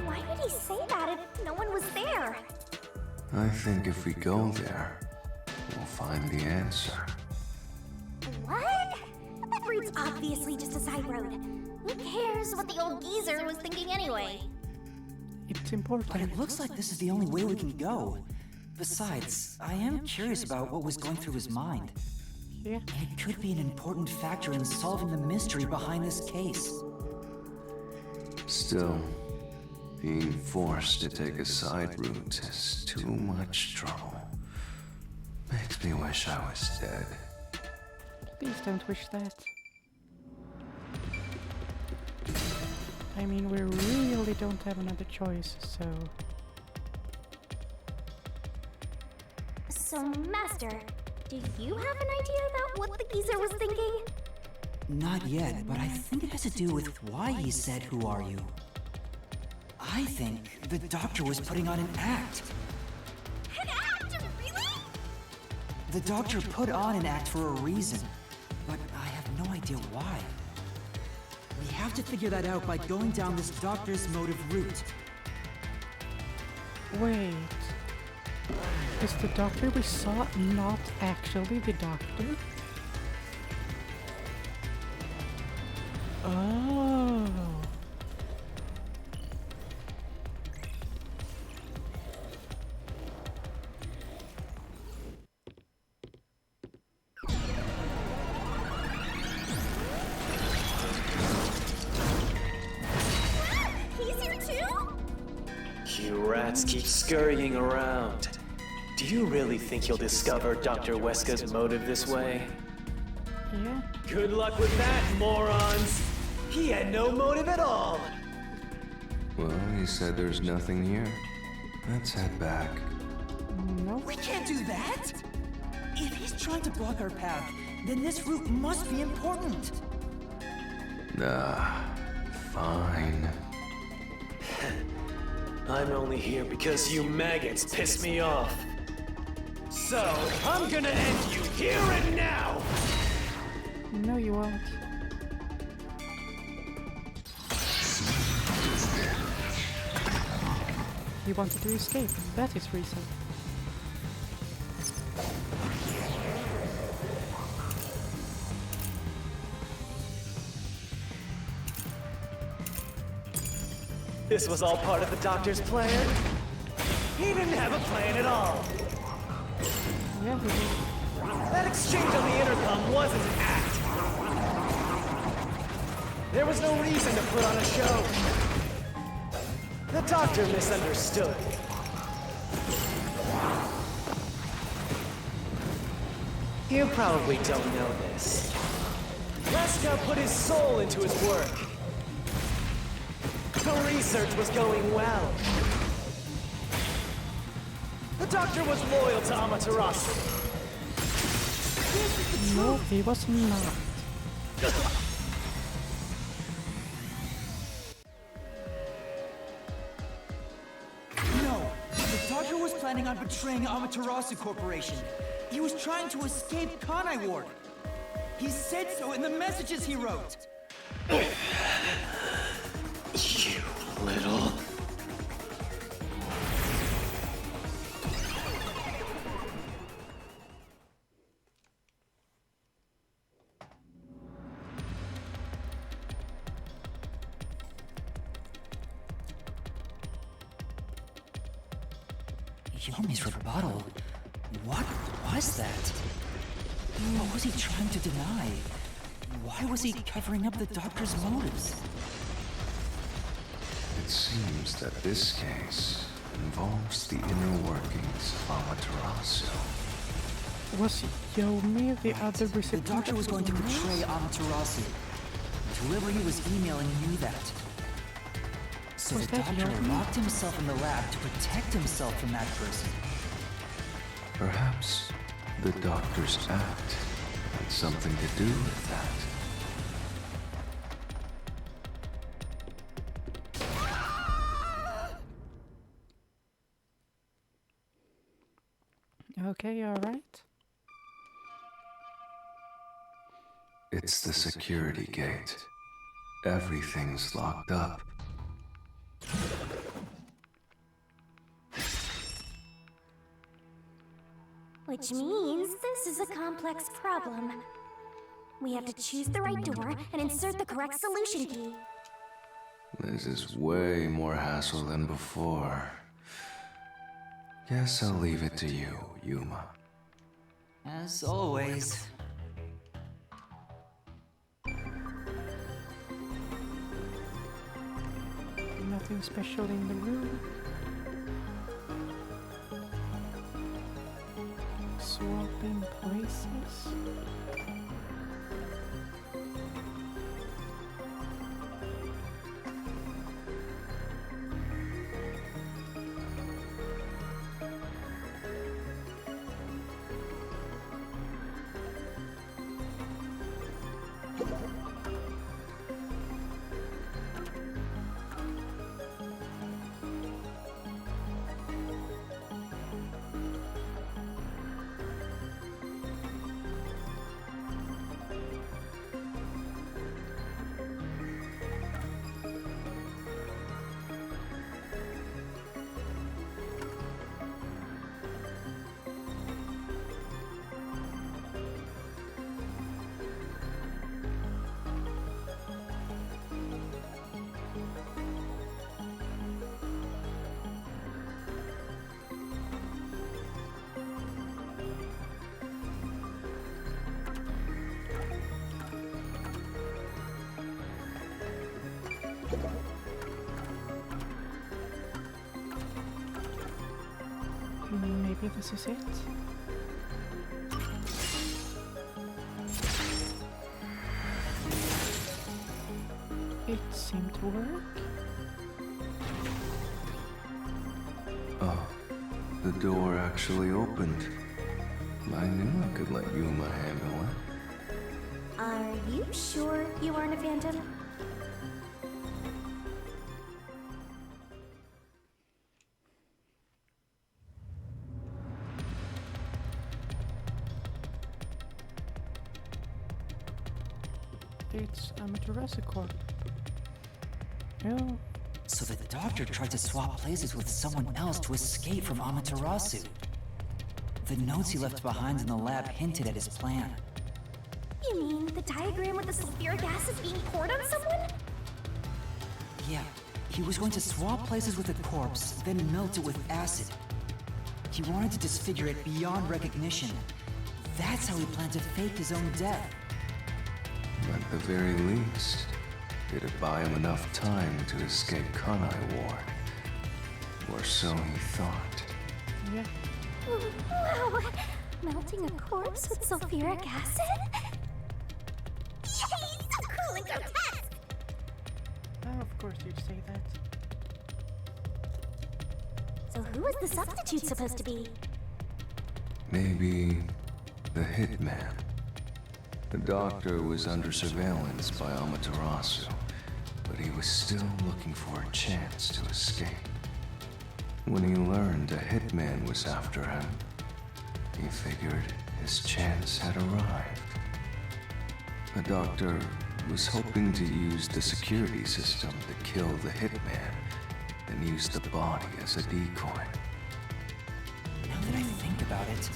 D: Why would he say that if no one was there?
I: I think if we go there, we'll find the answer.
D: What? That route's obviously just a side road. Who cares what the old geezer was thinking anyway?
A: It's important.
B: But it looks like this is the only way we can go. Besides, I am curious about what was going through his mind.
A: Yeah.
B: And it could be an important factor in solving the mystery behind this case.
I: Still, being forced to take a side route is too much trouble. Makes me wish I was dead.
A: Please don't wish that. I mean, we really don't have another choice, so...
D: So, Master, do you have an idea about what the geezer was thinking?
B: Not yet, but I think it has to do with why he said, "Who are you?" I think the doctor was putting on an act.
D: An act? Really?
B: The doctor put on an act for a reason, but I have no idea why. We have to figure that out by going down this doctor's motive route.
A: Wait. Is the doctor we saw not actually the doctor? Oh.
D: He's here too?
R: You rats keep scurrying around. Do you really think you'll discover Dr. Weska's motive this way?
A: Yeah.
R: Good luck with that, morons! He had no motive at all!
I: Well, he said there's nothing here. Let's head back.
A: No.
B: We can't do that! If he's trying to block our path, then this route must be important.
I: Fine.
R: I'm only here because you maggots piss me off. So, I'm gonna end you here and now!
A: No, you won't. You wanted to escape. That is reason.
R: This was all part of the doctor's plan? He didn't have a plan at all!
A: Yeah, he did.
R: That exchange on the intercom wasn't an act! There was no reason to put on a show! The doctor misunderstood. You probably don't know this. Weska put his soul into his work. The research was going well. The doctor was loyal to Amaterasu.
A: No, he was not.
B: No, the doctor was planning on betraying Amaterasu Corporation. He was trying to escape Kanai Ward. He said so in the messages he wrote.
R: You little...
B: Yomi's rebuttal. What was that? What was he trying to deny? Why was he covering up the doctor's motives?
I: It seems that this case involves the inner workings of Amaterasu.
A: Was Yomi the other
B: The
A: recipient?
B: doctor was going to betray Amaterasu. Whoever he was emailing knew that. So
A: Was
B: the
A: that
B: doctor
A: Yomi?
B: locked himself in the lab to protect himself from that person.
I: Perhaps the doctor's act had something to do with that.
A: Okay, alright.
I: It's the security gate. Everything's locked up.
D: Which means this is a complex problem. We have to choose the right door and insert the correct solution key.
I: This is way more hassle than before. Guess I'll leave it to you, Yuma.
B: As always.
A: Nothing special in the room. Swapping places. Maybe this is it. It seemed to work.
I: Oh, the door actually opened. I knew I could let Yuma handle it.
D: Are you sure you aren't a phantom?
A: It's Amaterasu Corp. Oh,
B: So the doctor tried to swap places with someone else to escape from Amaterasu. The notes he left behind in the lab hinted at his plan.
D: You mean the diagram with the sulfuric acid being poured on someone?
B: Yeah, he was going to swap places with the corpse, then melt it with acid. He wanted to disfigure it beyond recognition. That's how he planned to fake his own death.
I: At the very least, it'd buy him enough time to escape Kanai Ward. Or so he thought.
A: yeah.
D: Wow! Melting a corpse with sulfuric acid? Yay! So cool and grotesque!
A: Oh, of course you'd say that.
D: So who was the substitute supposed to be?
I: Maybe the hitman. The doctor was under surveillance by Amaterasu, but he was still looking for a chance to escape. When he learned a hitman was after him, he figured his chance had arrived. The doctor was hoping to use the security system to kill the hitman, and use the body as a decoy.
B: Now that I think about it,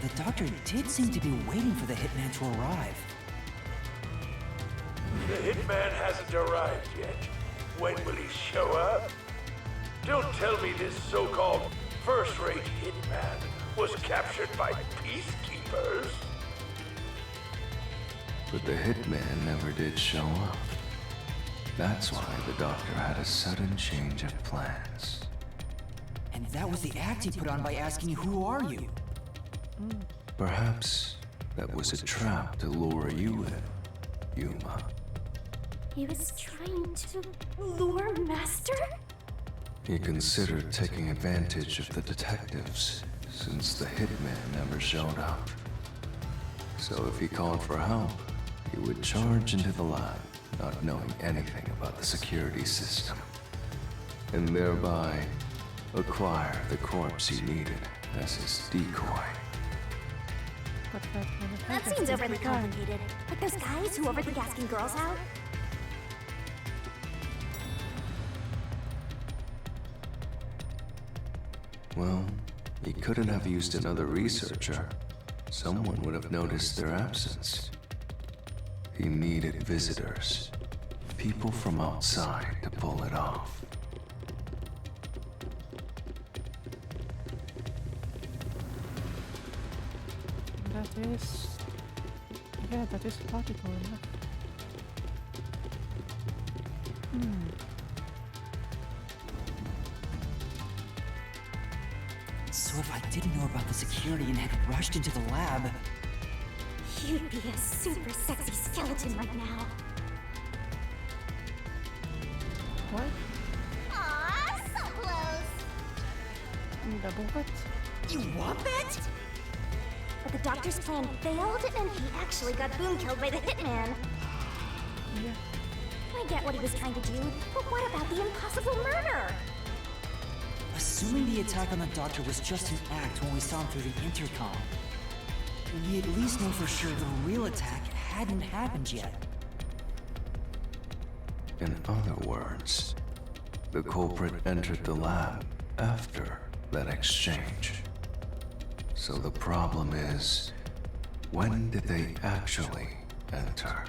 B: the doctor did seem to be waiting for the hitman to arrive.
C: The hitman hasn't arrived yet. When will he show up? Don't tell me this so-called first-rate hitman was captured by peacekeepers.
I: But the hitman never did show up. That's why the doctor had a sudden change of plans.
B: And that was the act he put on by asking you, who are you?
I: Perhaps that was a trap to lure you in, Yuma.
D: He was trying to lure Master?
I: He considered taking advantage of the detectives, since the hitman never showed up. So if he called for help, he would charge into the lab, not knowing anything about the security system, and thereby acquire the corpse he needed as his decoy.
D: That seems overly complicated. Like those guys who overthink asking girls out?
I: Well, he couldn't have used another researcher. Someone would have noticed their absence. He needed visitors, people from outside to pull it off.
A: That is... yeah, that is logical enough.
B: So if I didn't know about the security and had rushed into the lab...
D: You'd be a super sexy skeleton right now.
A: What?
D: Aww, so close.
A: Double what?
D: You want that? But the doctor's plan failed, and he actually got boom killed by the hitman.
A: Yeah.
D: I get what he was trying to do, but what about the impossible murder?
B: Assuming the attack on the doctor was just an act when we saw him through the intercom, we at least know for sure the real attack hadn't happened yet.
I: In other words, the culprit entered the lab after that exchange. So the problem is, when did they actually enter?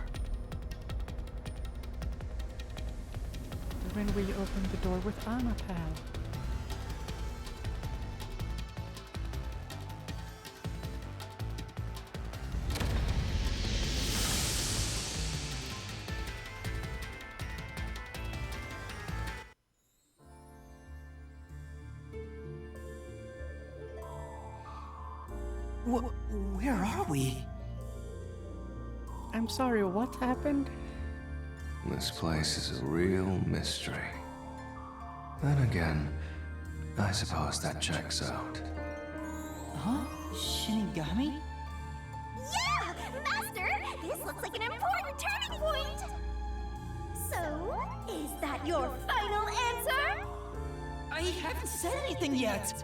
A: When we opened the door with Anapal.
B: Where are we?
A: I'm sorry, what happened?
I: This place is a real mystery. Then again, I suppose that checks out.
B: Huh? Shinigami?
D: Yeah! Master! This looks like an important turning point! So, is that your final answer?
B: I haven't said anything yet!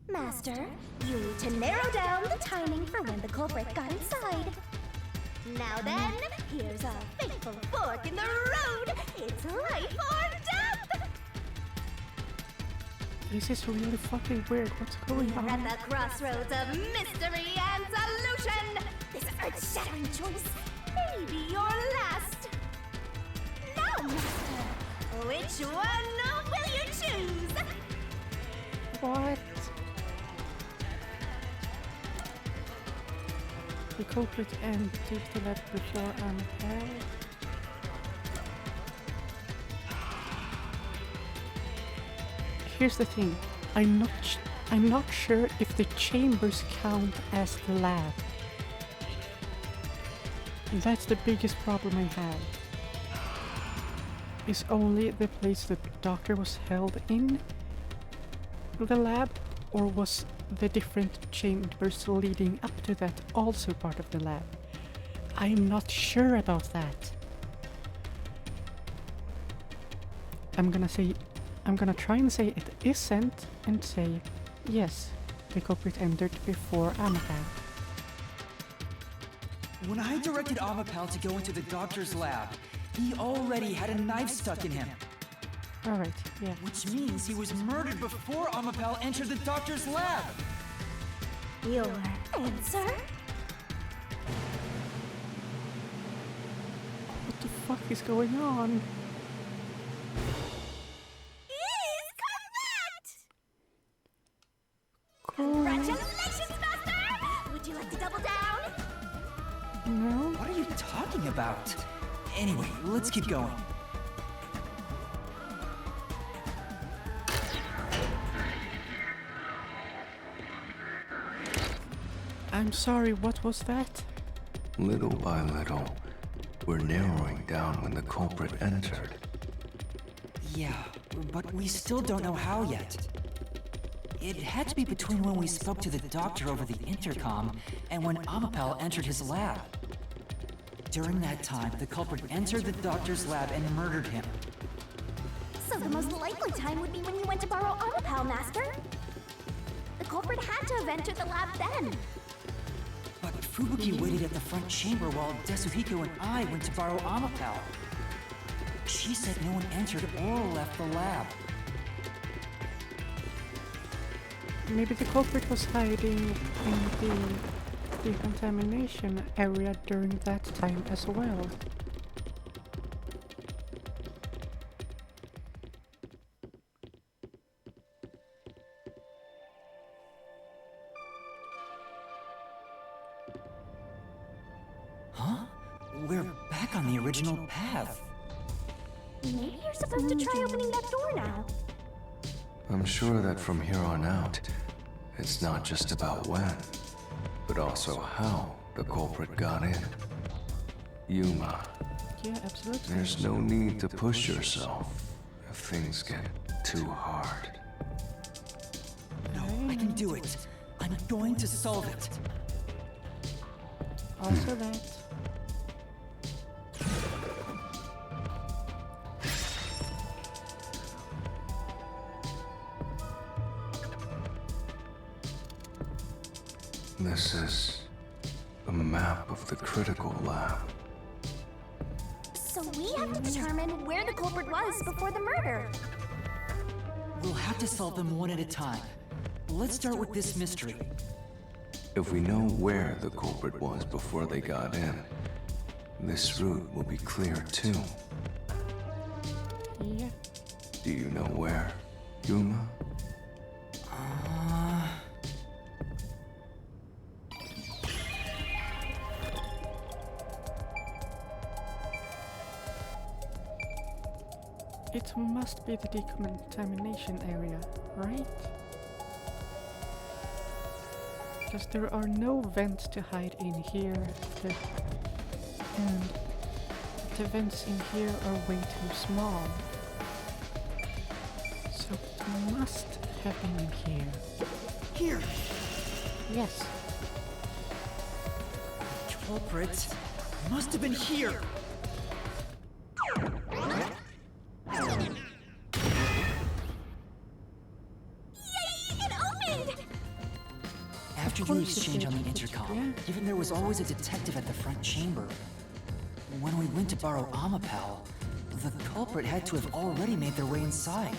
D: Master, you need to narrow down the timing for when the culprit got inside. Now then, here's a fateful fork in the road. It's life or death!
A: This is really fucking weird. What's going on?
D: We're at the crossroads of mystery and solution. This earth-shattering choice may be your last. Now, Master, which one will you choose?
A: What? The culprit entered the lab before Anapal. Here's the thing. I'm not sure if the chambers count as the lab. And that's the biggest problem I have. Is only the place the doctor was held in the lab, or was the different chambers leading up to that also part of the lab? I'm not sure about that. I'm gonna try and say it isn't, and say yes, the culprit entered before Anapal.
B: When I directed Amapal to go into the doctor's lab, he already had a knife stuck in him.
A: Alright, yeah.
B: Which means he was murdered before Amapal entered the doctor's lab.
D: Your answer?
A: fuck is going on?
D: Congratulations, Master! Would you like to double down?
A: No.
J: What are you talking about? Anyway, let's keep going.
A: I'm sorry, what was that?
I: Little by little, we're narrowing down when the culprit entered.
J: Yeah, but we still don't know how yet. It had to be between when we spoke to the doctor over the intercom and when Amapal entered his lab. During that time, the culprit entered the doctor's lab and murdered him.
D: So the most likely time would be when you went to borrow Amapal, Master. The culprit had to have entered the lab then.
J: But Fubuki waited at the front chamber while Desuhiko and I went to borrow Amapal. She said no one entered or left the lab.
A: Maybe the culprit was hiding in the decontamination area during that time as well.
J: Huh? We're back on the original path.
D: Maybe you're supposed to try opening that door now.
I: I'm sure that from here on out, it's not just about when, but also how the culprit got in. Yuma,
A: Yeah, absolutely.
I: there's no need to push yourself if things get too hard.
J: No, I can do it. I'm going to solve it.
A: Also that.
I: This is a map of the critical lab.
D: So we have to determine where the culprit was before the murder.
J: We'll have to solve them one at a time. Let's start with this mystery.
I: If we know where the culprit was before they got in, this route will be clear too.
A: Yeah.
I: Do you know where, Yuma?
A: It must be the decontamination area, right? Because there are no vents to hide in here, and the vents in here are way too small. So it must have been in here.
J: Here!
A: Yes.
J: The culprit must have been here! After the exchange on the intercom, given there was always a detective at the front chamber, when we went to borrow Amapal, the culprit had to have already made their way inside.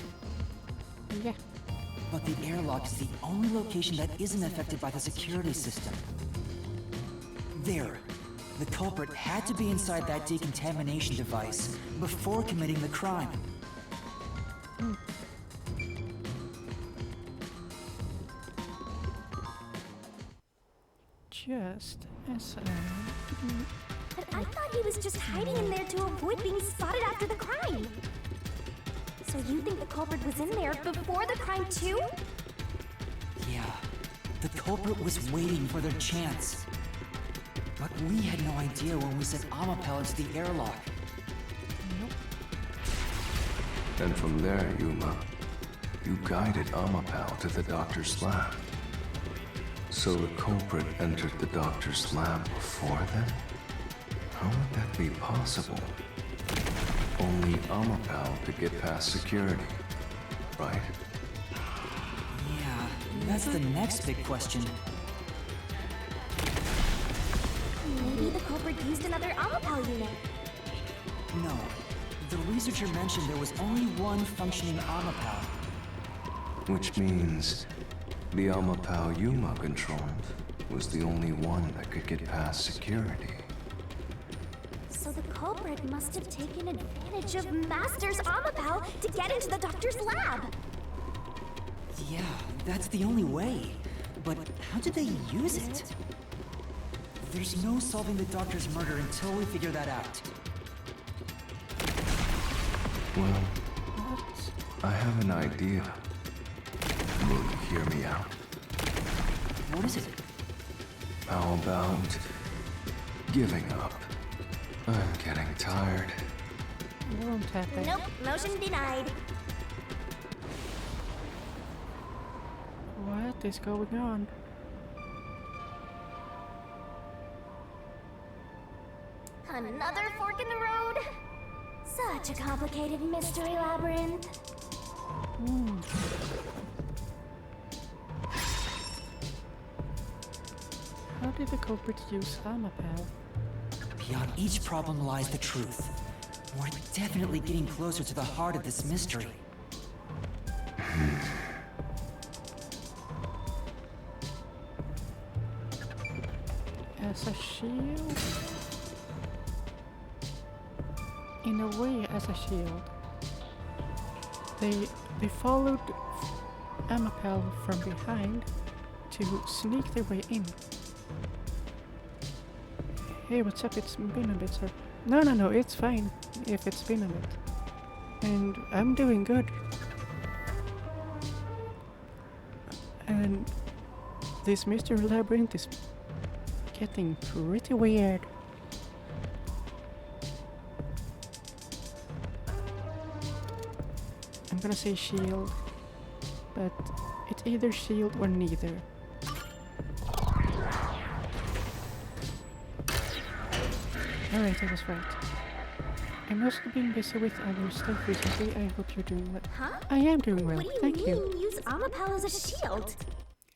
A: Yeah.
J: But the airlock is the only location that isn't affected by the security system. There. The culprit had to be inside that decontamination device before committing the crime.
A: Just as
D: But I thought he was just hiding in there to avoid being spotted after the crime. So you think the culprit was in there before the crime too?
J: Yeah, the culprit was waiting for their chance. But we had no idea when we sent Amapal into the airlock.
I: And from there, Yuma, you guided Amapal to the doctor's lab. So the culprit entered the doctor's lab before then? How would that be possible? Only Amapal could get past security, right?
J: Yeah, that's the next big question.
D: Maybe the culprit used another Amapal unit.
J: No, the researcher mentioned there was only one functioning Amapal.
I: Which means the Amapal Yuma controlled was the only one that could get past security.
D: So the culprit must have taken advantage of Master's Amapal to get into the doctor's lab.
B: Yeah, that's the only way. But how did they use it? There's no solving the doctor's murder until we figure that out.
I: Well, I have an idea. Will you hear me out?
B: What is it?
I: How about giving up? I'm getting tired.
A: It won't happen.
D: Nope, motion denied.
A: What is going on?
D: Another fork in the road? Such a complicated mystery labyrinth.
A: How did the culprit use Amapal?
B: Beyond each problem lies the truth. We're definitely getting closer to the heart of this mystery.
A: As a shield? In a way, as a shield. They followed Amapal from behind to sneak their way in. Hey, what's up? It's been a bit, sir. No, it's fine if it's been a bit. And I'm doing good. And this mystery labyrinth is getting pretty weird. I'm gonna say shield, but it's either shield or neither. Alright, I was right. I must have been busy with other stuff recently. I hope you're doing well.
D: Huh?
A: I am doing well,
D: What do you
A: thank
D: mean
A: you.
D: use Amapal as a shield?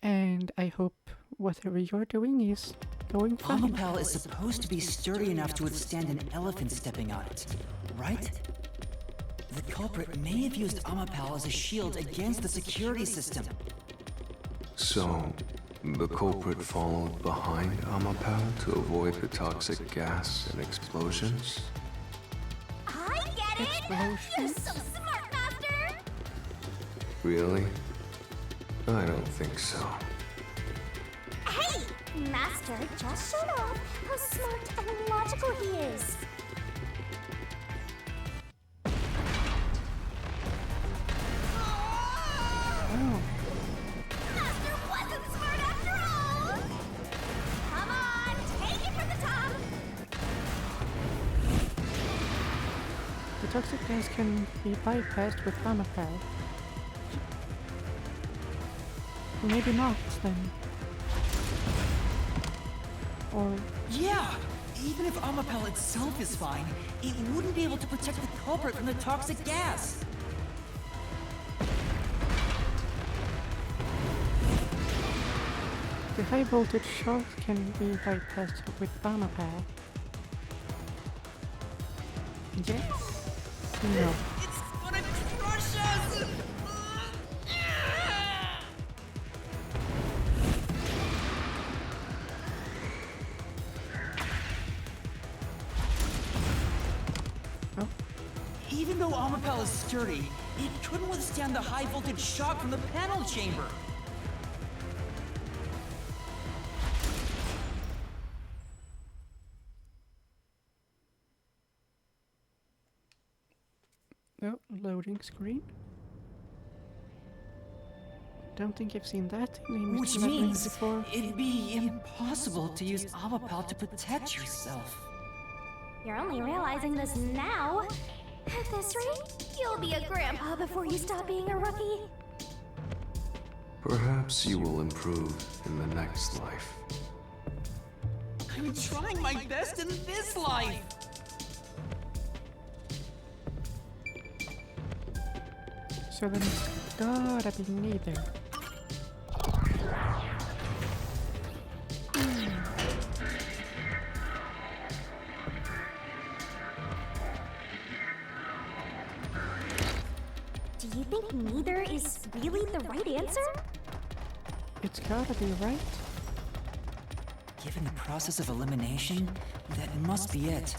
A: And I hope whatever you're doing is going fine.
B: Amapal is supposed to be sturdy enough to withstand an elephant stepping on it, right? The culprit may have used Amapal as a shield against the security system.
I: So, the culprit followed behind Amapal to avoid the toxic gas and explosions?
D: I get it! You're so smart, Master!
I: Really? I don't think so.
D: Hey! Master just showed off how smart and logical he is.
A: Oh.
D: Master wasn't smart after all! Come on, take it from the top!
A: The toxic gas can be bypassed with Amapal. Maybe not, then. Or...
B: Yeah! Even if Amapal itself is fine, it wouldn't be able to protect the culprit from the toxic gas.
A: The high voltage shot can be bypassed with Amapal. Yes? No.
B: It's gonna crush us!
A: Oh.
B: Even though Amapal is sturdy, it couldn't withstand the high voltage shock from the panel chamber.
A: Oh, loading screen. Don't think I've seen that in a
B: Which
A: mystery labyrinth
B: means
A: before.
B: it'd be impossible to use Amapal to protect yourself.
D: You're only realizing this now. At this rate, you'll be a grandpa before you stop being a rookie.
I: Perhaps you will improve in the next life.
B: I'm trying my best in this life!
A: So then it's gotta be neither.
D: Do you think neither is really the right answer?
A: It's gotta be right.
B: Given the process of elimination, that must be it.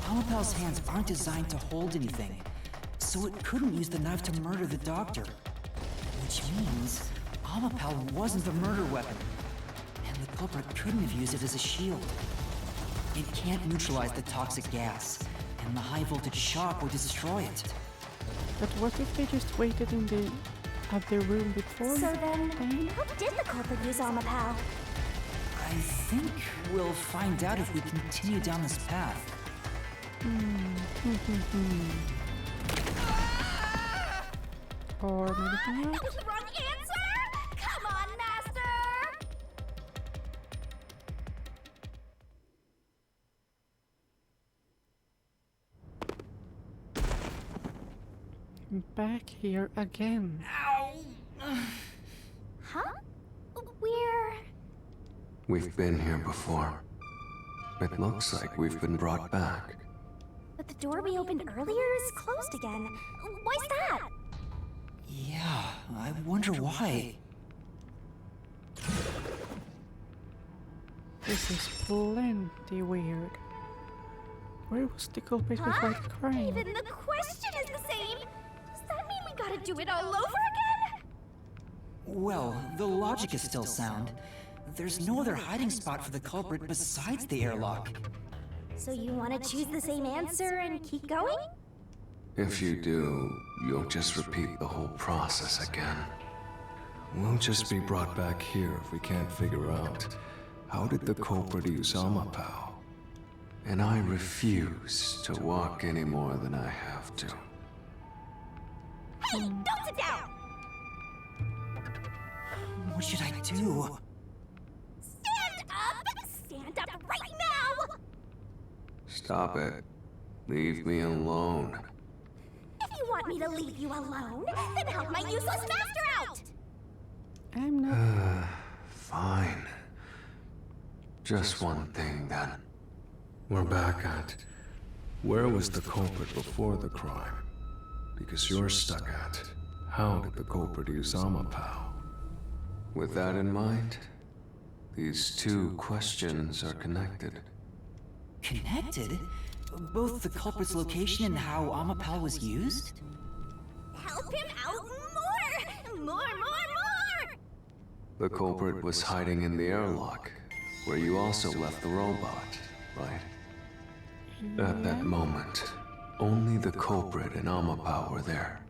B: Amapal's hands aren't designed to hold anything, so it couldn't use the knife to murder the doctor. Which means Amapal wasn't the murder weapon, and the culprit couldn't have used it as a shield. It can't neutralize the toxic gas, and the high-voltage shock would destroy it.
A: But what if they just waited in the other room before?
D: So then, how did the culprit use Amapal?
B: I think we'll find out if we continue down this path.
A: Or maybe not.
D: That was the wrong answer! Come on, Master!
A: Back here again.
D: Huh? We're...
I: We've been here before. It looks like we've been brought back.
D: But the door we opened earlier is closed again. Why's that?
B: Yeah, I wonder why.
A: This is plenty weird. Where was the culprit before the crime?
D: Even the question is the same! Does that mean we gotta do it all over again?
B: Well, the logic is still sound. There's no other hiding spot for the culprit besides the airlock.
D: So you want to choose the same answer and keep going?
I: If you do, you'll just repeat the whole process again. We'll just be brought back here if we can't figure out how did the culprit use Amapal. And I refuse to walk any more than I have to.
D: Hey, don't sit down!
B: What should I do?
D: Stand up! Stand up right now!
I: Stop it. Leave me alone.
D: If you want me to leave you alone, then help my useless master out!
A: I'm not...
I: Fine. Just one thing then. We're back at... Where was the culprit before the crime? Because you're stuck at... How did the culprit use Amapal? With that in mind, these two questions are connected.
B: Connected? Both the culprit's location and how Amapal was used?
D: Help him out more! More!
I: The culprit was hiding in the airlock, where you also left the robot, right? At that moment, only the culprit and Amapal were there.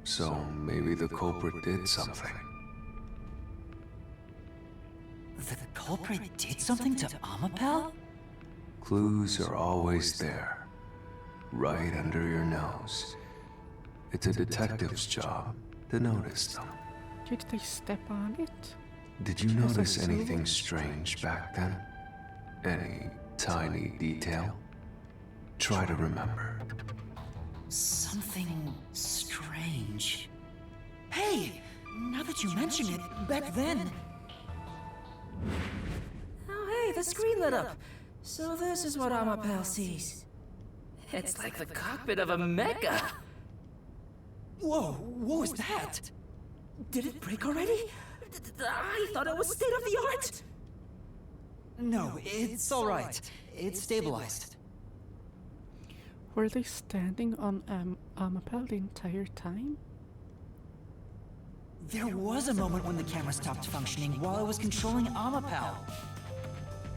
I: So maybe the culprit did something.
B: The culprit did something to Amapal?
I: Clues are always there, right under your nose. It's a detective's job to notice them.
A: Did they step on it?
I: Did you notice anything strange back then? Any tiny detail? Try to remember.
B: Something strange. Hey! Now that you mention it, back then...
E: Oh, hey, the screen lit up. So this is what Amapal sees. It's like the cockpit of a mecha.
B: Whoa, what was that?
E: Did it break already? I thought it was state of the art.
B: No, it's alright. It's stabilized.
A: Were they standing on Amapal the entire time?
B: There was a moment when the camera stopped functioning while I was controlling Amapal.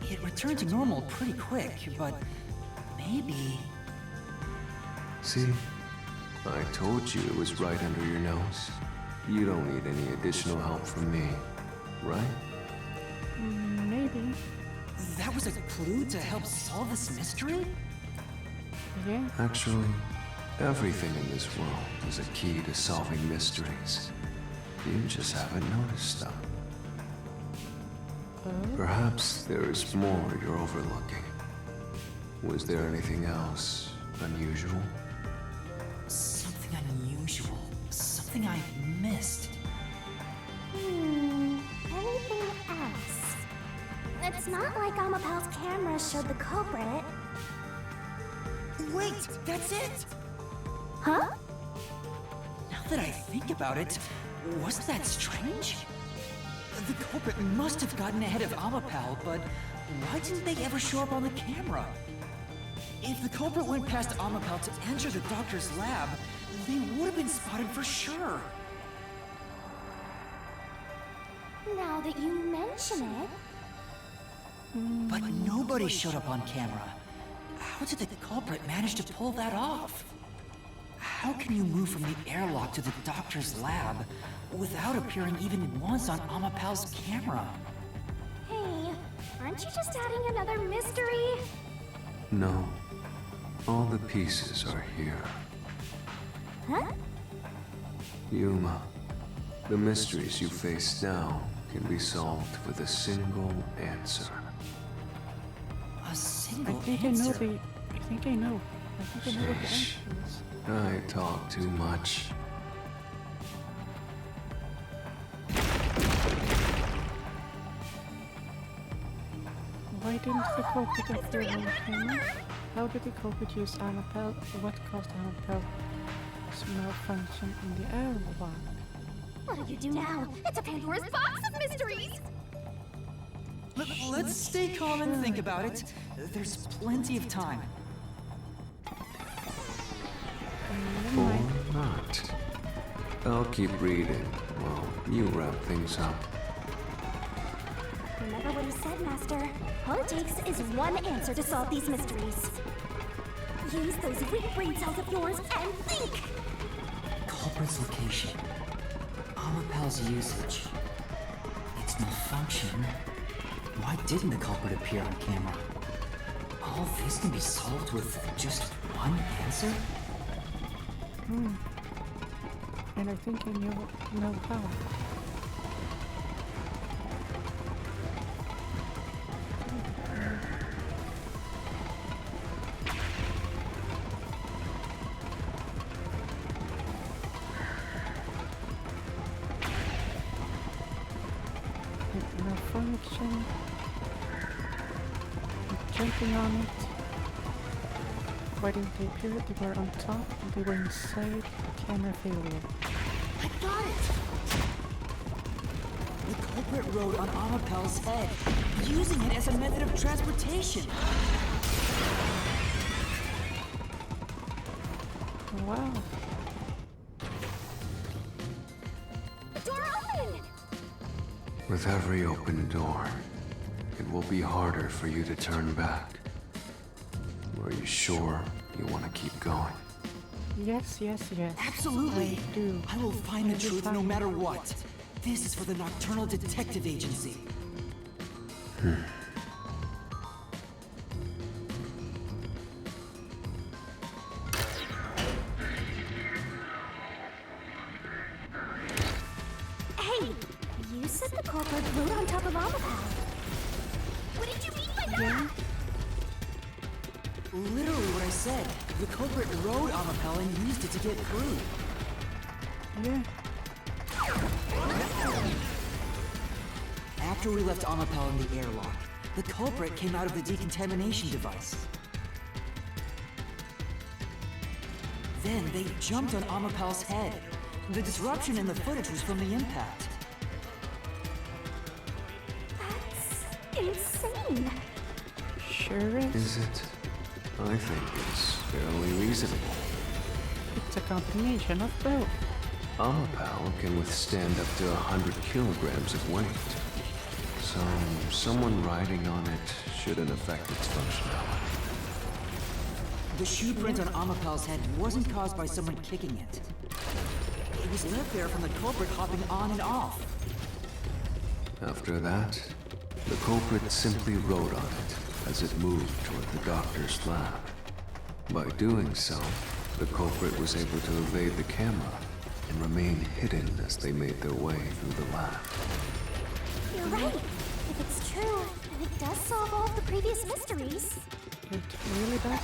B: It returned to normal pretty quick, but maybe...
I: See? I told you it was right under your nose. You don't need any additional help from me, right?
A: Maybe.
B: That was a clue to help solve this mystery?
A: Yeah.
I: Actually, everything in this world is a key to solving mysteries. You just haven't noticed them. Perhaps there is more you're overlooking. Was there anything else unusual?
B: Something unusual. Something I missed.
D: Anything else? It's not like Amapal's camera showed the culprit.
B: Wait, that's it!
D: Huh?
B: Now that I think about it, wasn't that strange? The culprit must have gotten ahead of Amapal, but why didn't they ever show up on the camera?
J: If the culprit went past Amapel to enter the doctor's lab, they would have been spotted for sure.
D: Now that you mention it...
B: But nobody showed up on camera. How did the culprit manage to pull that off? How can you move from the airlock to the doctor's lab without appearing even once on Amapel's camera?
D: Hey, aren't you just adding another mystery?
I: No. All the pieces are here.
D: Huh?
I: Yuma, the mysteries you face now can be solved with a single answer.
B: A single
A: I think I know the... I think I know. I think I know what the
I: Sheesh.
A: answer is.
I: I talk too much.
A: Why didn't the culprit appear on camera? How did the culprit use Amapel? What caused Amapel's malfunction in the airlock?
D: What do you do now? It's a Pandora's box of mysteries!
J: Let's stay calm and think about it. There's plenty of time.
I: Or not. I'll keep reading while you wrap things up.
D: Remember what you said, Master. All it takes is one answer to solve these mysteries. Use those weak brain cells of yours and think!
B: Culprit's location. Amapel's usage. Its malfunction. Why didn't the culprit appear on camera? All this can be solved with just one answer?
A: And I think I know how. Malfunction. Jumping on it. Why didn't they appear? They were on top, they were inside. Camera failure.
J: I got it! The culprit rode on Amapel's head, using it as a method of transportation.
A: Wow.
D: The door opened!
I: With every open door, it will be harder for you to turn back. Are you sure you want to keep going?
A: Yes, yes, yes.
J: Absolutely.
A: I do.
J: I will find the truth no matter what. This is for the Nocturnal Detective Agency.
D: Hey, you said the culprit rode on top of Amapel. What did you mean by that?
J: Literally what I said. The culprit rode Amapel and used it to get through.
A: Yeah.
J: After we left Amapel in the airlock, the culprit came out of the decontamination device. Then they jumped on Amapel's head. The disruption in the footage was from the impact.
D: That's insane.
A: Sure is.
I: Is it? I think it's fairly reasonable.
A: It's a combination of both.
I: Amapel can withstand up to 100 kilograms of weight. So, someone riding on it shouldn't affect its functionality.
J: The shoe print on Amapel's head wasn't caused by someone kicking it. It was left there from the culprit hopping on and off.
I: After that, the culprit simply rode on it as it moved toward the doctor's lab. By doing so, the culprit was able to evade the camera and remain hidden as they made their way through the lab.
D: You're right. If it's true, then it does solve all of the previous mysteries.
A: It really does.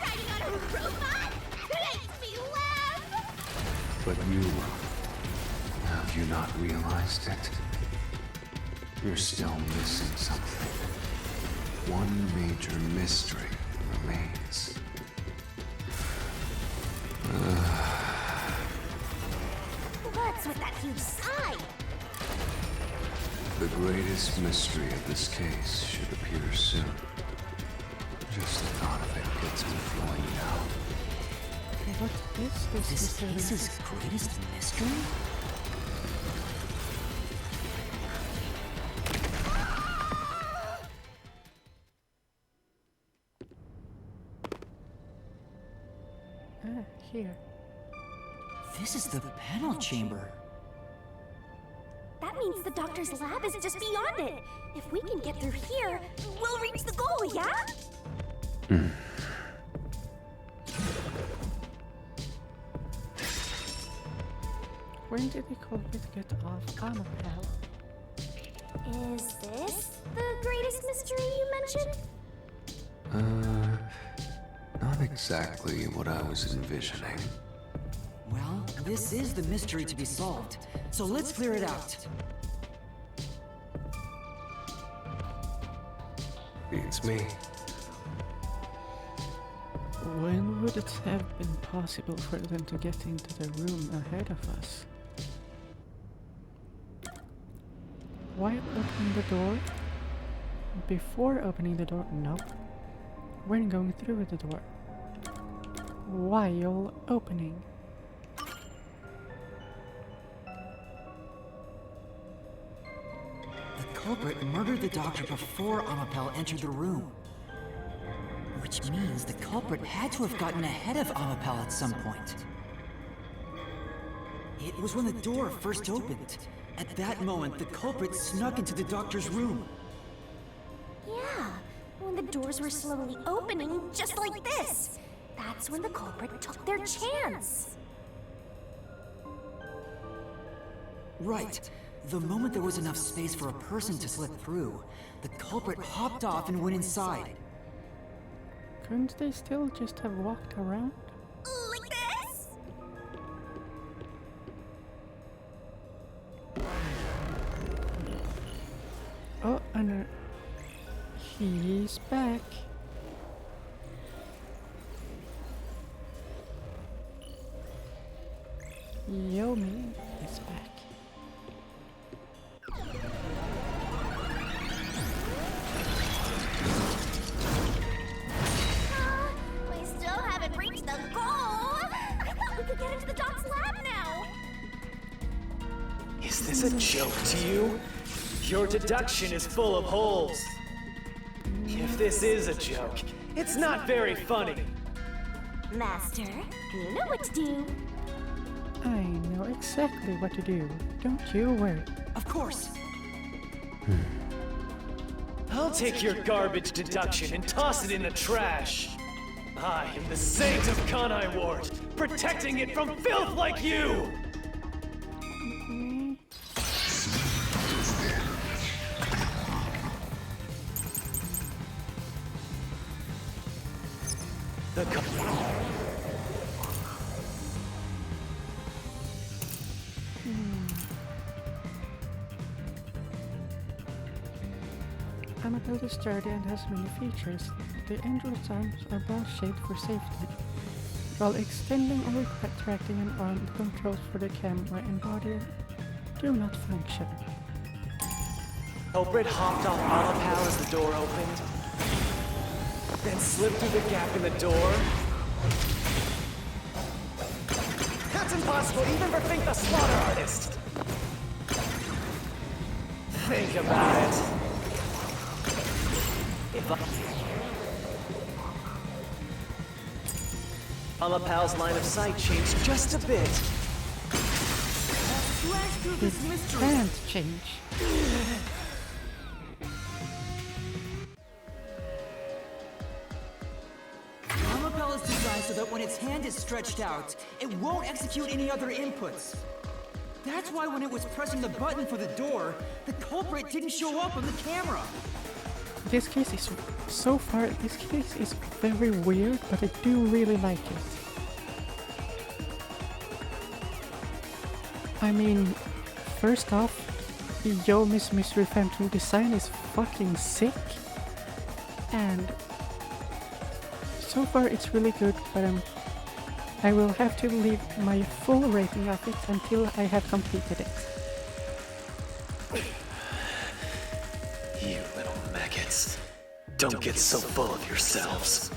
D: Riding on a robot? Makes me laugh!
I: But you, have you not realized it? You're still missing something. One major mystery remains.
D: What's with that huge sigh?
I: The greatest mystery of this case should appear soon. Just the thought of it gets me going now.
A: Okay, what is this?
B: Is this Ace's greatest mystery?
A: Here.
B: This is the panel chamber.
D: That means the doctor's lab is just beyond it. If we can get through here, we'll reach the goal, yeah?
A: When did the culprit get off Amapel?
D: Is this the greatest mystery you mentioned?
I: Not exactly what I was envisioning.
B: Well, this is the mystery to be solved, so let's clear it out.
I: Beats me.
A: When would it have been possible for them to get into the room ahead of us? Why open the door? Before opening the door? Nope. When going through the door? While opening?
B: The culprit murdered the doctor before Amapel entered the room. Which means the culprit had to have gotten ahead of Amapel at some point. It was when the door first opened. At that moment, the culprit snuck into the doctor's room.
D: Yeah, when the doors were slowly opening, just like this. That's when the culprit took their chance.
B: Right. The moment there was enough space for a person to slip through, the culprit hopped off and went inside.
A: Couldn't they still just have walked around?
D: Like this?
A: Oh, and he's back. Yomi is back.
D: We still haven't reached the goal! I thought we could get into the doc's lab now!
O: Is this a joke to you? Your deduction is full of holes. If this is a joke, it's not very funny.
D: Master, you know what to do.
A: I know exactly what to do. Don't you worry.
B: Of course.
O: I'll take your garbage deduction and toss it in the trash. I am the saint of Kanai Ward, protecting it from filth like you! The
A: Amapel is sturdy and has many features. The android's arms are ball-shaped for safety. While extending or retracting an arm, the controls for the camera and body do not function.
O: culprit hopped off Amapel as the door opened, then slipped through the gap in the door. That's impossible even for Fink the Slaughter Artist! Think about it. If Amapel's line of sight changed just a bit.
A: It can't change.
B: Amapel is designed so that when its hand is stretched out, it won't execute any other inputs. That's why when it was pressing the button for the door, the culprit didn't show up on the camera.
A: This case is, so far, this case is very weird, but I do really like it. I mean, first off, Yomi's Mystery Phantom design is fucking sick. And so far it's really good, but I will have to leave my full rating of it until I have completed it.
O: You little maggots.
R: Don't get so full of yourselves.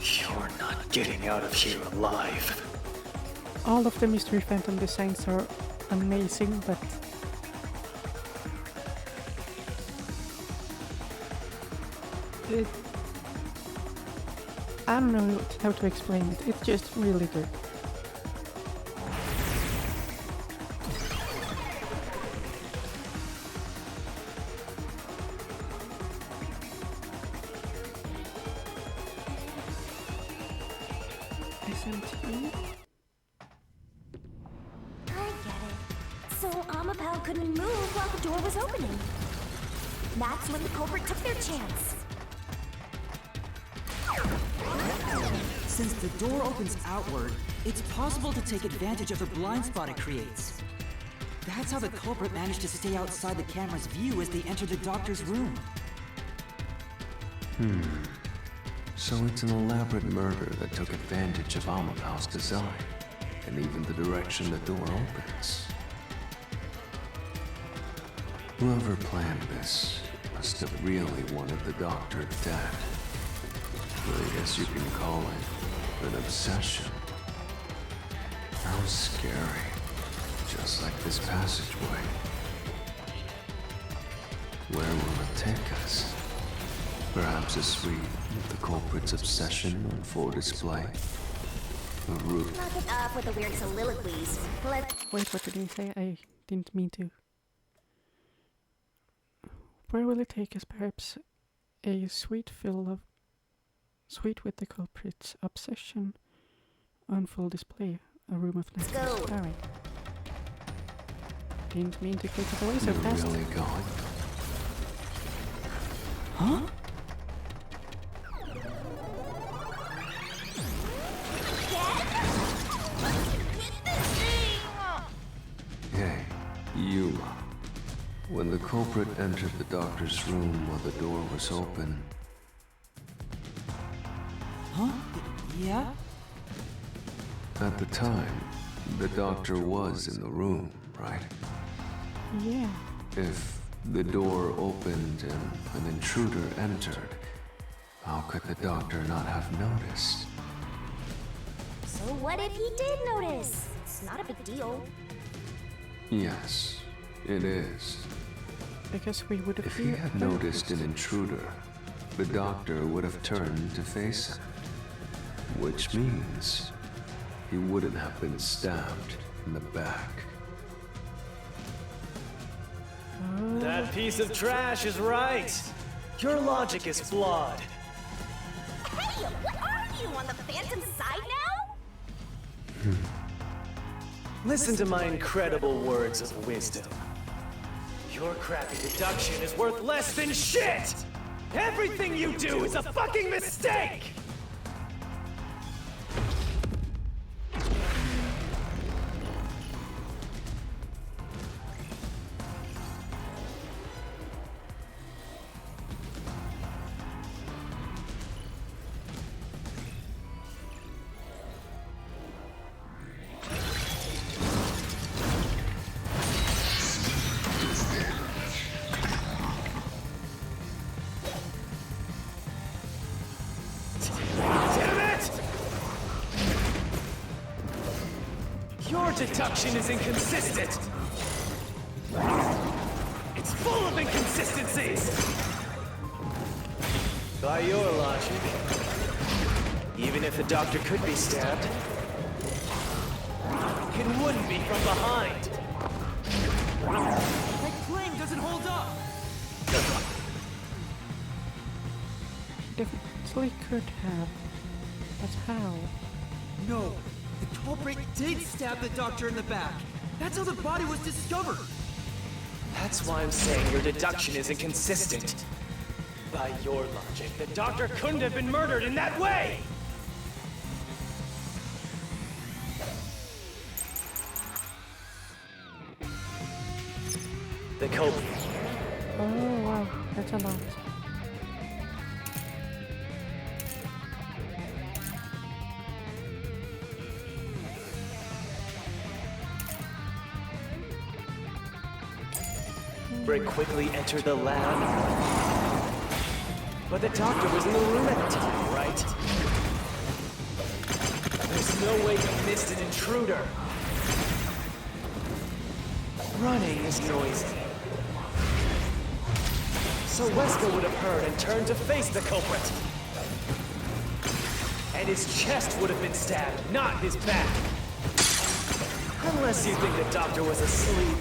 R: You're not getting out of here alive.
A: All of the Mystery Phantom designs are amazing, but I don't know how to explain it. It's just really good. SMT?
D: I get it. So Amapal couldn't move while the door was opening. That's when the culprit took their chance.
B: Since the door opens outward, it's possible to take advantage of the blind spot it creates. That's how the culprit managed to stay outside the camera's view as they entered the doctor's room.
I: So it's an elaborate murder that took advantage of Amapal's design, and even the direction the door opens. Whoever planned this must have really wanted the doctor dead. I guess you can call it an obsession. How scary. Just like this passageway. Where will it take us? Perhaps a suite with the culprit's obsession on full display. A room.
D: Knock it off with the weird soliloquies.
A: Wait, what did he say? I didn't mean to. Where will it take us? Perhaps a suite with the culprit's obsession on full display. A room of natural sparring. Didn't mean to take it away so fast.
I: Really going?
B: Huh?
I: Hey, you. When the culprit entered the doctor's room while the door was open...
B: Huh? Yeah?
I: At the time, the doctor was in the room, right?
A: Yeah.
I: If the door opened and an intruder entered, how could the doctor not have noticed?
D: So what if he did notice? It's not a big deal.
I: Yes, it is.
A: Because we would have...
I: If he had noticed an intruder, the doctor would have turned to face him. Which means he wouldn't have been stabbed in the back.
O: That piece of trash is right. Your logic is flawed.
D: Hey, what are you, on the Phantom side now?
O: Listen to my incredible words of wisdom. Your crappy deduction is worth less than shit! Everything you do is a fucking mistake! Your deduction is inconsistent! It's full of inconsistencies! By your logic, even if the doctor could be stabbed, it wouldn't be from behind.
B: That claim doesn't hold up!
A: Definitely could have. But how?
B: No, the culprit did stab the doctor in the back. That's how the body was discovered.
O: That's why I'm saying your deduction is inconsistent. By your logic, the doctor couldn't have been murdered in that way! The culprit.
A: Oh wow, that's a lot.
O: Brick quickly entered the lab. But the doctor was in the room at the time, right? There's no way he missed an intruder. Running is noisy. So Wesker would have heard and turned to face the culprit. And his chest would have been stabbed, not his back. Unless you think the doctor was asleep.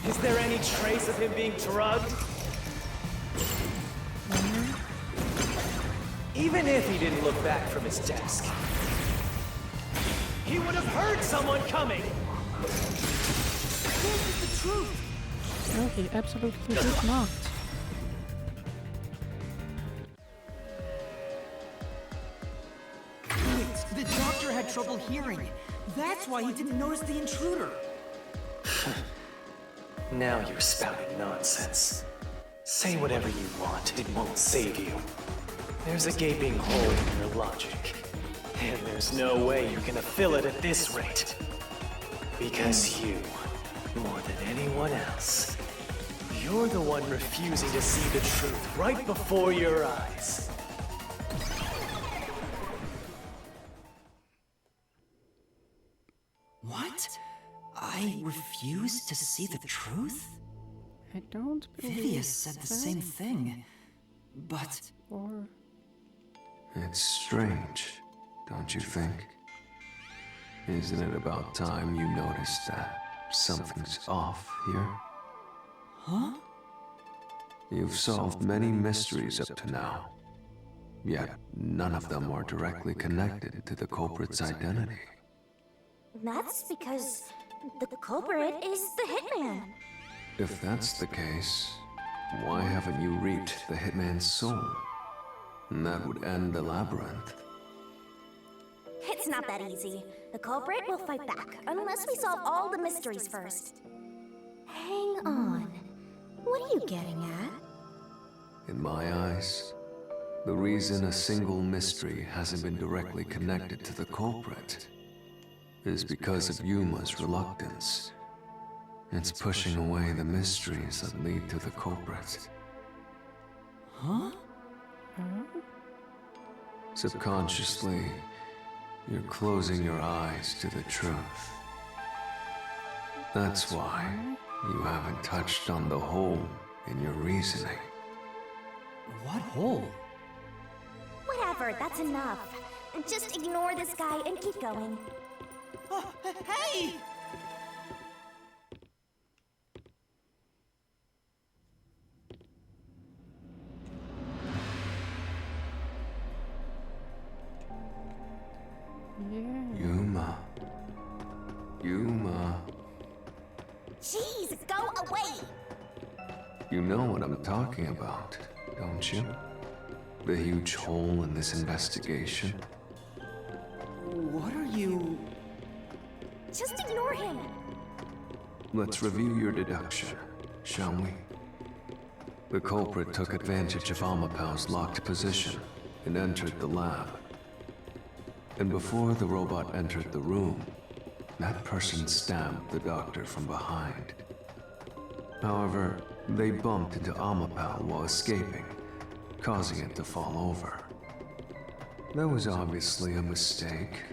O: Is there any trace of him being drugged? Even if he didn't look back from his desk, he would have heard someone coming!
D: This is the truth!
A: No, he absolutely did not.
J: Wait, the doctor had trouble hearing. That's why he didn't notice the intruder.
R: Now you're spouting nonsense. Say whatever you want, it won't save you. There's a gaping hole in your logic. And there's no way you're gonna fill it at this rate. Because you, more than anyone else, you're the one refusing to see the truth right before your eyes.
B: What? I refuse to see the truth?
A: I don't believe
B: Vivius said the same thing. But...
A: Or...
I: It's strange, don't you think? Isn't it about time you noticed that something's off here?
B: Huh?
I: You've solved many mysteries up to now, yet none of them are directly connected to the culprit's identity.
D: That's because the culprit is the hitman.
I: If that's the case, why haven't you reached the hitman's soul? And that would end the labyrinth.
D: It's not that easy. The culprit will fight back, unless we solve all the mysteries first. Hang on. What are you getting at?
I: In my eyes, the reason a single mystery hasn't been directly connected to the culprit is because of Yuma's reluctance. It's pushing away the mysteries that lead to the culprit.
B: Huh?
I: Subconsciously, you're closing your eyes to the truth. That's why you haven't touched on the hole in your reasoning.
B: What hole?
D: Whatever, that's enough. Just ignore this guy and keep going.
J: Hey!
I: Yuma. Yuma.
D: Jeez, go away!
I: You know what I'm talking about, don't you? The huge hole in this investigation.
B: What are you...
D: Just ignore him!
I: Let's review your deduction, shall we? The culprit took advantage of Amapau's locked position and entered the lab. And before the robot entered the room, that person stabbed the doctor from behind. However, they bumped into Amapau while escaping, causing it to fall over. That was obviously a mistake,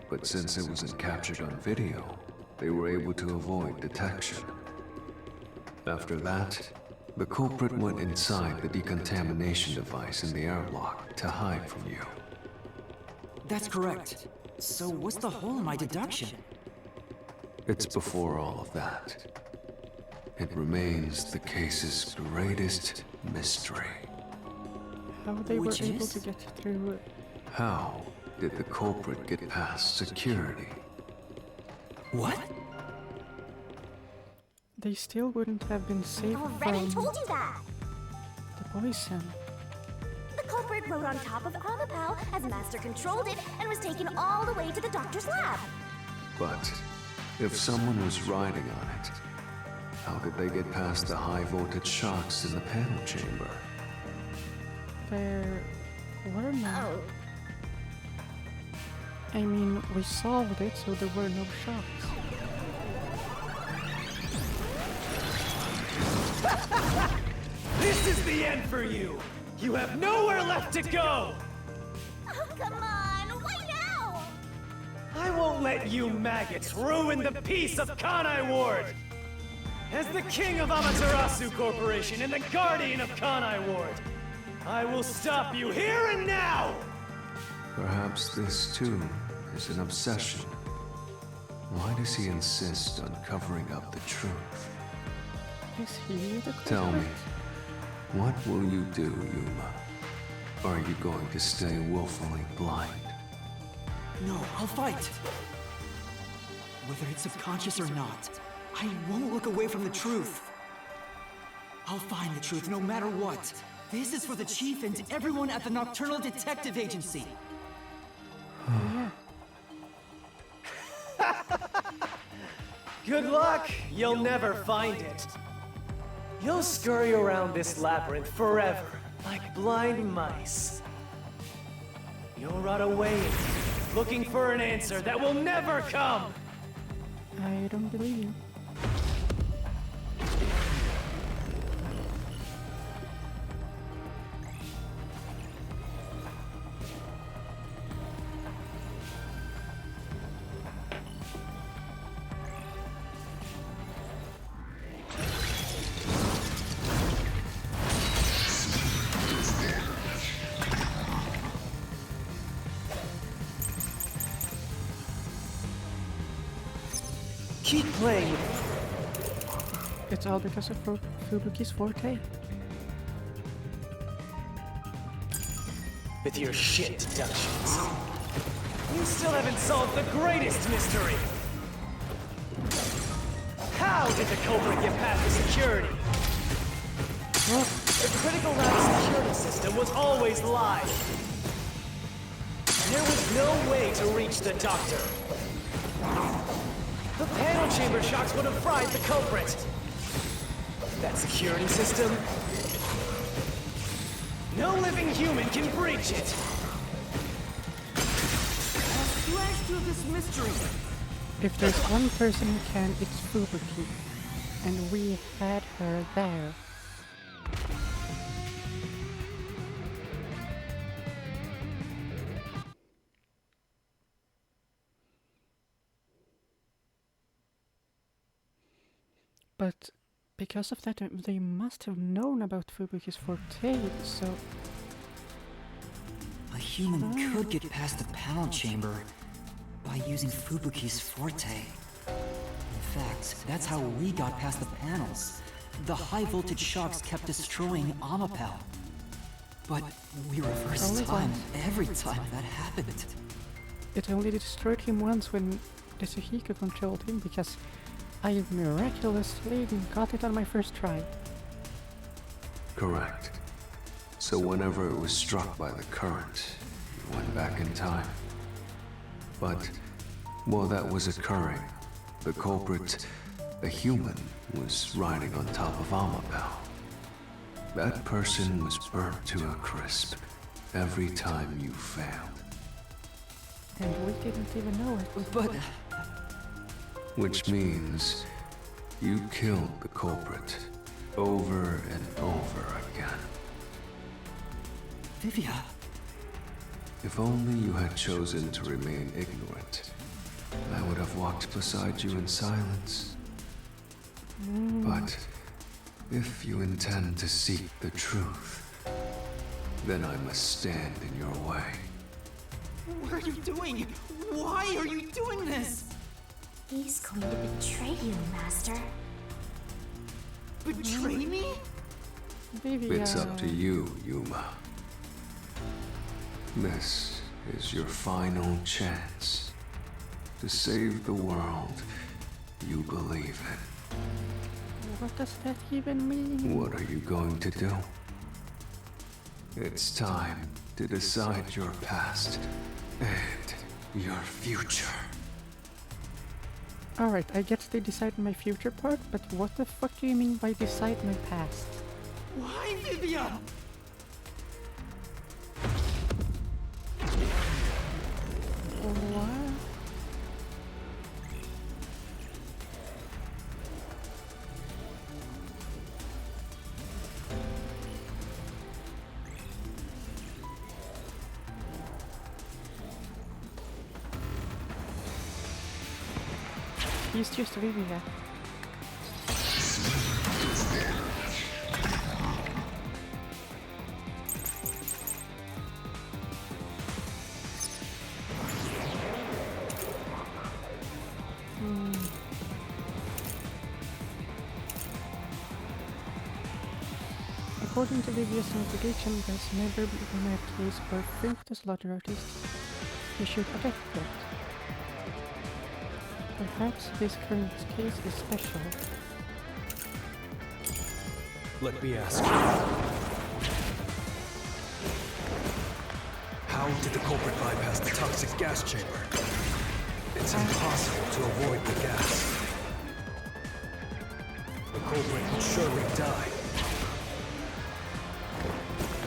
I: but since it wasn't captured on video, they were able to avoid detection. After that, the culprit went inside the decontamination device in the airlock to hide from you.
B: That's correct. So what's the hole in my deduction?
I: It's before all of that. It remains the case's greatest mystery.
A: How they were able to get through it.
I: How did the culprit get past security?
B: What?
A: They still wouldn't have been safe
D: Already
A: from
D: told you that!
A: the poison.
D: The culprit rode on top of Amapau as Master controlled it and was taken all the way to the doctor's lab.
I: But if someone was riding on it, how could they get past the high voltage shocks in the panel chamber?
A: There were no. I mean, we solved it, so there were no shocks.
O: This is the the end for you! You have nowhere left to go!
D: Oh, come on! Why now?
O: I won't let you maggots ruin the peace of Kanai Ward! As the king of Amaterasu Corporation and the guardian of Kanai Ward, I will stop you here and now!
I: Perhaps this too is an obsession. Why does he insist on covering up the truth?
A: Is he the
I: Tell me,
A: culprit?
I: what will you do, Yuma? Are you going to stay willfully blind?
J: No, I'll fight. Whether it's subconscious or not, I won't look away from the truth. I'll find the truth no matter what. This is for the Chief and everyone at the Nocturnal Detective Agency.
O: Good luck! You'll never find it. You'll scurry around this labyrinth forever, like blind mice. You'll rot away, looking for an answer that will never come!
A: I don't believe you.
O: Keep playing.
A: It's all because of Fubuki's forte.
O: With your shit deductions. You still haven't solved the greatest mystery! How did the culprit get past the security? The critical lab security system was always live. There was no way to reach the doctor. The panel chamber shocks would have fried the culprit. That security system? No living human can breach it.
J: Who asked you of this mystery?
A: If there's one person who can, it's Fubuki. And we had her there. But because of that, they must have known about Fubuki's forte, so...
B: A human could get past the panel chamber by using Fubuki's forte. In fact, that's how we got past the panels. The high voltage shocks kept destroying Amapel. But we reversed
A: Only
B: time
A: once.
B: every time that happened.
A: It only destroyed him once when the Suhiko controlled him, because I miraculously got it on my first try.
I: Correct. So whenever it was struck by the current, you went back in time. But while that was occurring, the culprit, a human, was riding on top of Amapel. That person was burnt to a crisp every time you failed.
A: And we didn't even know it.
B: But...
I: Which means you killed the culprit over and over again.
B: Vivia...
I: If only you had chosen to remain ignorant, I would have walked beside you in silence. But if you intend to seek the truth, then I must stand in your way.
J: What are you doing? Why are you doing this?
D: He's going to betray you, Master.
J: Betray me?
I: It's up to you, Yuma. This is your final chance to save the world you believe in.
A: What does that even mean?
I: What are you going to do? It's time to decide your past and your future.
A: Alright, I get they decide my future part, but what the fuck do you mean by decide my past?
J: Why, Vivia?
A: What? He's just Vivia. According to Vivia's investigation, there's never been a case where Finn the slaughter artist issued a death threat. Perhaps this current case is special.
K: Let me ask you. How did the culprit bypass the toxic gas chamber? It's impossible to avoid the gas. The culprit will surely die.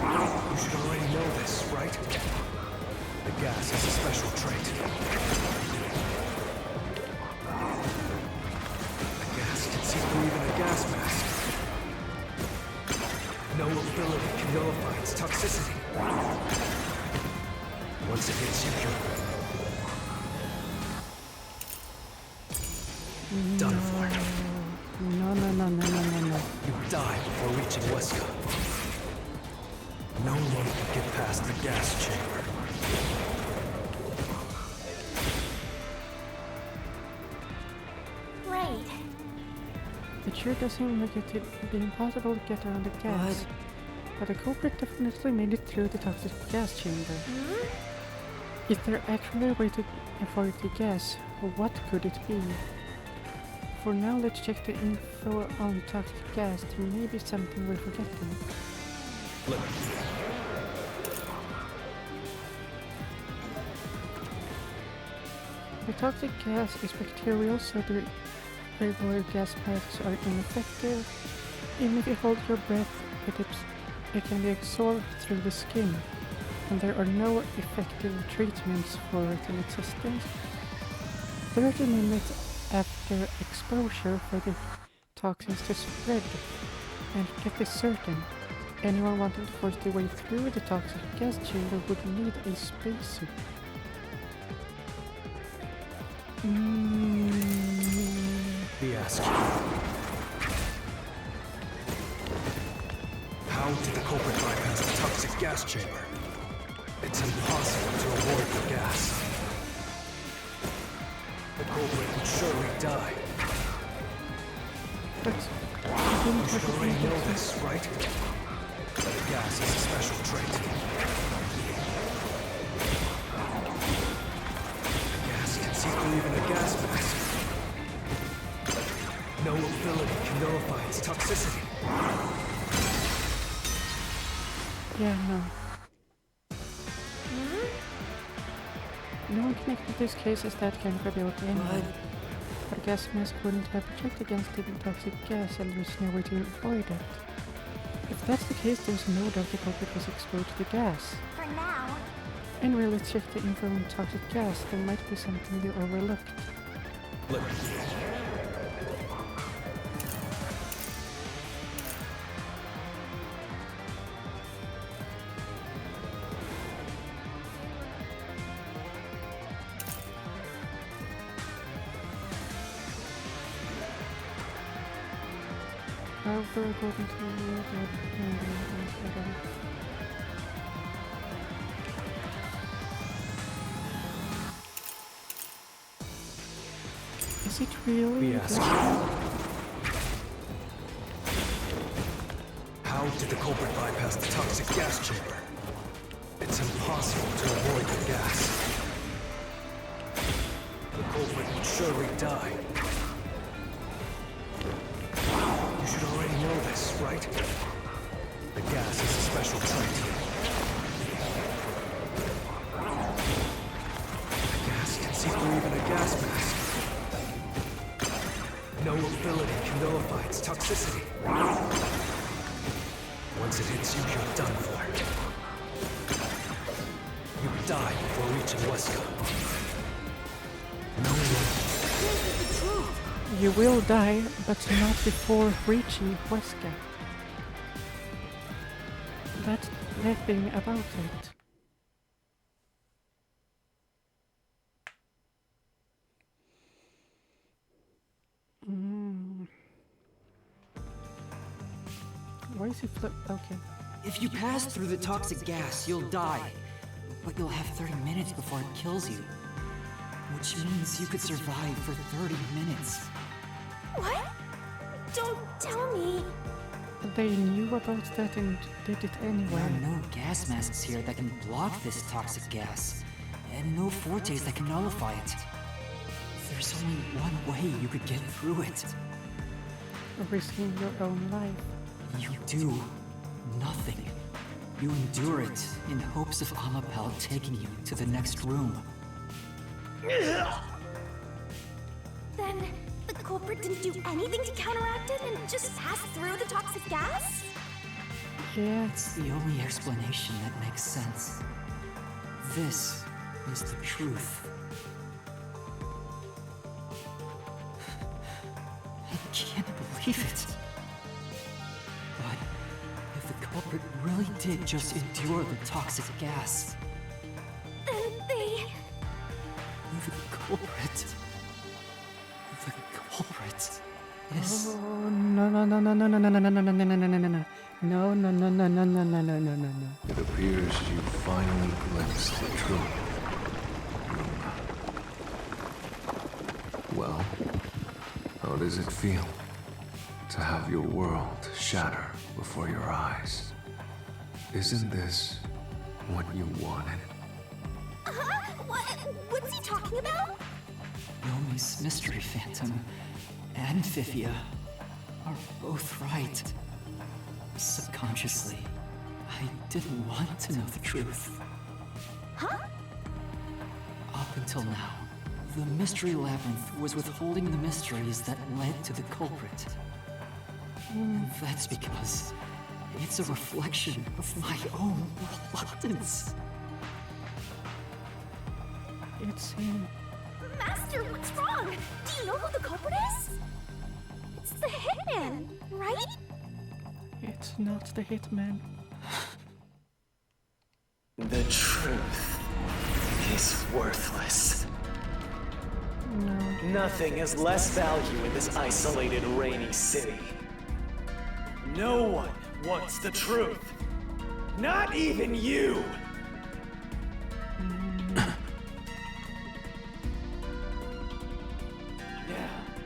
K: You should already know this, right? The gas is a special trait. The gas can see through even a gas mask. No ability can nullify its toxicity. Once it hits you, you're done for.
A: No.
K: You die before reaching Weska. No one can get past the gas chamber.
D: Right.
A: It sure does seem like it would be impossible to get around the gas. But the culprit definitely made it through the toxic gas chamber. Is there actually a way to avoid the gas? What could it be? For now, let's check the info on toxic gas. There may be something we're forgetting.
K: Look.
A: The toxic gas is bacterial, so the regular gas masks are ineffective. Even if you hold your breath, it can be absorbed through the skin, and there are no effective treatments for it in existence. 30 minutes after exposure for the toxins to spread, and get this certain, anyone wanting to force their way through the toxic gas chamber would need a spacesuit.
K: Be asked. How did the culprit bypass the toxic gas chamber? It's impossible to avoid the gas. The culprit would surely die.
A: But
K: you should already know this, right? The gas is a special trait. The gas can see through even a gas mask. No ability can nullify its toxicity.
A: Yeah, no. No one connected this case as that kind of ability anyway. But a gas mask wouldn't have protected against the toxic gas, and there's no way to avoid it. If that's the case, there's no doubt the culprit was exposed to the gas.
D: For now.
A: Anyway, let's check the info on toxic gas. There might be something we overlooked.
K: Look.
A: However, according to is it really?
K: Yes. How did the culprit bypass the toxic gas chamber? It's impossible to avoid the gas. The culprit would surely die. You should already know this, right? The gas is a special trait. The gas can see through even a gas mask. No ability can nullify its toxicity. Once it hits you, you're done for. You die before reaching Weska. No one.
A: You will die, but not before reaching Weska. That's the thing about it. is it okay.
B: If you pass through the toxic gas, you'll die. But you'll have 30 minutes before it kills you. Which means you could survive for 30 minutes.
D: What? Don't tell me.
A: They knew about that and did it anyway.
B: There are no gas masks here that can block this toxic gas. And no fortes that can nullify it. There's only one way you could get through it.
A: Risking your own life.
B: You do nothing. You endure it in hopes of Amapel taking you to the next room.
D: Then the culprit didn't do anything to counteract it and just passed through the toxic gas?
A: Yeah.
B: It's the only explanation that makes sense. This is the truth. I can't believe it. But if the culprit really did just endure the toxic gas,
D: Then they...
B: the culprit is...
A: Oh, no, no, no, no, no, no, no, no, no, no, no, no, no, no, no. No, no, no, no, no, no, no, no, no, no, no.
I: It appears you finally glimpsed the truth. Well, how does it feel to have your world shatter before your eyes? Isn't this what you wanted?
D: What's he talking about?
B: Yomi's mystery phantom and Fifia are both right. Subconsciously, I didn't want to know the truth.
D: Huh?
B: Up until now, the Mystery Labyrinth was withholding the mysteries that led to the culprit. And that's because it's a reflection of my own reluctance.
A: It's him.
D: Master, what's wrong? Do you know who the culprit is? It's the hitman, right?
A: It's not the hitman.
R: The truth is worthless.
A: No.
R: Nothing has less value in this isolated, rainy city. No one wants the truth. Not even you! Now,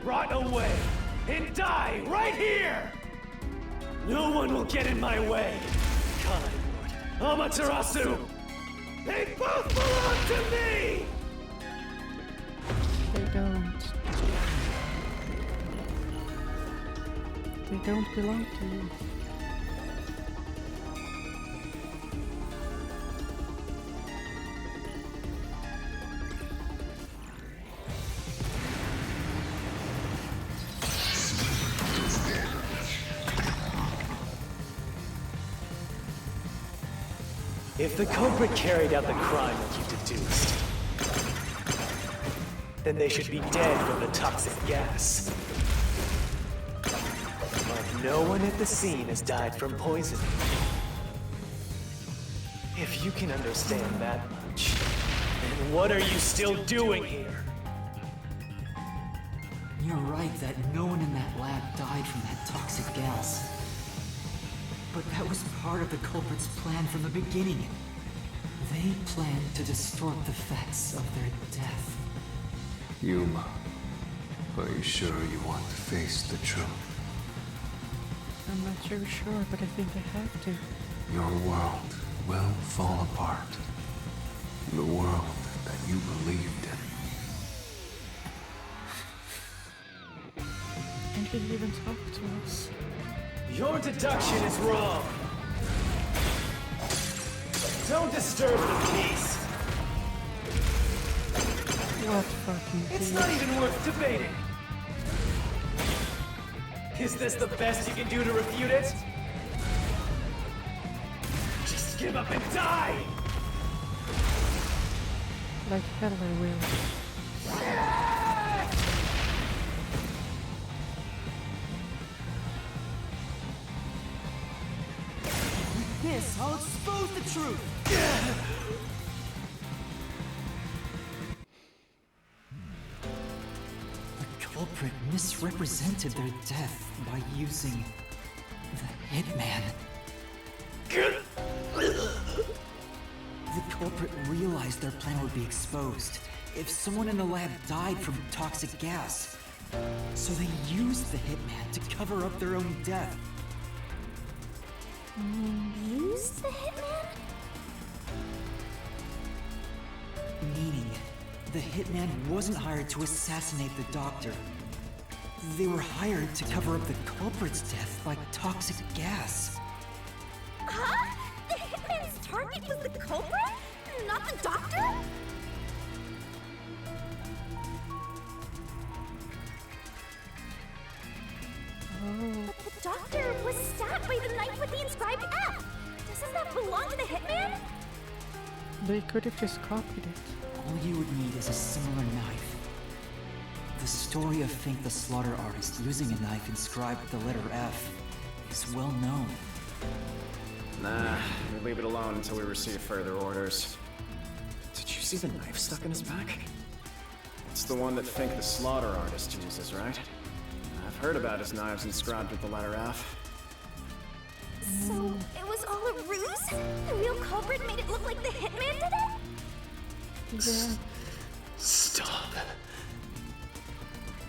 R: rot away and die right here! No one will get in my way. Kind Lord, Amaterasu! They both belong to me!
A: They don't. They don't belong to you.
R: If the culprit carried out the crime like you deduced, then they should be dead from the toxic gas. But no one at the scene has died from poisoning. If you can understand that much, then what are you still doing here?
B: You're right that no one in that lab died from that toxic gas. But that was part of the culprit's plan from the beginning. They planned to distort the facts of their death.
I: Yuma, are you sure you want to face the truth?
A: I'm not so sure, but I think I have to.
I: Your world will fall apart. The world that you believed in.
A: And he even talked to us.
R: Your deduction is wrong. Don't disturb the peace.
A: What fucking
R: It's
A: peace?
R: not even worth debating. Is this the best you can do to refute it? Just give up and die!
A: Like hell I will.
E: Yes, I'll expose the truth.
B: The culprit misrepresented their death by using The hitman. The culprit realized their plan would be exposed if someone in the lab died from toxic gas. So they used the hitman to cover up their own death.
D: Use the hitman?
B: Meaning, the hitman wasn't hired to assassinate the doctor. They were hired to cover up the culprit's death by toxic gas.
D: Huh? The hitman's target was the culprit? Not the doctor? But the doctor was stabbed by the knife with the inscribed F! Doesn't that belong to the hitman?
A: They could have just copied it.
B: All you would need is a similar knife. The story of Fink the Slaughter Artist using a knife inscribed with the letter F is well known.
F: Nah, we leave it alone until we receive further orders. Did you see the knife stuck in his back? It's the one that Fink the Slaughter Artist uses, right? I've heard about his knives inscribed with the letter F.
D: So, it was all a ruse? The real culprit made it look like the hitman did it?
A: Yeah.
R: Stop.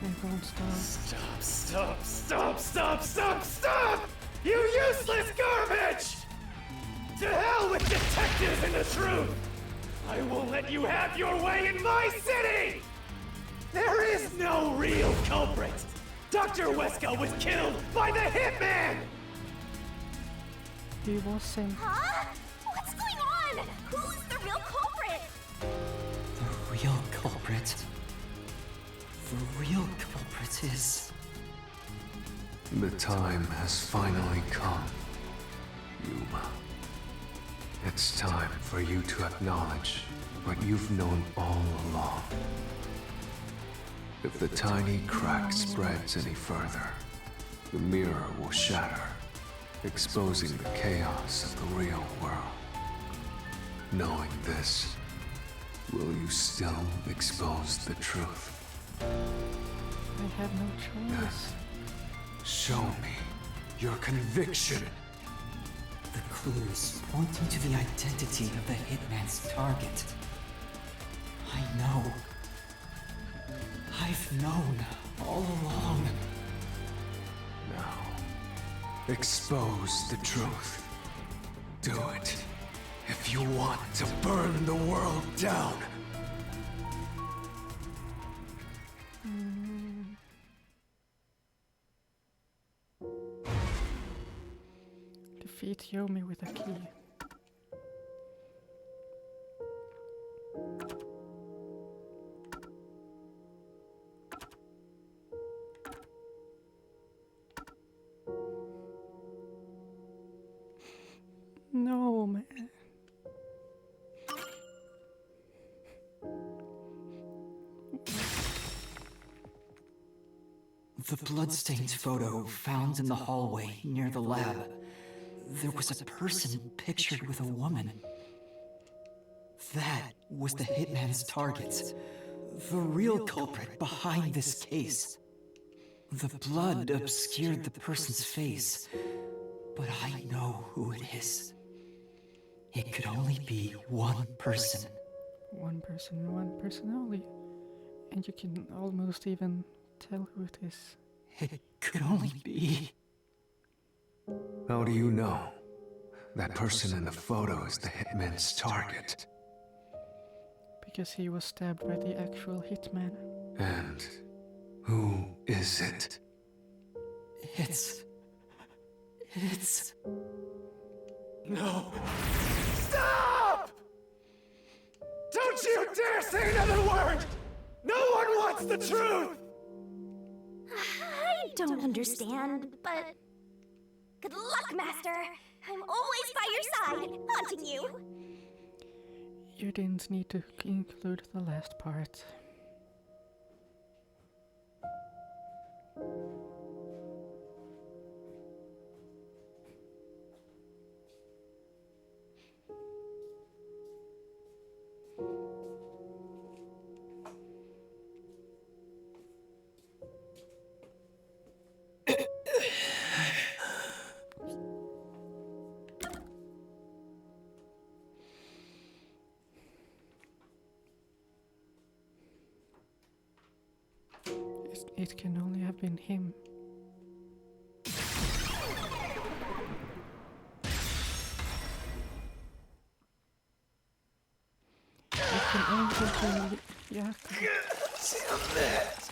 A: Everyone stop.
O: Stop! You useless garbage! To hell with detectives and the truth! I won't let you have your way in my city! There is no real culprit! Dr. Weska was killed by the hitman!
A: He wasn't.
D: Huh? What's going on? Who's the real culprit?
B: The real culprit. The real culprit is...
I: The time has finally come, Yuma. It's time for you to acknowledge what you've known all along. If the tiny crack spreads any further, the mirror will shatter, exposing the chaos of the real world. Knowing this, will you still expose the truth?
A: I have no choice.
I: Show me your conviction.
B: The clues pointing to the identity of the hitman's target. I know. I've known all along.
I: Now, expose the truth. Do it if you want to burn the world down.
A: Defeat Yomi with a key. No, man.
B: The bloodstained photo found in the hallway near the lab. There was a person pictured with a woman. That was the hitman's target. The real culprit behind this case. The blood obscured the person's face, but I know who it is. It could only be one person.
A: One person only. And you can almost even tell who it is.
B: It could only be...
I: How do you know? That person in the photo is the hitman's target.
A: Because he was stabbed by the actual hitman.
I: And who is it?
B: It's...
O: No. Stop! Don't you dare say another word! No one wants the truth!
D: I don't understand, but... Good luck, Master! I'm always by your side, haunting you!
A: You didn't need to include the last part. It can only have been him. It can only have been Jakob.
I: Damn that.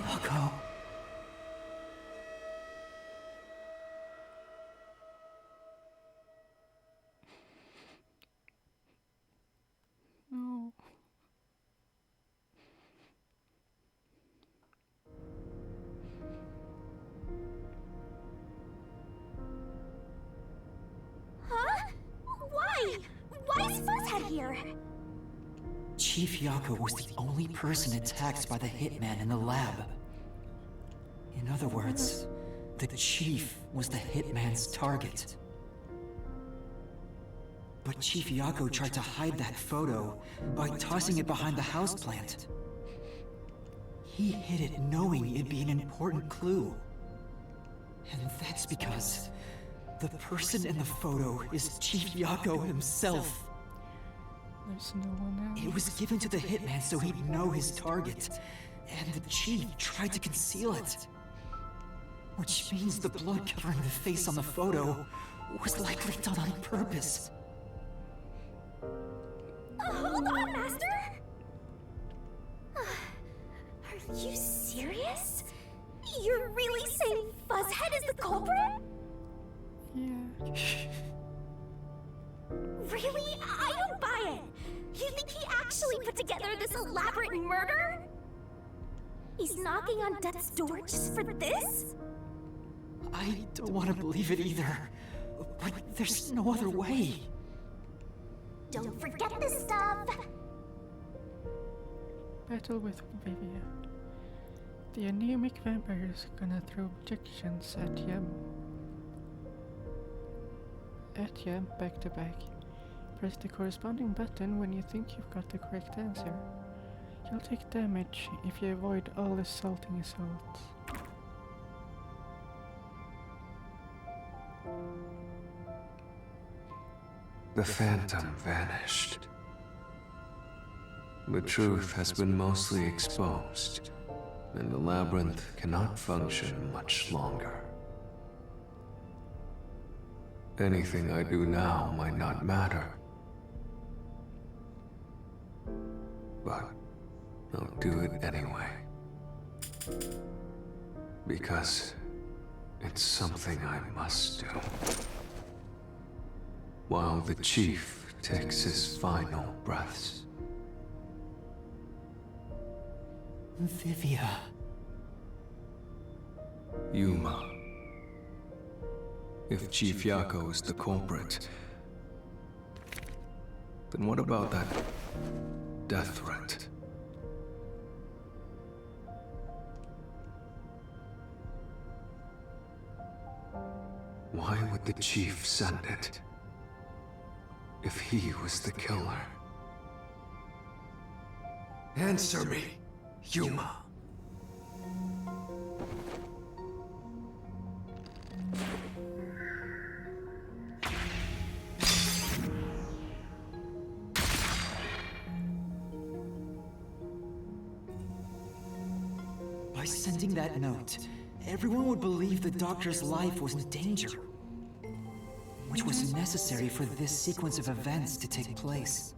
B: Yako.
A: No.
D: Huh? Why? Why is Fuzzhead here?
B: Chief Yako was the only person attacked by the hitman in the lab. In other words, the Chief was the hitman's target. But Chief Yako tried to hide that photo by tossing it behind the houseplant. He hid it knowing it'd be an important clue. And that's because the person in the photo is Chief Yako himself.
A: There's no one else.
B: It was given to the hitman so he'd know his target, and the Chief tried to conceal it. Which means the blood covering the face on the photo was likely done on purpose.
D: Hold on, Master! Are you serious? You're really saying Fuzzhead is the culprit?
A: Yeah.
D: Really? I don't buy it! You think he actually put together this elaborate murder? He's knocking on death's door just for this?
B: I don't want to believe it either, but there's no other way.
D: Don't forget this stuff!
A: Battle with Vivia. The anemic vampire is gonna throw projections at you back to back. Press the corresponding button when you think you've got the correct answer. You'll take damage if you avoid all assaulting assaults.
I: The phantom vanished. The truth has been mostly exposed, and the labyrinth cannot function much longer. Anything I do now might not matter, but I'll do it anyway. Because it's something I must do. While the Chief takes his final breaths.
B: Vivia.
I: Yuma. If Chief Yako is the culprit, then what about that death threat? Why would the Chief send it? If he was the killer? Answer me, Yuma.
B: By sending that note, everyone would believe the doctor's life was in danger. Which was necessary for this sequence of events to take place.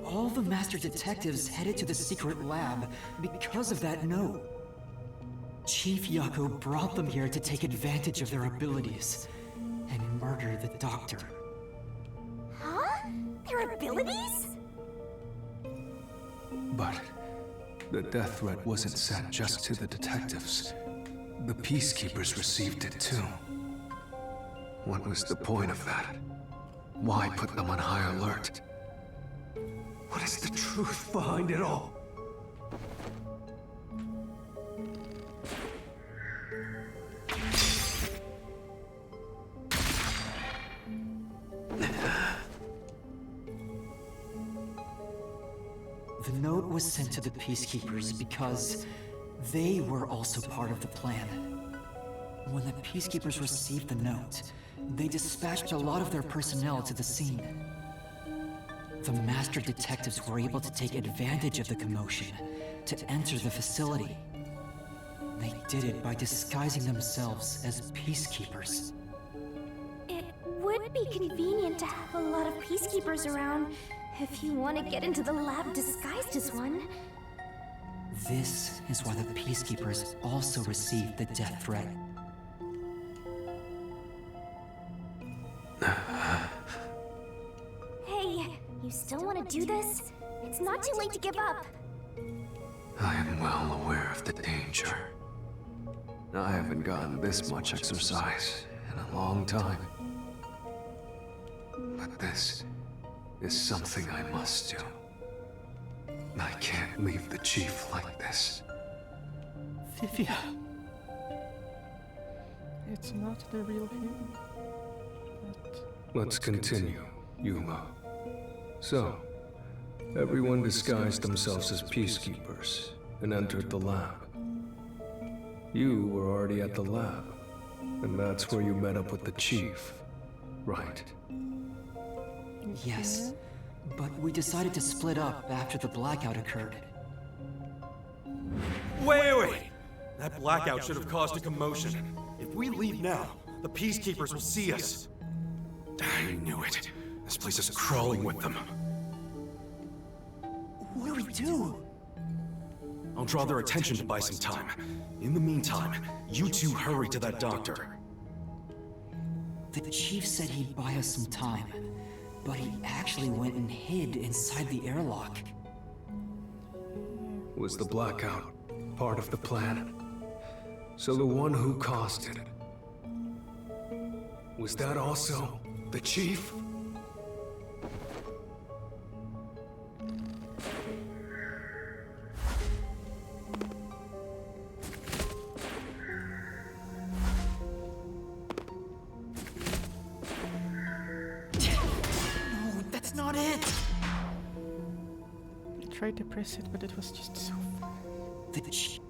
B: All the master detectives headed to the secret lab because of that note. Chief Yako brought them here to take advantage of their abilities and murder the doctor.
D: Huh? Their abilities?
I: But the death threat wasn't sent just to the detectives. The peacekeepers received it too. What was the point of that? Why put them on high alert? What is the truth behind it all?
B: was sent to the Peacekeepers because they were also part of the plan. When the Peacekeepers received the note, they dispatched a lot of their personnel to the scene. The Master Detectives were able to take advantage of the commotion to enter the facility. They did it by disguising themselves as Peacekeepers.
D: It would be convenient to have a lot of Peacekeepers around if you want to get into the lab disguised as one.
B: This is why the Peacekeepers also received the death threat.
D: Hey, you still want to do this? It's not too late to give up.
I: I am well aware of the danger. I haven't gotten this much exercise in a long time. But this is something I must do. I can't leave the Chief like this.
B: Vivia.
A: It's not the real him. But...
I: Let's continue, Yuma. So, everyone disguised themselves as peacekeepers and entered the lab. You were already at the lab, and that's where you met up with the Chief, right?
B: Yes, but we decided to split up after the blackout occurred.
K: Wait! That blackout should have caused a commotion. If we leave now, the Peacekeepers will see us. I knew it. This place is crawling with them.
B: What do we do?
K: I'll draw their attention to buy some time. In the meantime, you two hurry to that doctor.
B: The Chief said he'd buy us some time, but he actually went and hid inside the airlock.
I: Was the blackout part of the plan? So the one who caused it, was that also the Chief?
B: No, that's not it!
A: I tried to press it, but it was just so...
B: The Chief...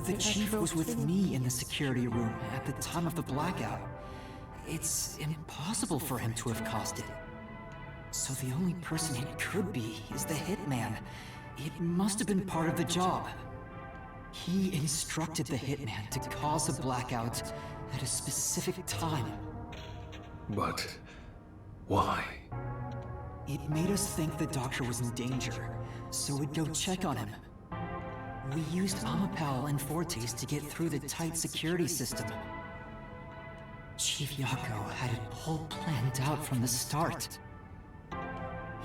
B: The Chief was with me in the security room at the time of the blackout. It's impossible for him to have caused it. So the only person it could be is the hitman. It must have been part of the job. He instructed the hitman to cause a blackout at a specific time.
I: But why?
B: It made us think the doctor was in danger, so we'd go check on him. We used Amapal and Fortes to get through the tight security system. Chief Yako had it all planned out from the start.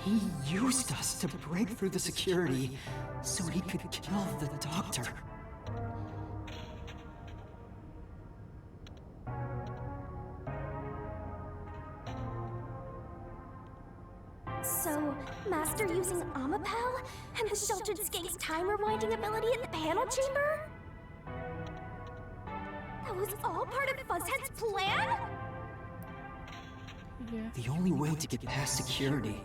B: He used us to break through the security so he could kill the doctor.
D: So, Master using Amapal and the Sheltered Skate's time rewinding ability in the panel chamber? That was all part of Fuzzhead's plan?
A: Yeah.
B: The only way to get past security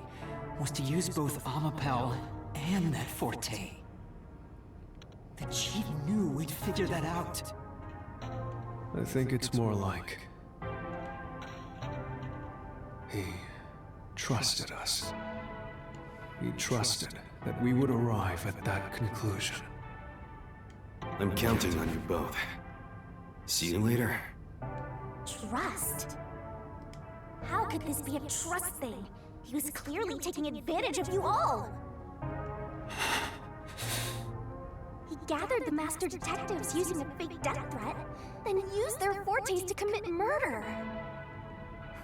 B: was to use both Amapal and that Forte. The Chief knew we'd figure that out.
I: I think it's more like... he trusted us. He trusted that we would arrive at that conclusion.
K: I'm counting on you both. See you later.
D: Trust? How could this be a trust thing? He was clearly taking advantage of you all! He gathered the Master Detectives using a fake death threat, then used their Fortes to commit murder!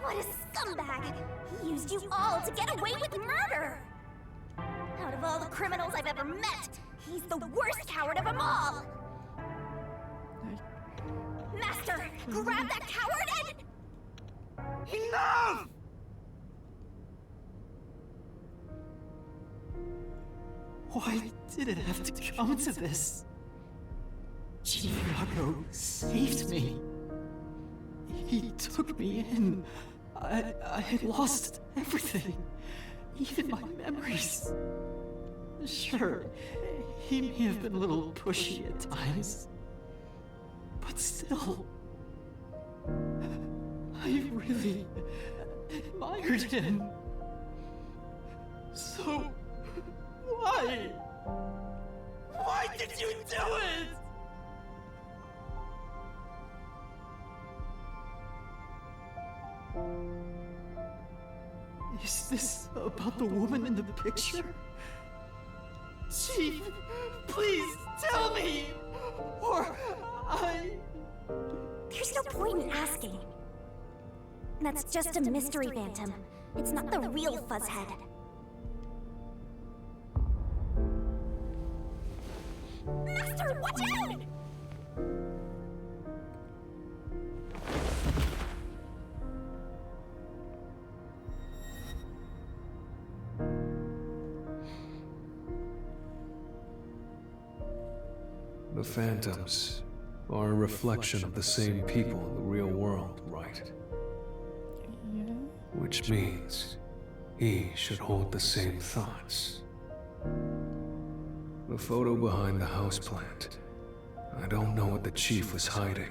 D: What a scumbag! He used you all to get away with murder! Out of all the criminals I've ever met, he's the worst coward of them all! grab that coward and...
J: Enough! Why did it have to come to this? Chief Yago saved me. He took me in. I had lost everything, even my memories. Sure, he may have been a little pushy at times, but still, I really admired him. So, why? Why did you do it? Is this about the woman in the picture? Chief, please tell me, or
D: There's no point in asking. That's just a mystery phantom. It's not the real Fuzzhead. Master, watch out!
I: The phantoms are a reflection of the same people in the real world, right?
A: Yeah.
I: Which means he should hold the same thoughts. The photo behind the houseplant. I don't know what the chief was hiding.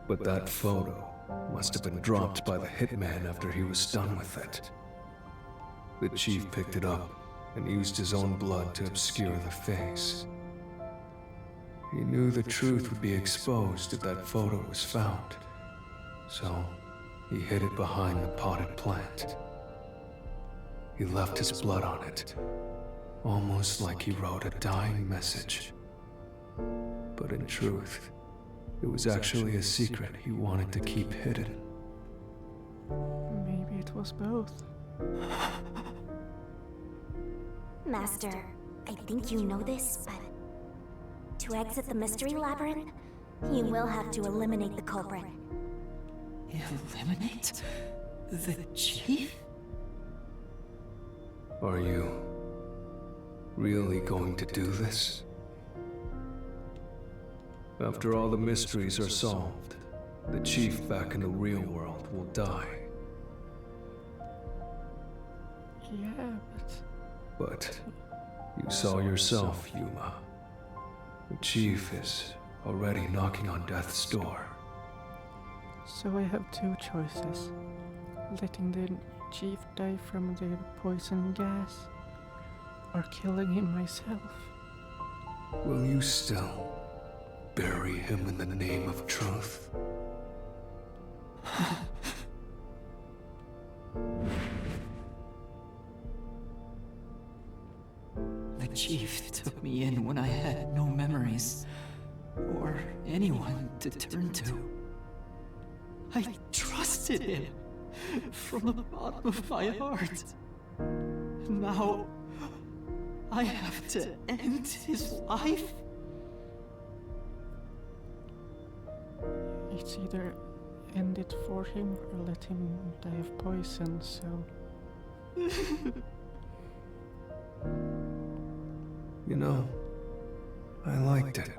I: But that photo must have been dropped by the hitman after he was done with it. The chief picked it up and used his own blood to obscure the face. He knew the truth would be exposed if that photo was found, so he hid it behind the potted plant. He left his blood on it, almost like he wrote a dying message. But in truth, it was actually a secret he wanted to keep hidden.
A: Maybe it was both.
D: Master, I think you know this, but to exit the mystery labyrinth, you will have to eliminate the culprit.
J: eliminate the chief?
I: Are you really going to do this? After all the mysteries are solved, the chief back in the real world will die.
A: Yeah,
I: But you saw yourself, Yuma. The chief is already knocking on death's door.
A: So I have two choices. Letting the chief die from the poison gas, or killing him myself.
I: Will you still bury him in the name of truth?
J: The chief took me in when I had no memories, or anyone to turn to. I trusted him from the bottom of my heart. Now, I have to end his life?
A: It's either end it for him or let him die of poison, so...
I: You know, I liked it,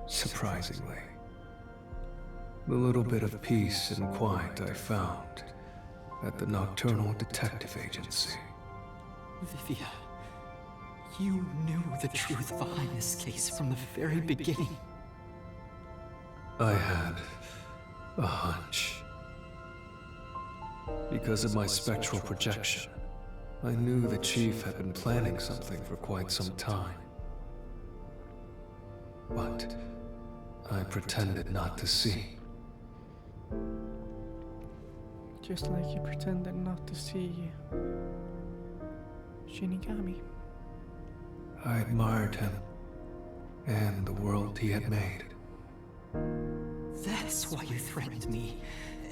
I: surprisingly. The little bit of peace and quiet I found at the Nocturnal Detective Agency.
J: Vivia, you knew the truth behind this case from the very beginning.
I: I had a hunch. Because of my spectral projection, I knew the chief had been planning something for quite some time. But I pretended not to see.
A: Just like you pretended not to see Shinigami.
I: I admired him and the world he had made.
J: That's why you threatened me,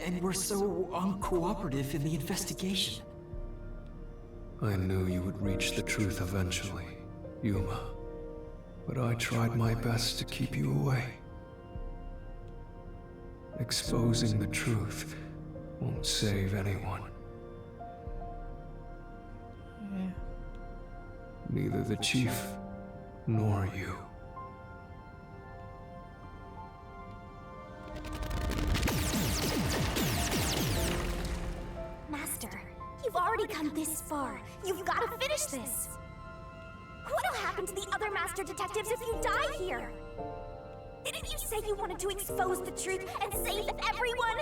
J: and were so uncooperative in the investigation.
I: I knew you would reach the truth eventually, Yuma. But I tried my best to keep you away. Exposing the truth won't save anyone.
A: Yeah.
I: Neither the chief nor you.
D: Master, you've already come this far. You've got to finish this. What'll happen to the other Master Detectives if you die here? Didn't you say you wanted to expose the truth and save everyone?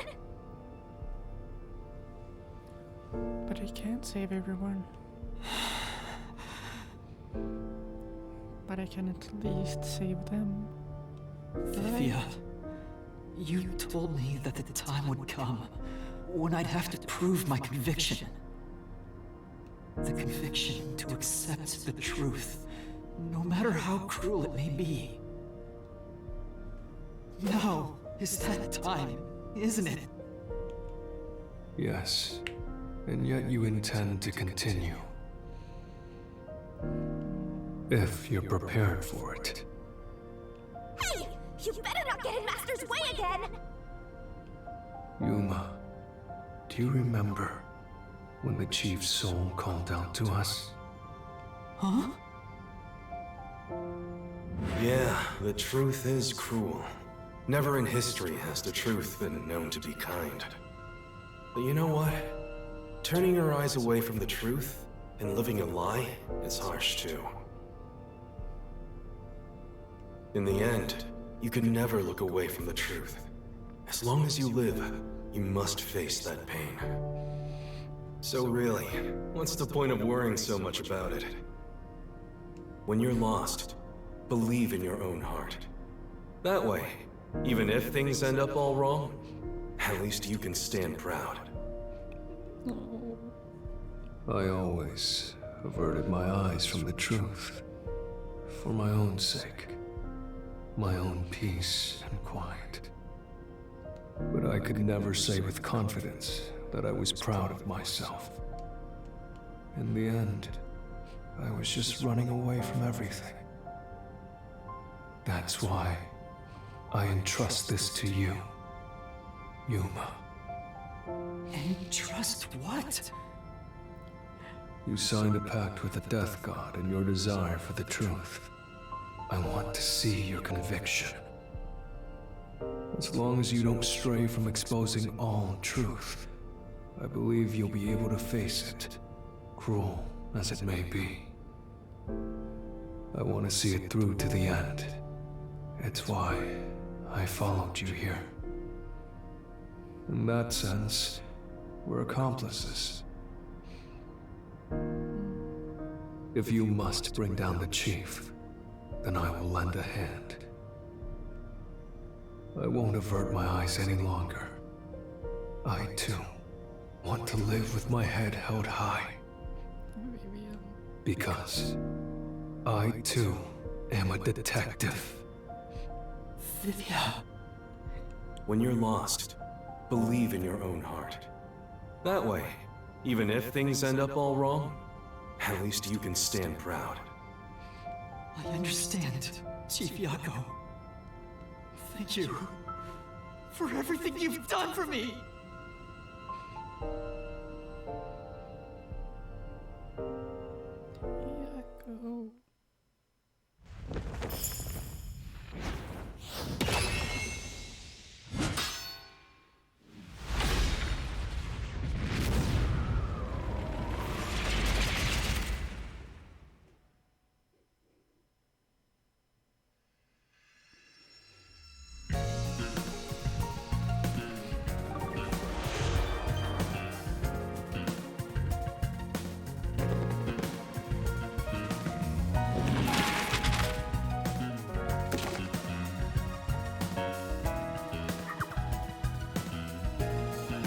A: But I can't save everyone. But I can at least save them.
J: Vivia, you told me that the time would come when I'd have to prove my conviction. The conviction to accept the truth, no matter how cruel it may be. Now is that time, isn't it?
I: Yes, and yet you intend to continue. If you're prepared for it.
D: Hey! You better not get in Master's way again!
I: Yuma, do you remember when the chief's soul called out to us?
J: Huh?
K: Yeah, the truth is cruel. Never in history has the truth been known to be kind. But you know what? Turning your eyes away from the truth and living a lie is harsh too. In the end, you can never look away from the truth. As long as you live, you must face that pain. So really, what's the point of worrying so much about it? When you're lost, believe in your own heart. That way, even if things end up all wrong, at least you can stand proud.
I: I always averted my eyes from the truth. For my own sake. My own peace and quiet. But I could never say with confidence that I was proud of myself. In the end, I was just running away from everything. That's why I entrust this to you, Yuma.
J: Entrust what?
I: You signed a pact with the Death God in your desire for the truth. I want to see your conviction. As long as you don't stray from exposing all truth, I believe you'll be able to face it, cruel as it may be. I want to see it through to the end. It's why I followed you here. In that sense, we're accomplices. If you must bring down the chief, then I will lend a hand. I won't avert my eyes any longer. I, too, want to live with my head held high. Because I, too, am a detective.
J: Vivia.
K: When you're lost, believe in your own heart. That way, even if things end up all wrong, at least you can stand proud.
J: I understand, Chief Yako. Thank you for everything you've done for me!
A: Yako.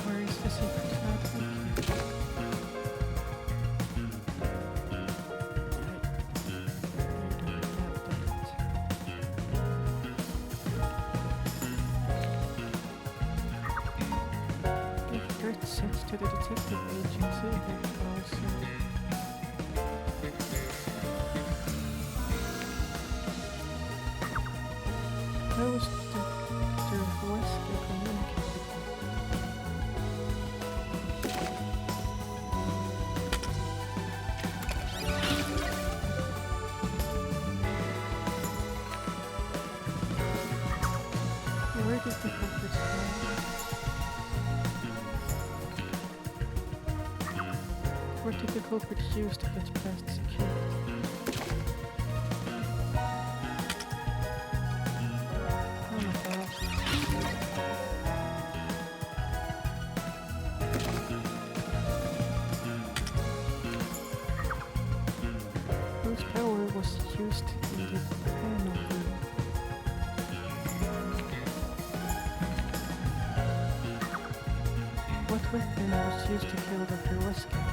A: Where is the secret notebook? Give threat sent to the detective agency also. How was Dr. Wesker communicating? What did the culprit use to get past security? Oh my god. Whose power was used in the panel room? What weapon was used to kill Dr. Wesker?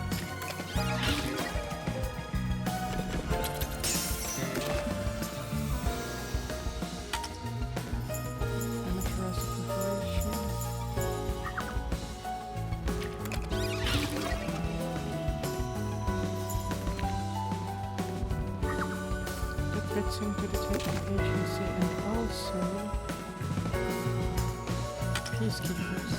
A: Into the detective agency and also peacekeepers.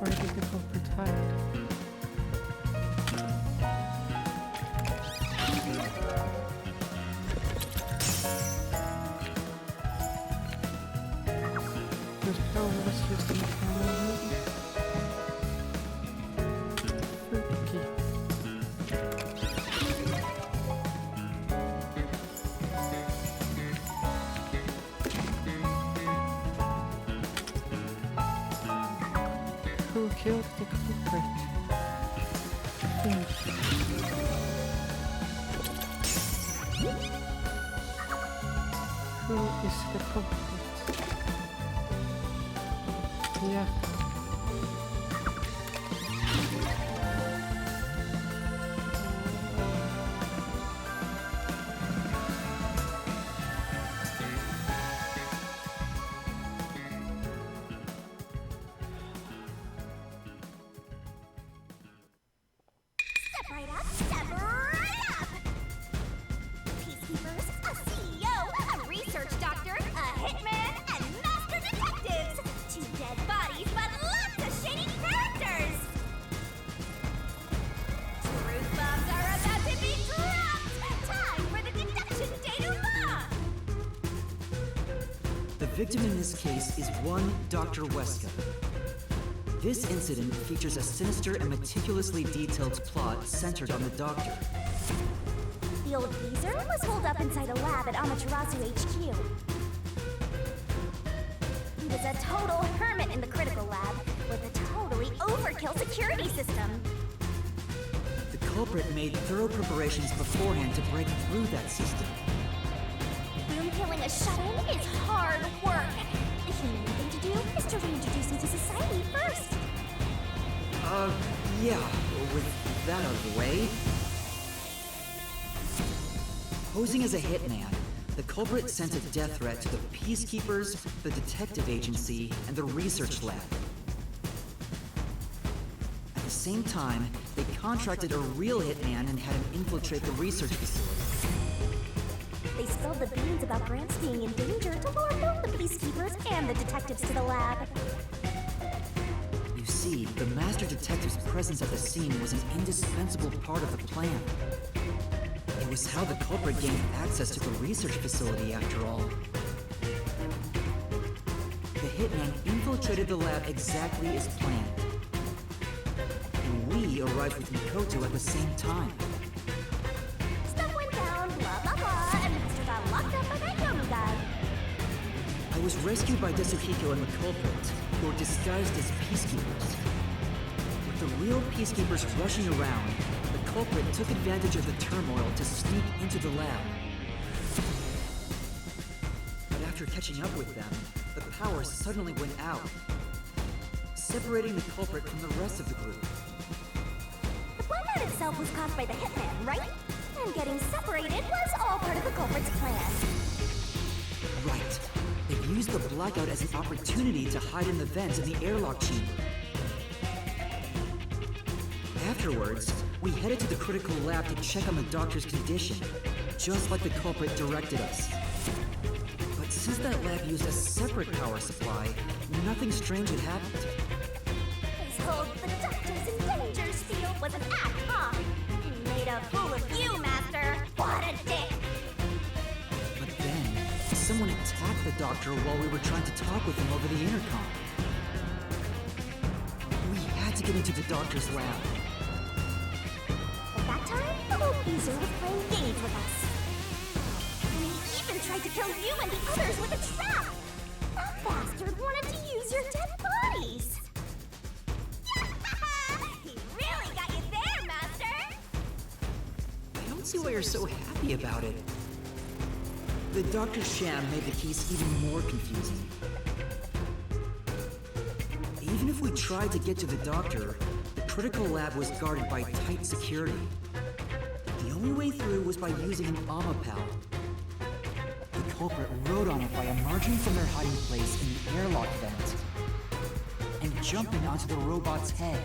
A: Where did the culprit hide? Whose power was used in the camera movie? Who killed the culprit? Who is the culprit? Yeah.
B: The victim in this case is one Dr. Wesker. This incident features a sinister and meticulously detailed plot centered on the doctor.
D: The old geezer was holed up inside a lab at Amaterasu HQ. He was a total hermit in the critical lab with a totally overkill security system.
B: The culprit made thorough preparations beforehand to break through that system.
D: Killing a shut-in is hard work. The human thing to do is to reintroduce him to society first.
B: Yeah, with that out of the way. Posing as a hitman, the culprit sent a death threat to the peacekeepers, the detective agency, and the research lab. At the same time, they contracted a real hitman and had him infiltrate the research facility.
D: They spilled the beans about Gramps being in danger to lure both the peacekeepers and the detectives to the lab.
B: You see, the master detective's presence at the scene was an indispensable part of the plan. It was how the culprit gained access to the research facility, after all. The hitman infiltrated the lab exactly as planned. And we arrived with Mikoto at the same time. I was rescued by Desuhiko and the culprit, who were disguised as peacekeepers. With the real peacekeepers rushing around, the culprit took advantage of the turmoil to sneak into the lab. But after catching up with them, the power suddenly went out, separating the culprit from the rest of the group.
D: The blackout itself was caused by the hitman, right? And getting separated was all part of the culprit's plan.
B: Right. They used the blackout as an opportunity to hide in the vents in the airlock chamber. Afterwards, we headed to the critical lab to check on the doctor's condition, just like the culprit directed us. But since that lab used a separate power supply, nothing strange had happened.
D: This whole the doctor's in danger spiel was an act, huh? He made a fool of you, Master. What a dick!
B: But then, someone attacked the doctor while we were trying to talk with him over the intercom. to get into the doctor's lab.
D: At that time, the old geezer was playing games with us. We even tried to kill you and the others with a trap! That bastard wanted to use your dead bodies! He really got you there, Master!
B: I don't see why you're so happy about it. The Doctor's sham made the case even more confusing. Even if we tried to get to the Doctor, the critical lab was guarded by tight security. The only way through was by using an Amapal. The culprit rode on it by emerging from their hiding place in the airlock vent and jumping onto the robot's head.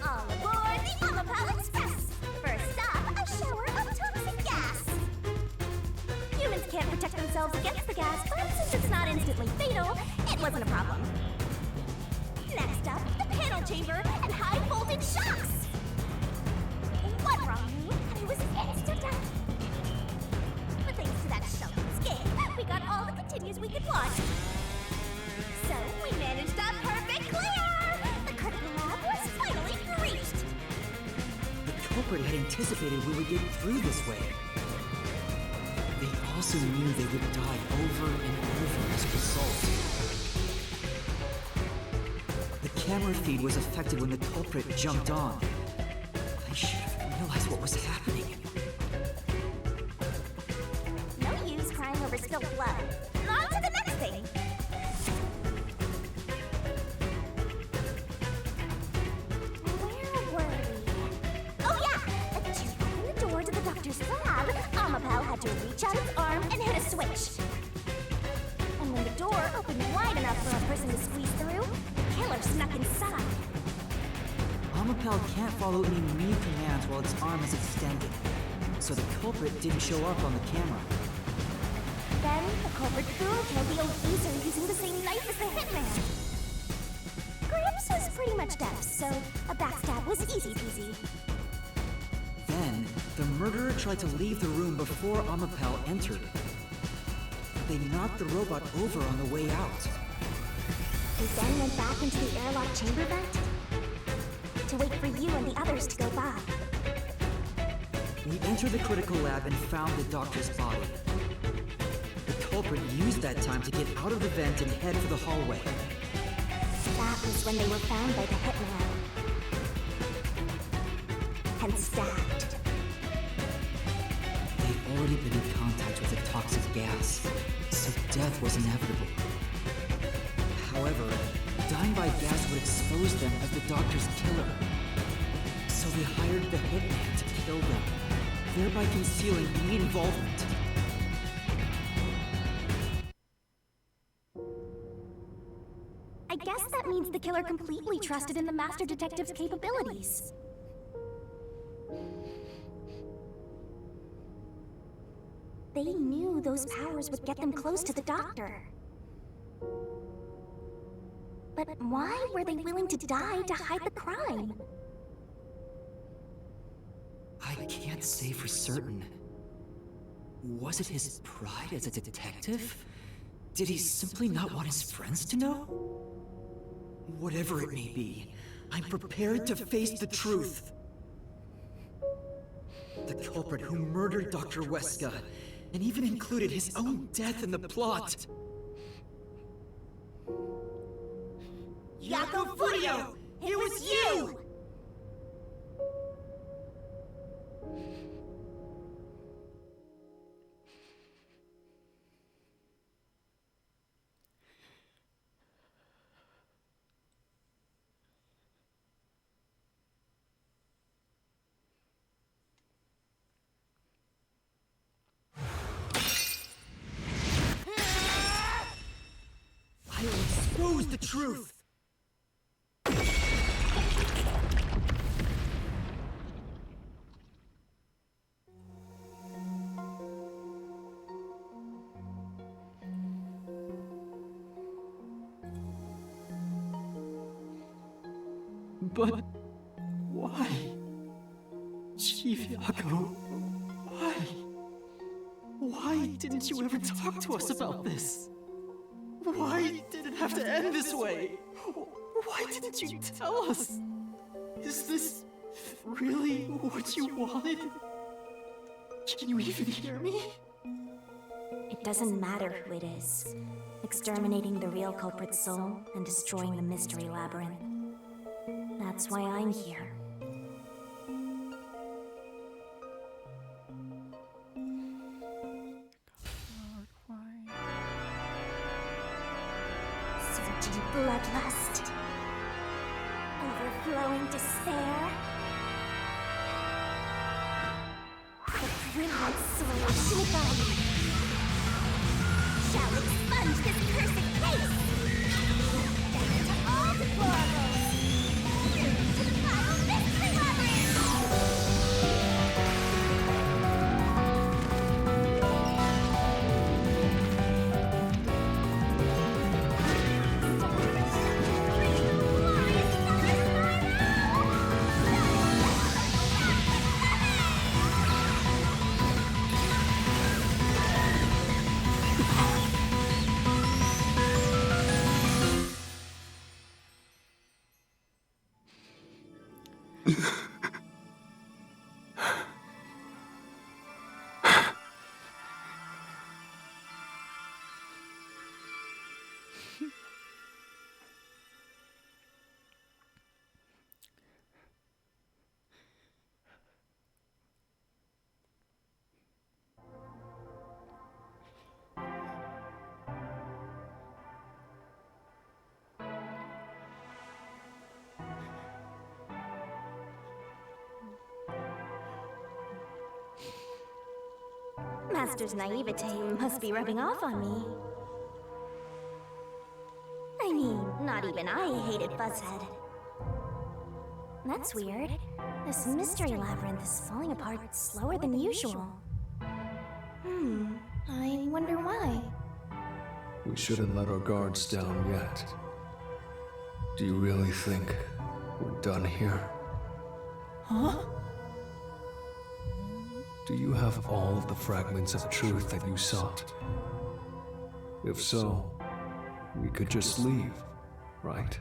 D: All aboard the Amapal Express! First stop, a shower of toxic gas! Humans can't protect themselves against the gas, but since it's not instantly fatal, it wasn't a problem. Next up, the panel chamber and high voltage shocks! One wrong move, and it was instant death. But thanks to that sheltered escape, we got all the continues we could want. So we managed a perfect clear! The critical lab was finally breached!
B: The culprit had anticipated we would get through this way. They also knew they would die over and over as a result. The camera feed was affected when the culprit jumped on. I should have realized what was happening.
D: No use crying over spilled blood. On to the next thing! Where were we? Oh yeah! To open the door to the Doctor's lab, Amapal had to reach out its arm and hit a switch. And when the door opened wide enough for a person to squeeze through, the killer snuck inside.
B: Amapal can't follow any new commands while its arm is extended, so the culprit didn't show up on the camera.
D: Then the culprit threw and killed the old geezer using the same knife as the hitman. Gramps was pretty much dead, so a backstab was easy peasy.
B: Then, the murderer tried to leave the room before Amapal entered. They knocked the robot over on the way out.
D: We then went back into the airlock chamber vent to wait for you and the others to go by.
B: We entered the critical lab and found the Doctor's body. The culprit used that time to get out of the vent and head for the hallway.
D: That was when they were found by the hitman. And stabbed.
B: They'd already been in contact with the toxic gas, so death was inevitable. However, dying by gas would expose them as the Doctor's killer. So they hired the hitman to kill them, thereby concealing any involvement.
D: I guess that means the killer completely trusted in the Master Detective's capabilities. They knew those powers would get them close to the Doctor. But why were they willing to die to hide the crime?
B: I can't say for certain. Was it his pride as a detective? Did he simply not want his friends to know? Whatever it may be, I'm prepared to face the truth. The culprit who murdered Dr. Weska, and even included his own death in the plot.
E: Yako Furio! It was you!
B: I will expose the truth! But why? Chief Yako, why? Why didn't you ever talk to us about this? Why did it have to end this way?
J: Why didn't you tell us? Is this really what you wanted? Can you even hear me?
D: It doesn't matter who it is. Exterminating the real culprit's soul and destroying the mystery labyrinth. That's why I'm here. Surging bloodlust. Overflowing despair. The brilliant soul of shall expunge this cursed case! Death to all deplorables! To the final mystery labyrinth! Master's naivete must be rubbing off on me. I mean, not even I hated Buzzhead. That's weird. This mystery labyrinth is falling apart slower than usual. I wonder why.
I: We shouldn't let our guards down yet. Do you really think we're done here?
J: Huh?
I: Do you have all of the fragments of truth that you sought? If so, we could just leave, right?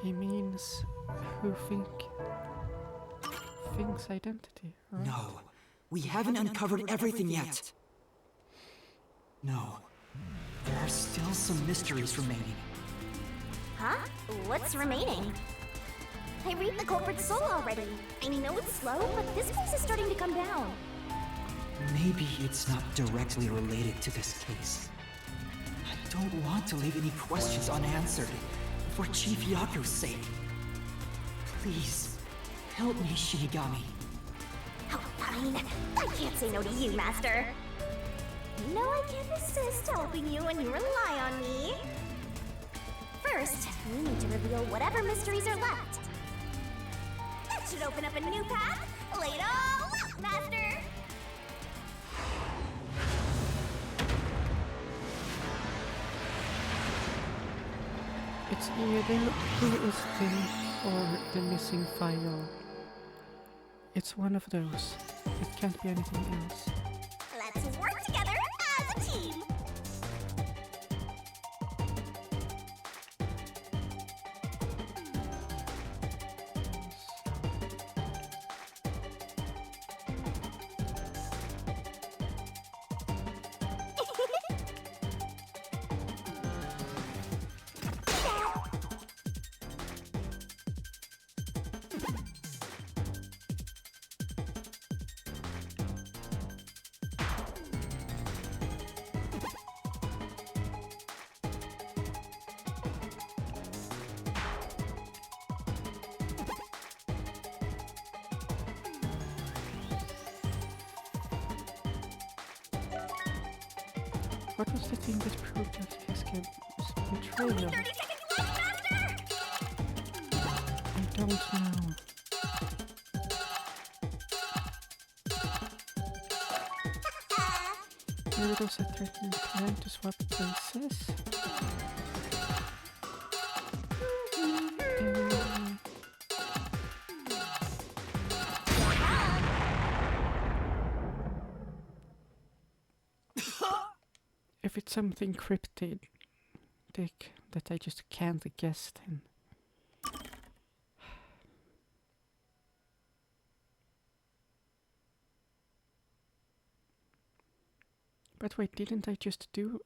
A: He means who thinks identity, right?
J: No, we haven't uncovered everything yet. No, there are still some mysteries remaining.
D: Huh? What's remaining? I read the culprit's soul already. I know it's slow, but this place is starting to come down.
J: Maybe it's not directly related to this case. I don't want to leave any questions unanswered, for Chief Yaku's sake. Please, help me, Shinigami.
D: Oh, fine. I can't say no to you, Master. You know I can't resist helping you when you rely on me. First, we need to reveal whatever mysteries are left. That should open up a new path. Lay it all out, Master!
A: It's either who is dead or the missing file. It's one of those. It can't be anything else.
D: Let's work together as a team!
A: What was the thing that proved that Wesker was betrayal? I don't know. Maybe those are threatening the plan to swap places? If it's something cryptic that I just can't guess, then but wait, didn't I just do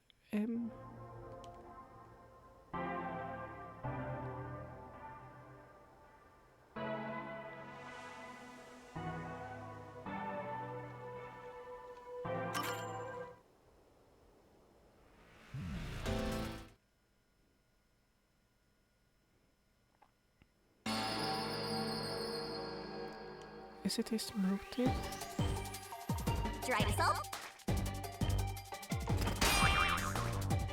A: is it his motive?
D: Try to solve?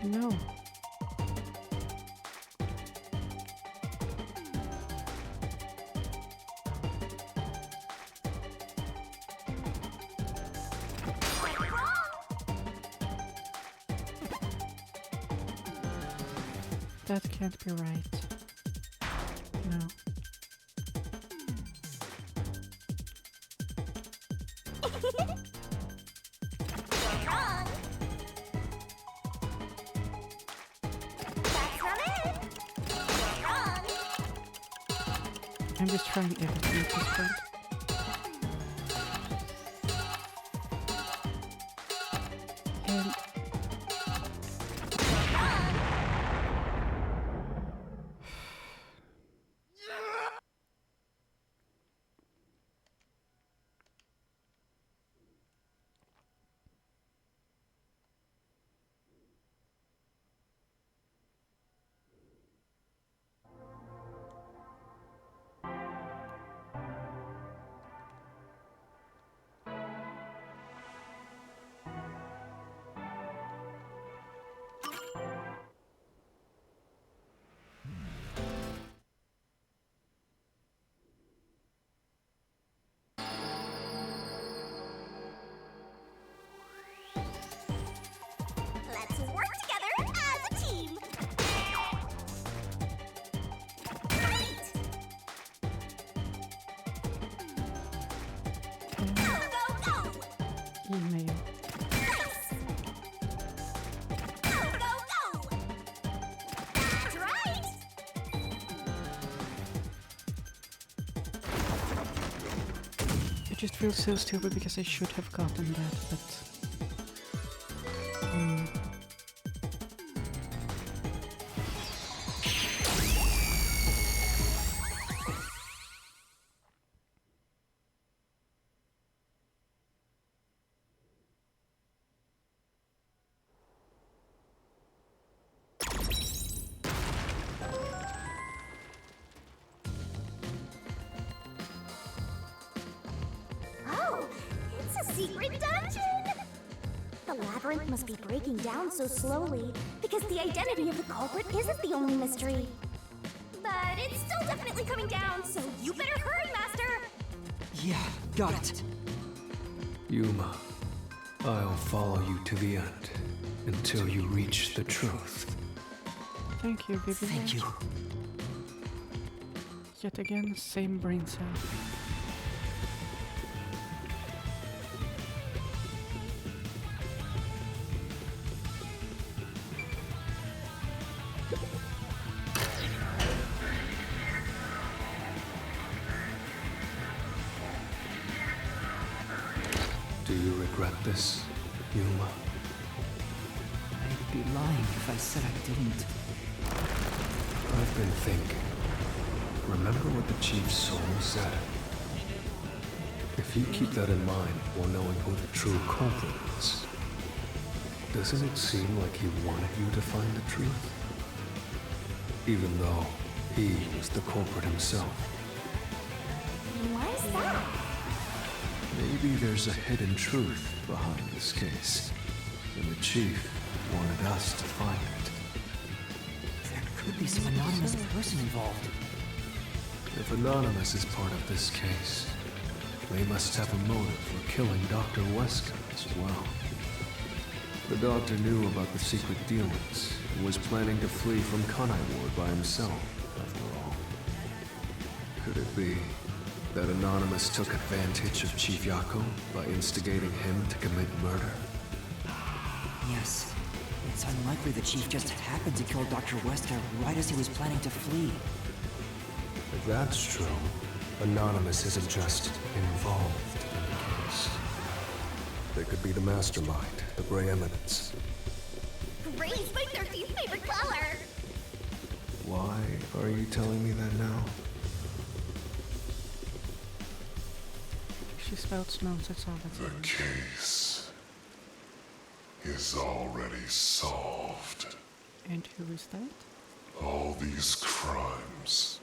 A: No. That can't be right. No. I'm just trying everything at this point.
D: Let's work together as a team. Right. Go.
A: Email.
D: Nice. Go. That's right.
A: It just feels so stupid because I should have gotten that, but
D: Oh, it's a secret dungeon! The labyrinth must be breaking down so slowly because the identity of the culprit isn't the only mystery. But it's still definitely coming down, so you better hurry, Master!
E: Yeah, got it.
I: Yuma, I'll follow you to the end until you reach the truth.
A: thank you, Vivian.
E: Thank you.
A: Yet again, same brain cell.
I: Do you regret this, Yuma?
B: I'd be lying if I said I didn't.
I: I've been thinking. Remember what the Chief's soul said? If you keep that in mind while knowing who the true culprit is, doesn't it seem like he wanted you to find the truth? Even though he was the culprit himself.
D: Why is that?
I: Maybe there's a hidden truth behind this case, and the Chief wanted us to find it.
B: There could be some anonymous person involved.
I: If Anonymous is part of this case, they must have a motive for killing Dr. Wesker as well. The doctor knew about the secret dealings and was planning to flee from Kanai Ward by himself, after all. Could it be that Anonymous took advantage of Chief Yako by instigating him to commit murder?
B: Yes. It's unlikely the Chief just happened to kill Dr. Wesker right as he was planning to flee.
I: If that's true, Anonymous isn't just involved in the case. They could be the mastermind, the Grey Eminence.
D: Gray's my 13th favorite color!
I: Why are you telling me that now?
A: She spouts nonsense all the time.
S: The case is already solved.
A: And who is that?
S: All these crimes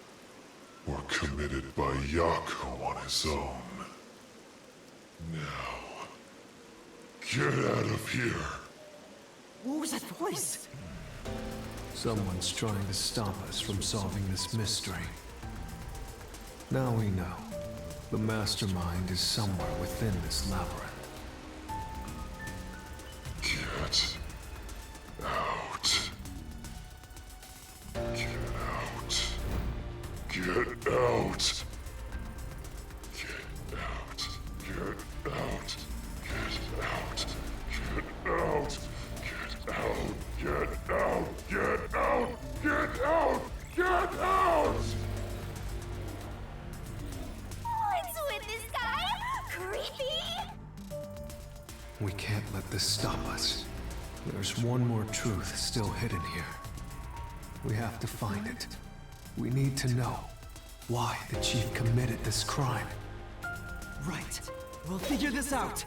S: were committed by Yako on his own. Now, get out of here.
B: What was that voice?
I: Someone's trying to stop us from solving this mystery. Now we know. The mastermind is somewhere within this labyrinth.
S: Get out. Get out. Get out. Get out. Get out. Get out. Get out. Get out. Get out. Get out. Get out. Get out.
D: What's with this guy? Creepy!
I: We can't let this stop us. There's one more truth still hidden here. We have to find it. We need to know why the Chief committed this crime.
J: Right. We'll figure this out.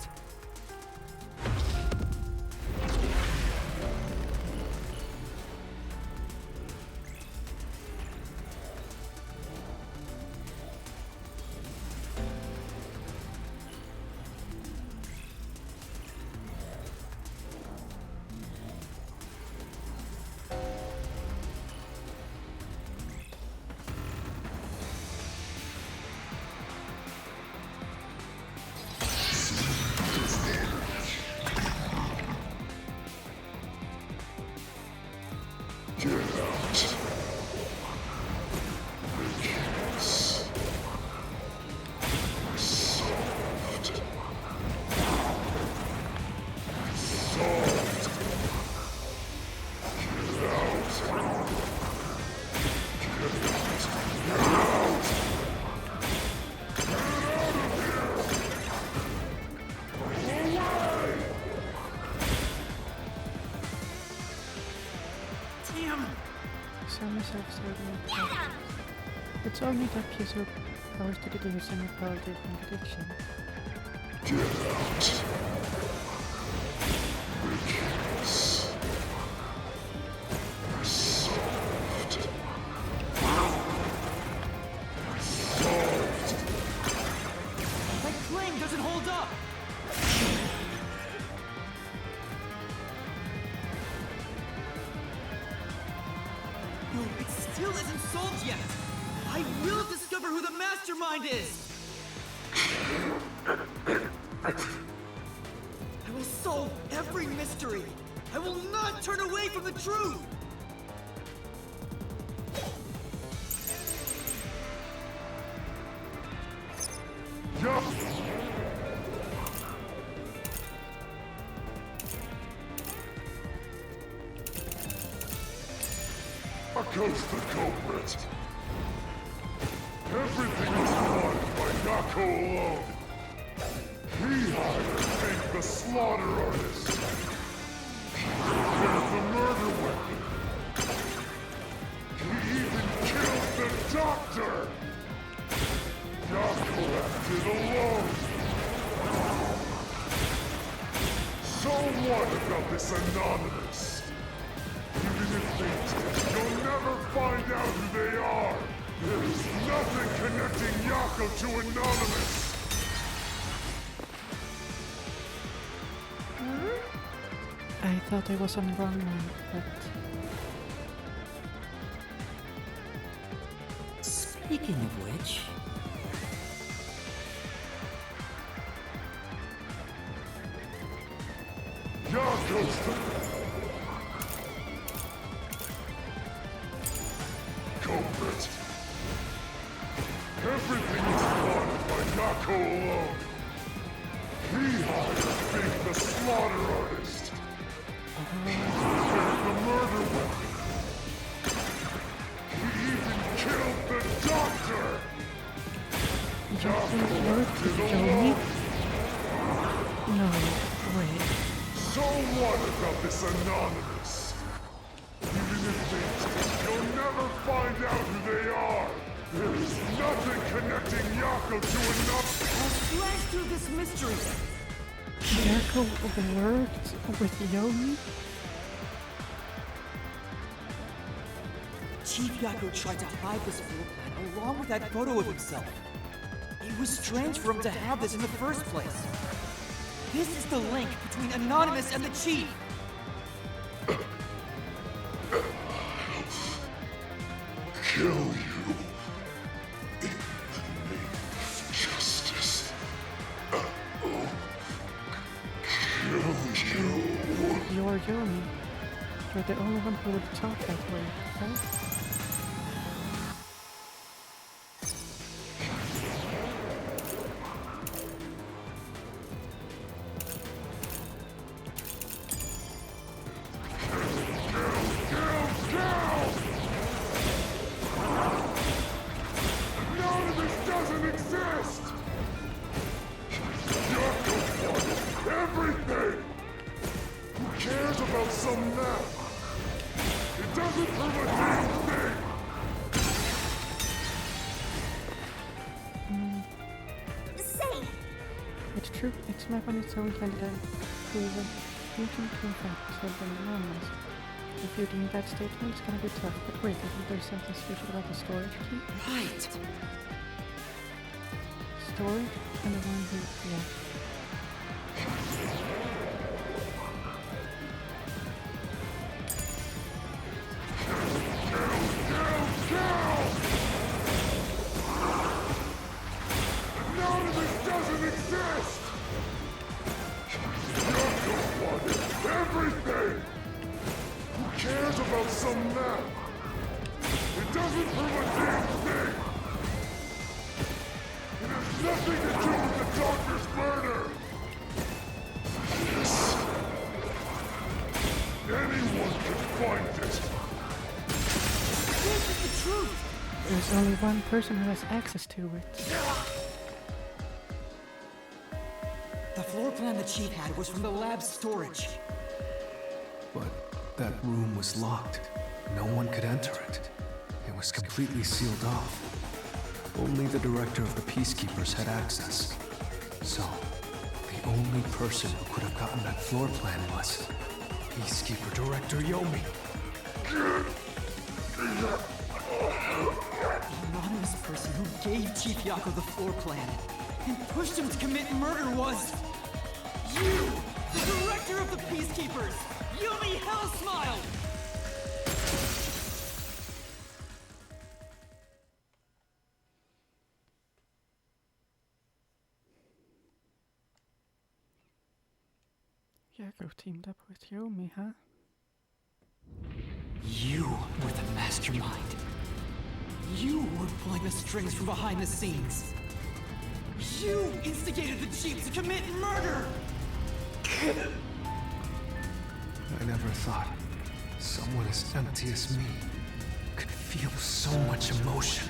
S: Get out. The case solved. Solved. Get out. Get out. Get out.
A: It's only that piece of powers to deduce and power to contradiction.
S: Get out. The case solved. Solved.
J: My claim doesn't hold up! No, it still isn't solved yet! I will discover who the mastermind is! I will solve every mystery! I will not turn away from the truth!
S: Yako's the culprit. Everything is caused by Yako alone. He hired Hank the slaughter artist. He prepared the murder weapon. He even killed the doctor. Yako acted alone. So what about this Anonymous? Even if they did, you'll never find out who they are. There's nothing connecting Yako to Anonymous.
A: I thought I was on the wrong one, but...
B: Speaking of which...
S: Culprit. Everything is started by Yako alone. He hired Fink the slaughter artist. He prepared the murder weapon. He even killed the doctor. Yako acted alone.
A: No way.
S: So what about this Anonymous? Even if they did, you'll never find out who they are. There is nothing connecting Yako to enough.
J: Let's blast through this mystery.
A: Yako worked with Yomi?
J: Chief Yako tried to hide this floor plan along with that photo of himself. It was strange for him to have this in the first place. This is the link between Anonymous and the Chief.
S: Kill you. In the name of justice. Kill you.
A: You're Yomi. You're the only one who would talk that way, right? It's map on its own candidate proven looking to impact children anonymous. Refuting that statement is gonna be tough, but wait, I think there's something special about the storage key.
J: Right!
A: Storage and the one who, yeah.
S: Anonymous doesn't exist! Yako wanted everything! Who cares about some map? It doesn't prove a damn thing! It has nothing to do with the doctor's murder! Yes. Anyone can find it!
J: This is the truth!
A: There's only one person who has access to it.
J: The floor plan the Chief had was from the lab's storage.
K: But that room was locked. No one could enter it. It was completely sealed off. Only the director of the Peacekeepers had access. So, the only person who could have gotten that floor plan was Peacekeeper Director Yomi.
J: The anonymous person who gave Chief Yako the floor plan and pushed him to commit murder was... you! The director of the Peacekeepers! Yomi Hellsmile!
A: Yako teamed up with Yomi, huh?
J: You were the mastermind. You were pulling the strings from behind the scenes. You instigated the Chief to commit murder!
K: I never thought someone as empty as me could feel so much emotion.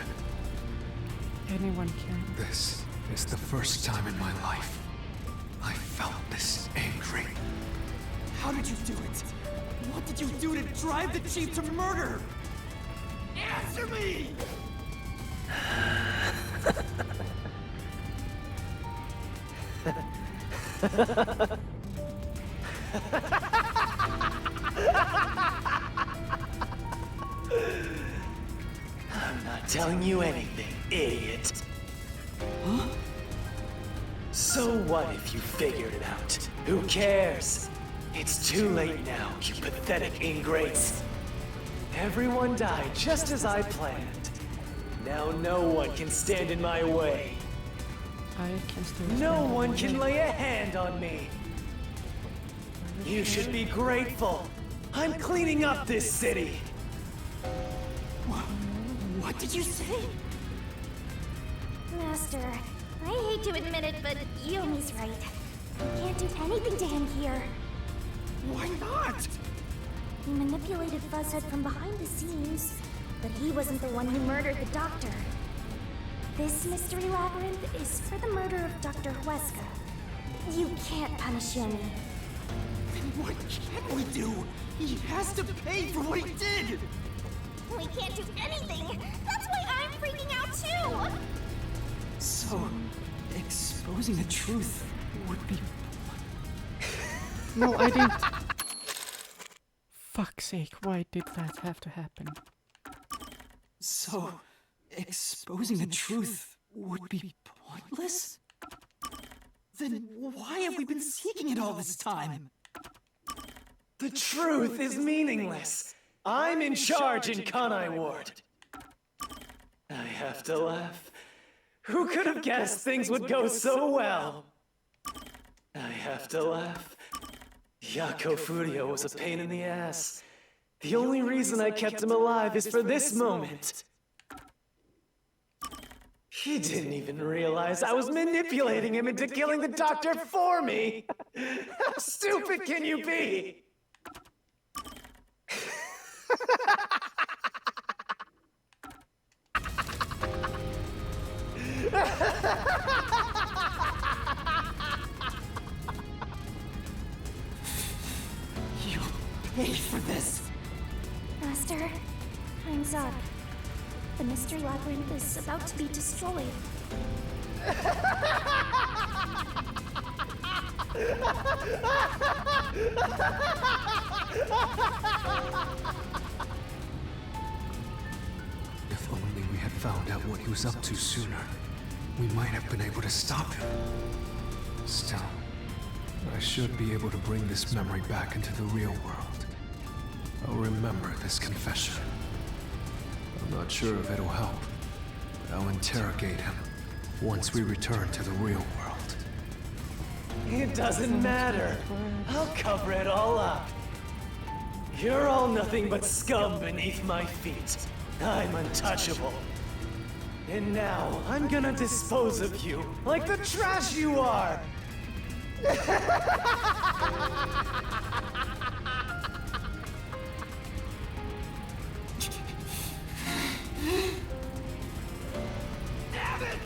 A: Anyone can.
K: This is the first time in my life I felt this angry.
J: How did you do it? What did you do to drive the Chief to murder? Answer me!
R: I'm not telling you anything, idiot.
J: Huh?
R: So what if you figured it out? Who cares?
O: It's too late now, you pathetic ingrates. Everyone died just as I planned. Now no one can stand in my way.
A: I can still
O: No one can lay a hand on me. You should be grateful. I'm cleaning up this city.
J: What did you say?
D: Master, I hate to admit it, but Yomi's right. We can't do anything to him here.
J: Why not?
D: He manipulated Fuzzhead from behind the scenes, but he wasn't the one who murdered the doctor. This mystery labyrinth is for the murder of Dr. Huesca. You can't punish Yomi.
J: Then what can we do? He has to pay for what he did!
D: We can't do anything! That's why I'm freaking out too!
J: So, exposing the truth would be...
A: No, I didn't. Fuck's sake, why did that have to happen?
J: So, exposing the truth would be pointless? Then why have we been seeking it all this time?
O: The truth is meaningless. I'm in charge in Kanai Ward. I have to laugh. Who could have guessed things would go so well? I have to laugh. Yako Furio was a pain in the ass. The only reason I kept him alive is for this moment. He didn't even realize I was manipulating him into killing the doctor for me. How stupid can you be?
J: You'll pay for this.
D: Master, time's up. The mystery labyrinth is about to be destroyed.
I: If only we had found out what he was up to sooner, we might have been able to stop him. Still, I should be able to bring this memory back into the real world. I'll remember this confession. I'm not sure if it'll help, but I'll interrogate him once we return to the real world.
O: It doesn't matter. I'll cover it all up. You're all nothing but scum beneath my feet. I'm untouchable. And now, I'm gonna dispose of you like the trash you are!
J: Damn it!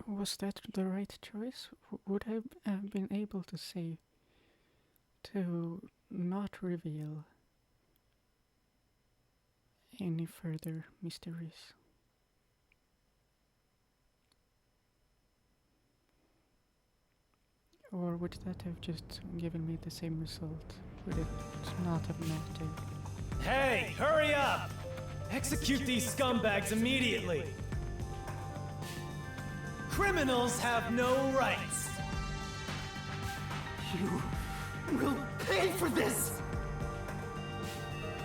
A: Was that the right choice? Would I have been able to say to not reveal any further mysteries? Or would that have just given me the same result? Would it not have mattered?
O: Hey, hurry up! Execute these scumbags immediately! Criminals have no rights!
J: You will pay for this!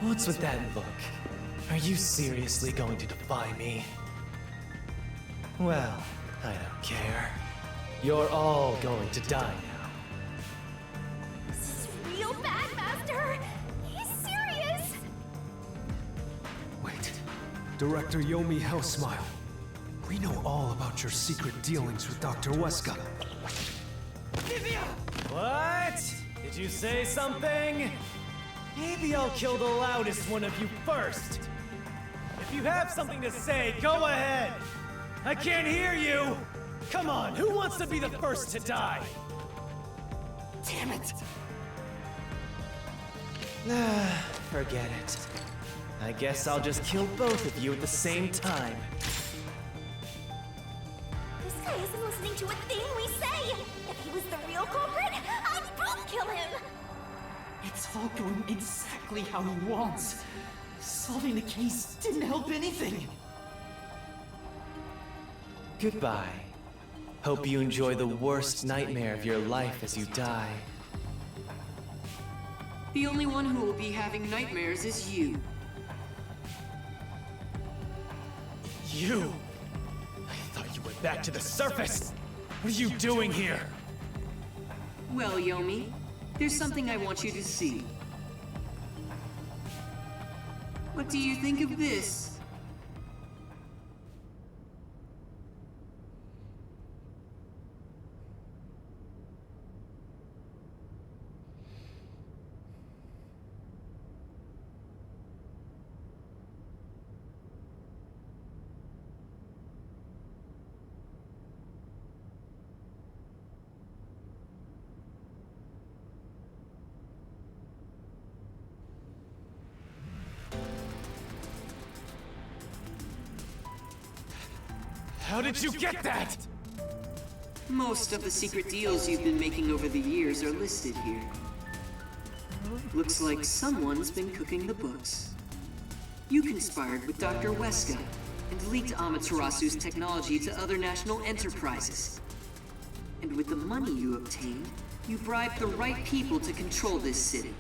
O: What's with that look? Are you seriously going to defy me? Well, I don't care. You're all going to die now.
D: This is real bad, Master! He's serious!
I: Wait, Director Yomi Hellsmile. We know all about your secret dealings with Dr. Huesca.
O: What? Did you say something? Maybe I'll kill the loudest one of you first. If you have something to say, go ahead. I can't hear you. Come on, who wants to be the first to die?
J: Damn it!
O: Forget it. I guess I'll just kill both of you at the same time.
D: This guy isn't listening to a thing we say? If he was the real culprit, I'd boom kill him!
J: It's all going exactly how he wants. Solving the case didn't help anything.
O: Goodbye. Hope you enjoy the worst nightmare of your life as you die.
G: The only one who will be having nightmares is you.
O: You? I thought you went back to the surface! What are you doing here?
G: Well, Yomi, there's something I want you to see. What do you think of this?
O: How did you get that?
G: Most of the secret deals you've been making over the years are listed here. Looks like someone's been cooking the books. You conspired with Dr. Weska and leaked Amaterasu's technology to other national enterprises. And with the money you obtained, you bribed the right people to control this city.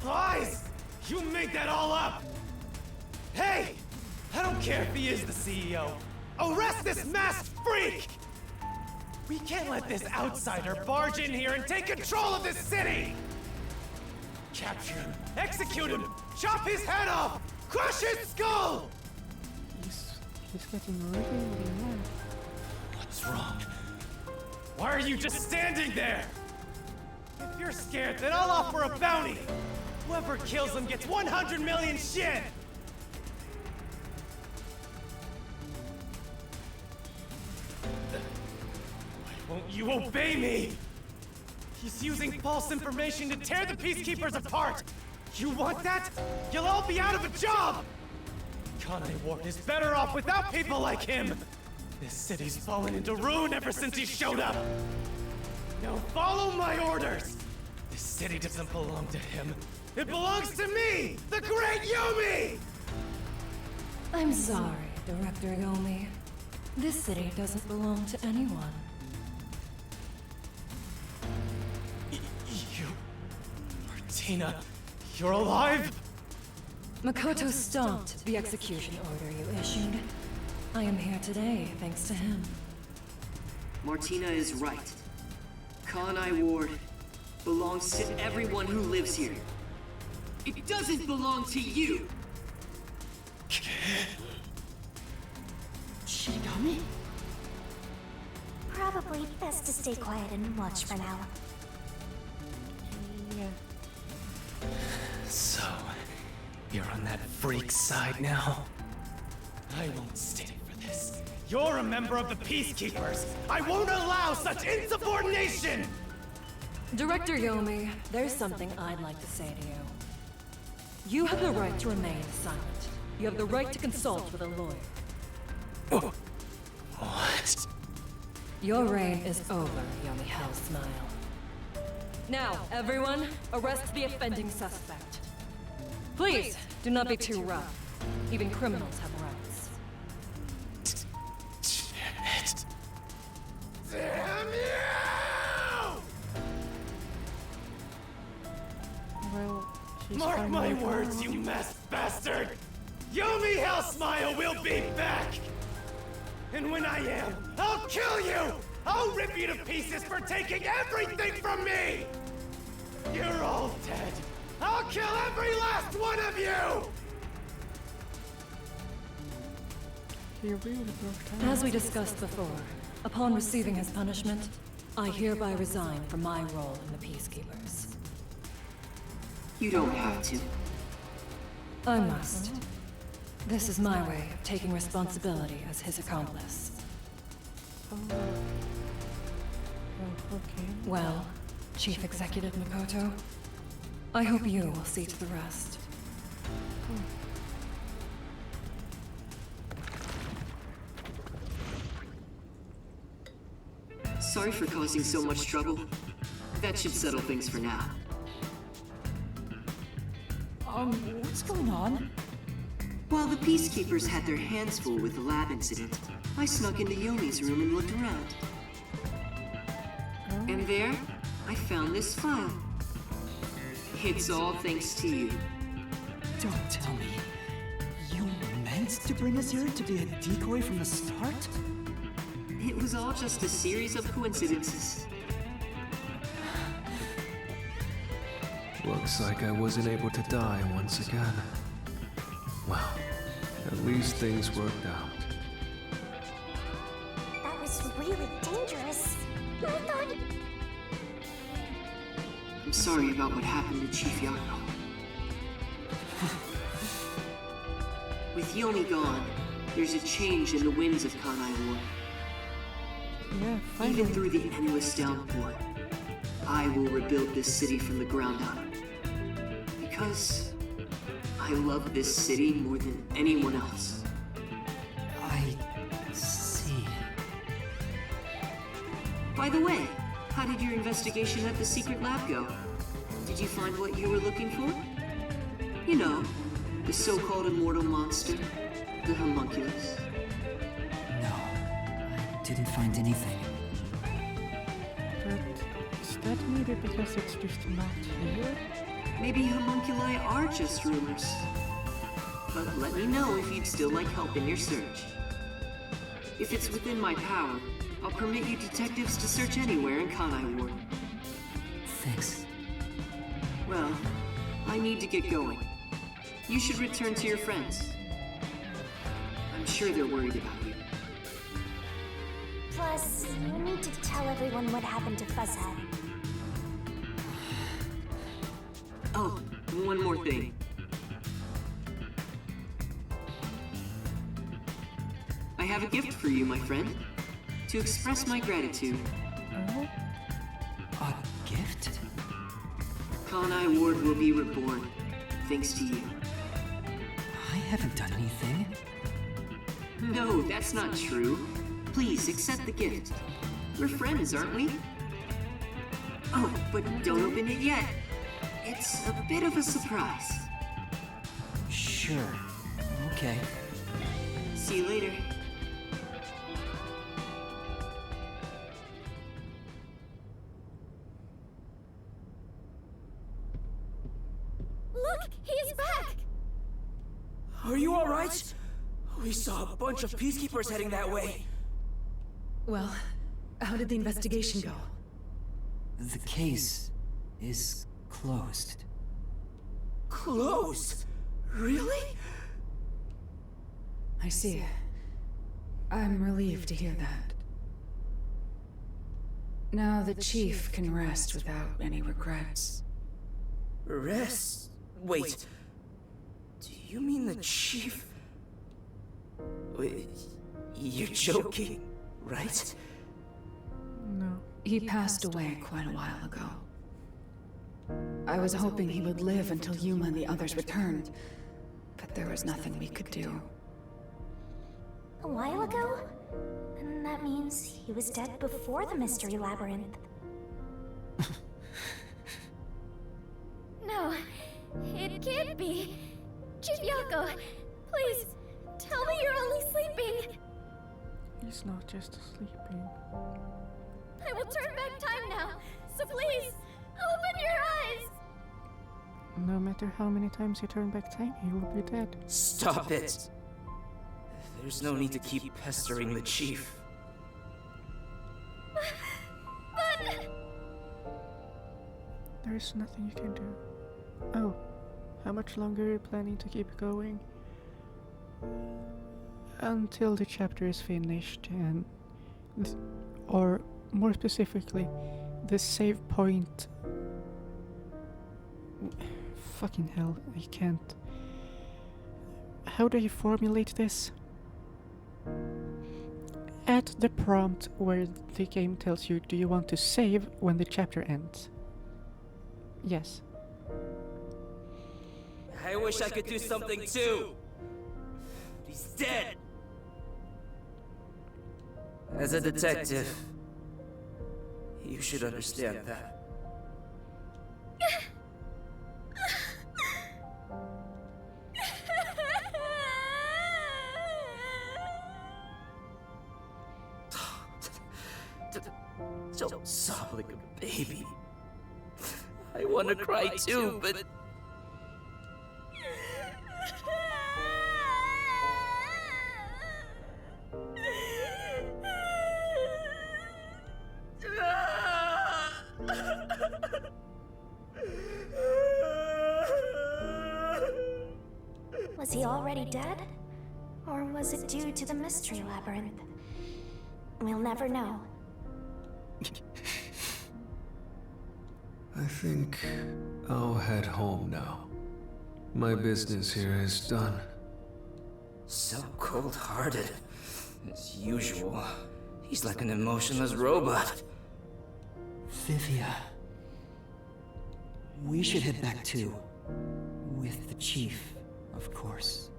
O: Lies! You made that all up! Hey! I don't care if he is the CEO. Arrest this masked freak! We can't let this outsider barge in here and take control of this city! Capture him! Execute him! Chop his head off! Crush his skull!
A: He's getting really, really mad.
O: What's wrong? Why are you just standing there? If you're scared, then I'll offer a bounty! Whoever kills him gets 100 million shin! Won't you obey me? He's using false information to tear the Peacekeepers apart! You want that? You'll all be out of a job! Conway Ward is better off without people like him! This city's fallen into ruin ever since he showed up! Now follow my orders! This city doesn't belong to him. It belongs to me! The Great Yomi!
T: I'm sorry, Director Yomi. This city doesn't belong to anyone.
O: You... Martina, you're alive?
T: Makoto stopped the execution order you issued. I am here today thanks to him.
G: Martina is right. Conai Ward belongs to everyone who lives here. It doesn't belong to you!
J: Shinigami?
D: Probably best to stay quiet and watch for now.
A: Yeah.
O: So, you're on that freak's side now? I won't stand for this. You're a member of the Peacekeepers! I won't allow such insubordination!
T: Director Yomi, there's something I'd like to say to you. You have the right to remain silent. You have the right to consult with a lawyer.
O: What?
T: Your reign is over, Yomi Hellsmile. Now, everyone, arrest the offending suspect. Please, do not be too rough. Even criminals have rights.
O: Damn it. Damn you!
A: Well, he's
O: Mark
A: fine
O: my
A: with
O: words,
A: her.
O: you masked bastard! Yomi Hellsmile will be back! And when I am, I'll kill you! I'll rip you to pieces for taking everything from me! You're all dead! I'll kill every last one of you!
A: He really broke down.
T: As we discussed before, upon receiving his punishment, I hereby resign from my role in the Peacekeepers.
G: You don't have to.
T: I must. This is my way of taking responsibility as his accomplice.
A: Oh, okay.
T: Well, Chief Executive Makoto, I hope you will see to the rest.
G: Sorry for causing so much trouble. That should settle things for now.
J: What's going on?
G: While the Peacekeepers had their hands full with the lab incident, I snuck into Yomi's room and looked around. And there, I found this file. It's all thanks to you.
J: Don't tell me. You meant to bring us here to be a decoy from the start?
G: It was all just a series of coincidences.
I: Looks like I wasn't able to die once again. Well, at least things worked out.
D: That was really dangerous. I thought...
G: I'm sorry about what happened to Chief Yako. With Yomi gone, there's a change in the winds of Kanai War.
A: Yeah, finally.
G: Even through the endless downpour, I will rebuild this city from the ground up. Because I love this city more than anyone else.
J: I see.
G: By the way, how did your investigation at the secret lab go? Did you find what you were looking for? You know, the so-called immortal monster, the homunculus.
B: No, I didn't find anything.
A: But is that maybe because it's just not here?
G: Maybe homunculi are just rumors. But let me know if you'd still like help in your search. If it's within my power, I'll permit you detectives to search anywhere in Kanai Ward.
B: Thanks.
G: Well, I need to get going. You should return to your friends. I'm sure they're worried about you.
D: Plus, you need to tell everyone what happened to Fuzzhead.
G: Oh, one more thing. I have a gift for you, my friend. To express my gratitude.
B: A gift?
G: Kanai Ward will be reborn, thanks to you.
B: I haven't done anything.
G: No, that's not true. Please, accept the gift. We're friends, aren't we? Oh, but don't open it yet. It's a bit of a surprise.
B: Sure. Okay.
G: See you later.
D: Look, he's back!
E: Are you alright? We saw a bunch of peacekeepers heading that way.
Q: Well, how did the investigation go?
B: The case is closed.
E: Closed? Really?
Q: I see. I'm relieved to hear that. Now the chief can rest without any regrets.
E: Rest? Wait. Do you mean the chief? Wait, you're joking, right?
A: No.
Q: He passed away quite a while ago. I was hoping he would live until Yuma and the others returned, but there was nothing we could do.
D: A while ago? And that means he was dead before the Mystery Labyrinth. No, it can't be. Chief Yako, please, tell me you're only sleeping.
A: He's not just sleeping.
D: I will turn back time now, so please, open your eyes.
A: No matter how many times you turn back time, he will be dead.
E: Stop it! There's no need to keep pestering the chief.
D: But...
A: There is nothing you can do. Oh, how much longer are you planning to keep going? Until the chapter is finished and... or more specifically, the save point... Fucking hell, I can't... How do you formulate this? At the prompt where the game tells you, do you want to save when the chapter ends? Yes.
E: I wish I could do something too! He's dead! As a detective, You should understand that. Don't sob like a baby. I want to cry too, but...
D: Was he already dead? Or was it due to the mystery labyrinth? We'll never know.
I: I think I'll head home now. My business here is done.
E: So cold-hearted. As usual. He's like an emotionless robot.
B: Vivia. We should head back too. With the chief, of course.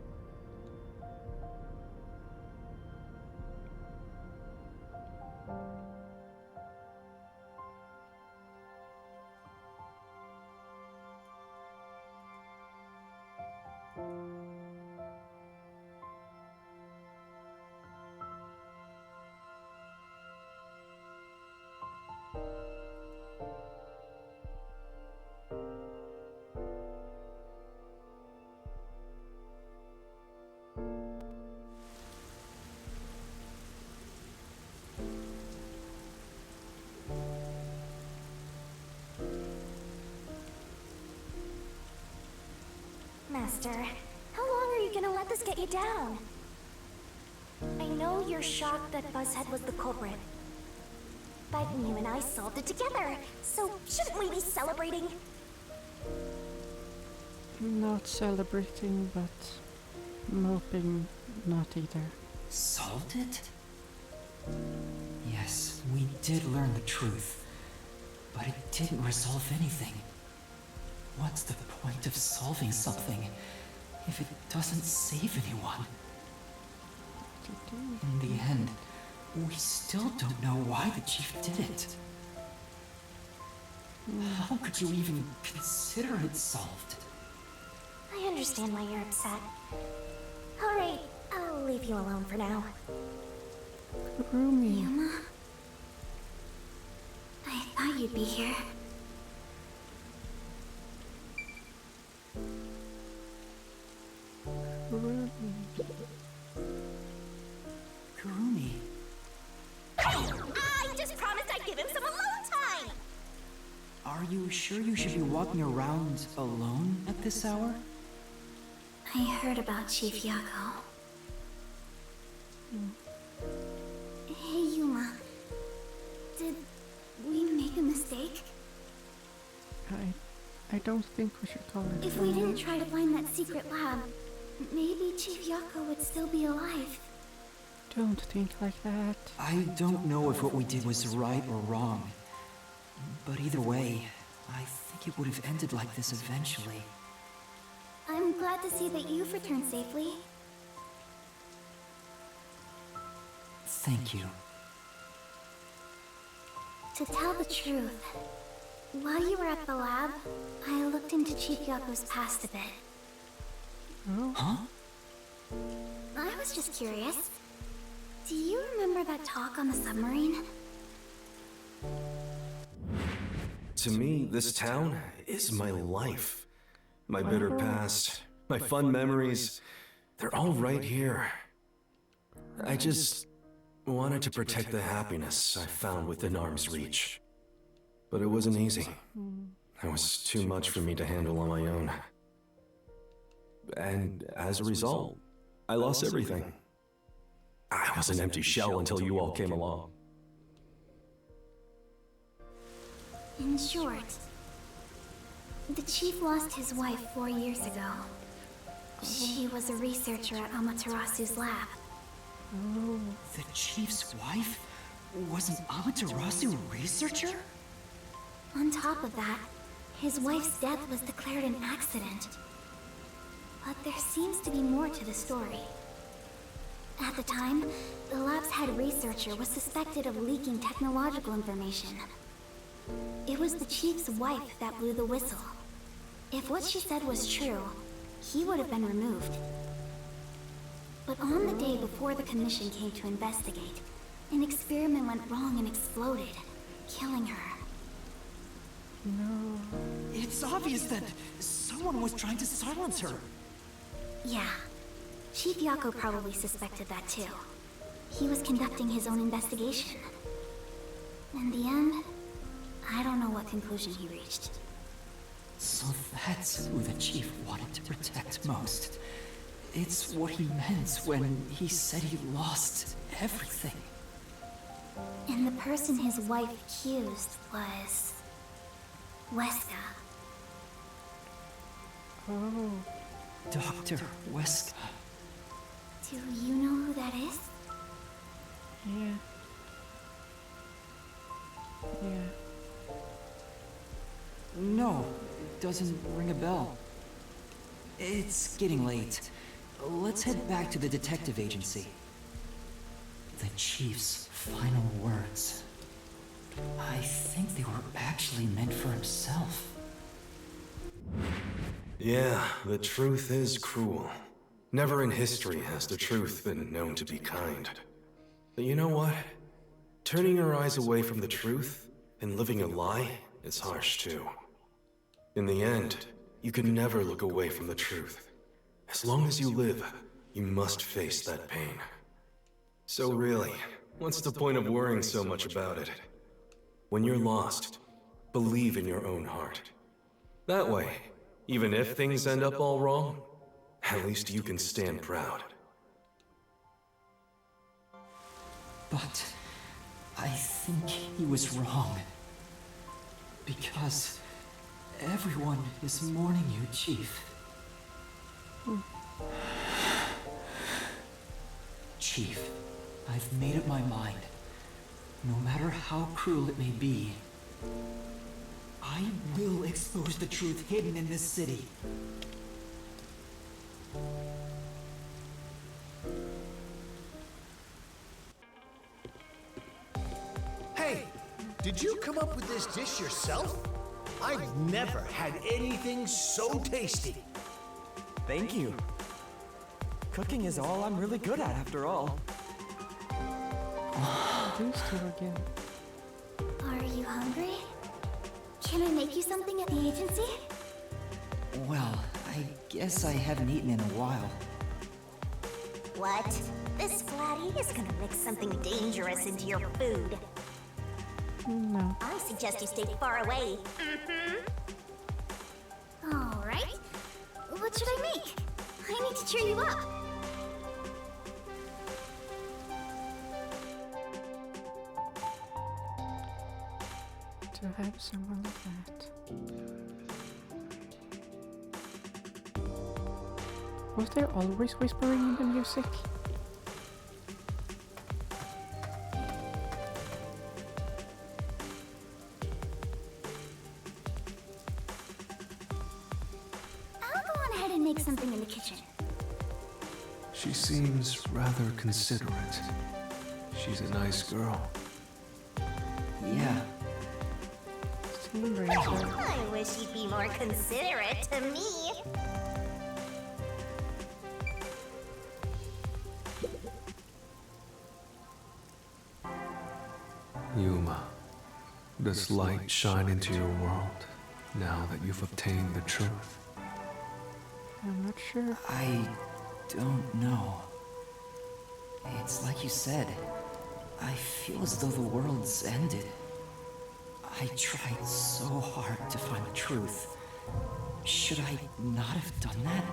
D: Master, how long are you gonna let this get you down? I know you're shocked that Buzzhead was the culprit. But you and I solved it together, so shouldn't we be celebrating?
A: Not celebrating, but moping not either.
B: Solved it? Yes, we did learn the truth. But it didn't resolve anything. What's the point of solving something if it doesn't save anyone? In the end, we still don't know why the chief did it. How could you even consider it solved?
D: I understand why you're upset. Alright, I'll leave you alone for now.
A: Rumi.
D: Yuma? I thought you'd be here.
B: Kurumi.
D: I just promised I'd give him some alone time!
B: Are you sure you should be walking around alone at this hour?
D: I heard about Chief Yako. Hey, Yuma. Did we make a mistake?
A: I don't think we should call it.
D: If we didn't try to find that secret lab, maybe Chief Yako would still be alive.
A: Don't think like that.
B: I don't know if what we did was right or wrong. But either way, I think it would have ended like this eventually.
D: I'm glad to see that you've returned safely.
B: Thank you.
D: To tell the truth, while you were at the lab, I looked into Chief Yako's past a bit.
A: Oh?
B: Huh?
D: I was just curious. Do you remember that talk on the submarine?
K: To me, this town is my life. My bitter past, my fun memories, they're all right here. I just wanted to protect the happiness I found within arm's reach. But it wasn't easy. It was too much for me to handle on my own. And as a result, I lost everything. I was an empty shell until you all came along.
D: In short, the chief lost his wife 4 years ago. She was a researcher at Amaterasu's lab.
B: The chief's wife? Was an Amaterasu a researcher?
D: On top of that, his wife's death was declared an accident. But there seems to be more to the story. At the time, the lab's head researcher was suspected of leaking technological information, It was the chief's wife that blew the whistle. If what she said was true, he would have been removed. But on the day before the commission came to investigate, an experiment went wrong and exploded, killing her.
J: No. It's obvious that someone was trying to silence her.
D: Yeah. Chief Yako probably suspected that too. He was conducting his own investigation. In the end, I don't know what conclusion he reached.
B: So that's who the chief wanted to protect most. It's what he meant when he said he lost everything.
D: And the person his wife accused was... Weska.
A: Oh.
B: Dr. Weska.
D: Do you know who that is?
A: Yeah. Yeah.
B: No, it doesn't ring a bell. It's getting late. Let's head back to the detective agency. The chief's final words. I think they were actually meant for himself.
K: Yeah, the truth is cruel. Never in history has the truth been known to be kind. But you know what? Turning your eyes away from the truth and living a lie is harsh too. In the end, you can never look away from the truth. As long as you live, you must face that pain. So really, what's the point of worrying so much about it? When you're lost, believe in your own heart. That way, even if things end up all wrong, at least you can stand proud.
B: But I think he was wrong. Because everyone is mourning you, Chief. Chief, I've made up my mind. No matter how cruel it may be, I will expose the truth hidden in this city.
U: Hey, did you come up with this dish yourself? I've never had anything so tasty.
J: Thank you. Cooking is all I'm really good at, after all.
A: These two again.
D: Are you hungry? Can I make you something at the agency?
B: Well, I guess I haven't eaten in a while.
D: What? This flatty is gonna mix something dangerous into your food.
A: No.
D: I suggest you stay far away. Alright. What should I make? I need to cheer you up.
A: To have someone like that. Was there always whispering in the music?
D: I'll go on ahead and make something in the kitchen.
I: She seems rather considerate. She's a nice girl.
B: Yeah.
D: I wish you'd be more considerate to me.
I: Yuma, does light shine into your world now that you've obtained the truth?
A: I'm not sure.
B: I don't know. It's like you said. I feel as though the world's ended. I tried so hard to find the truth. Should I not have done that?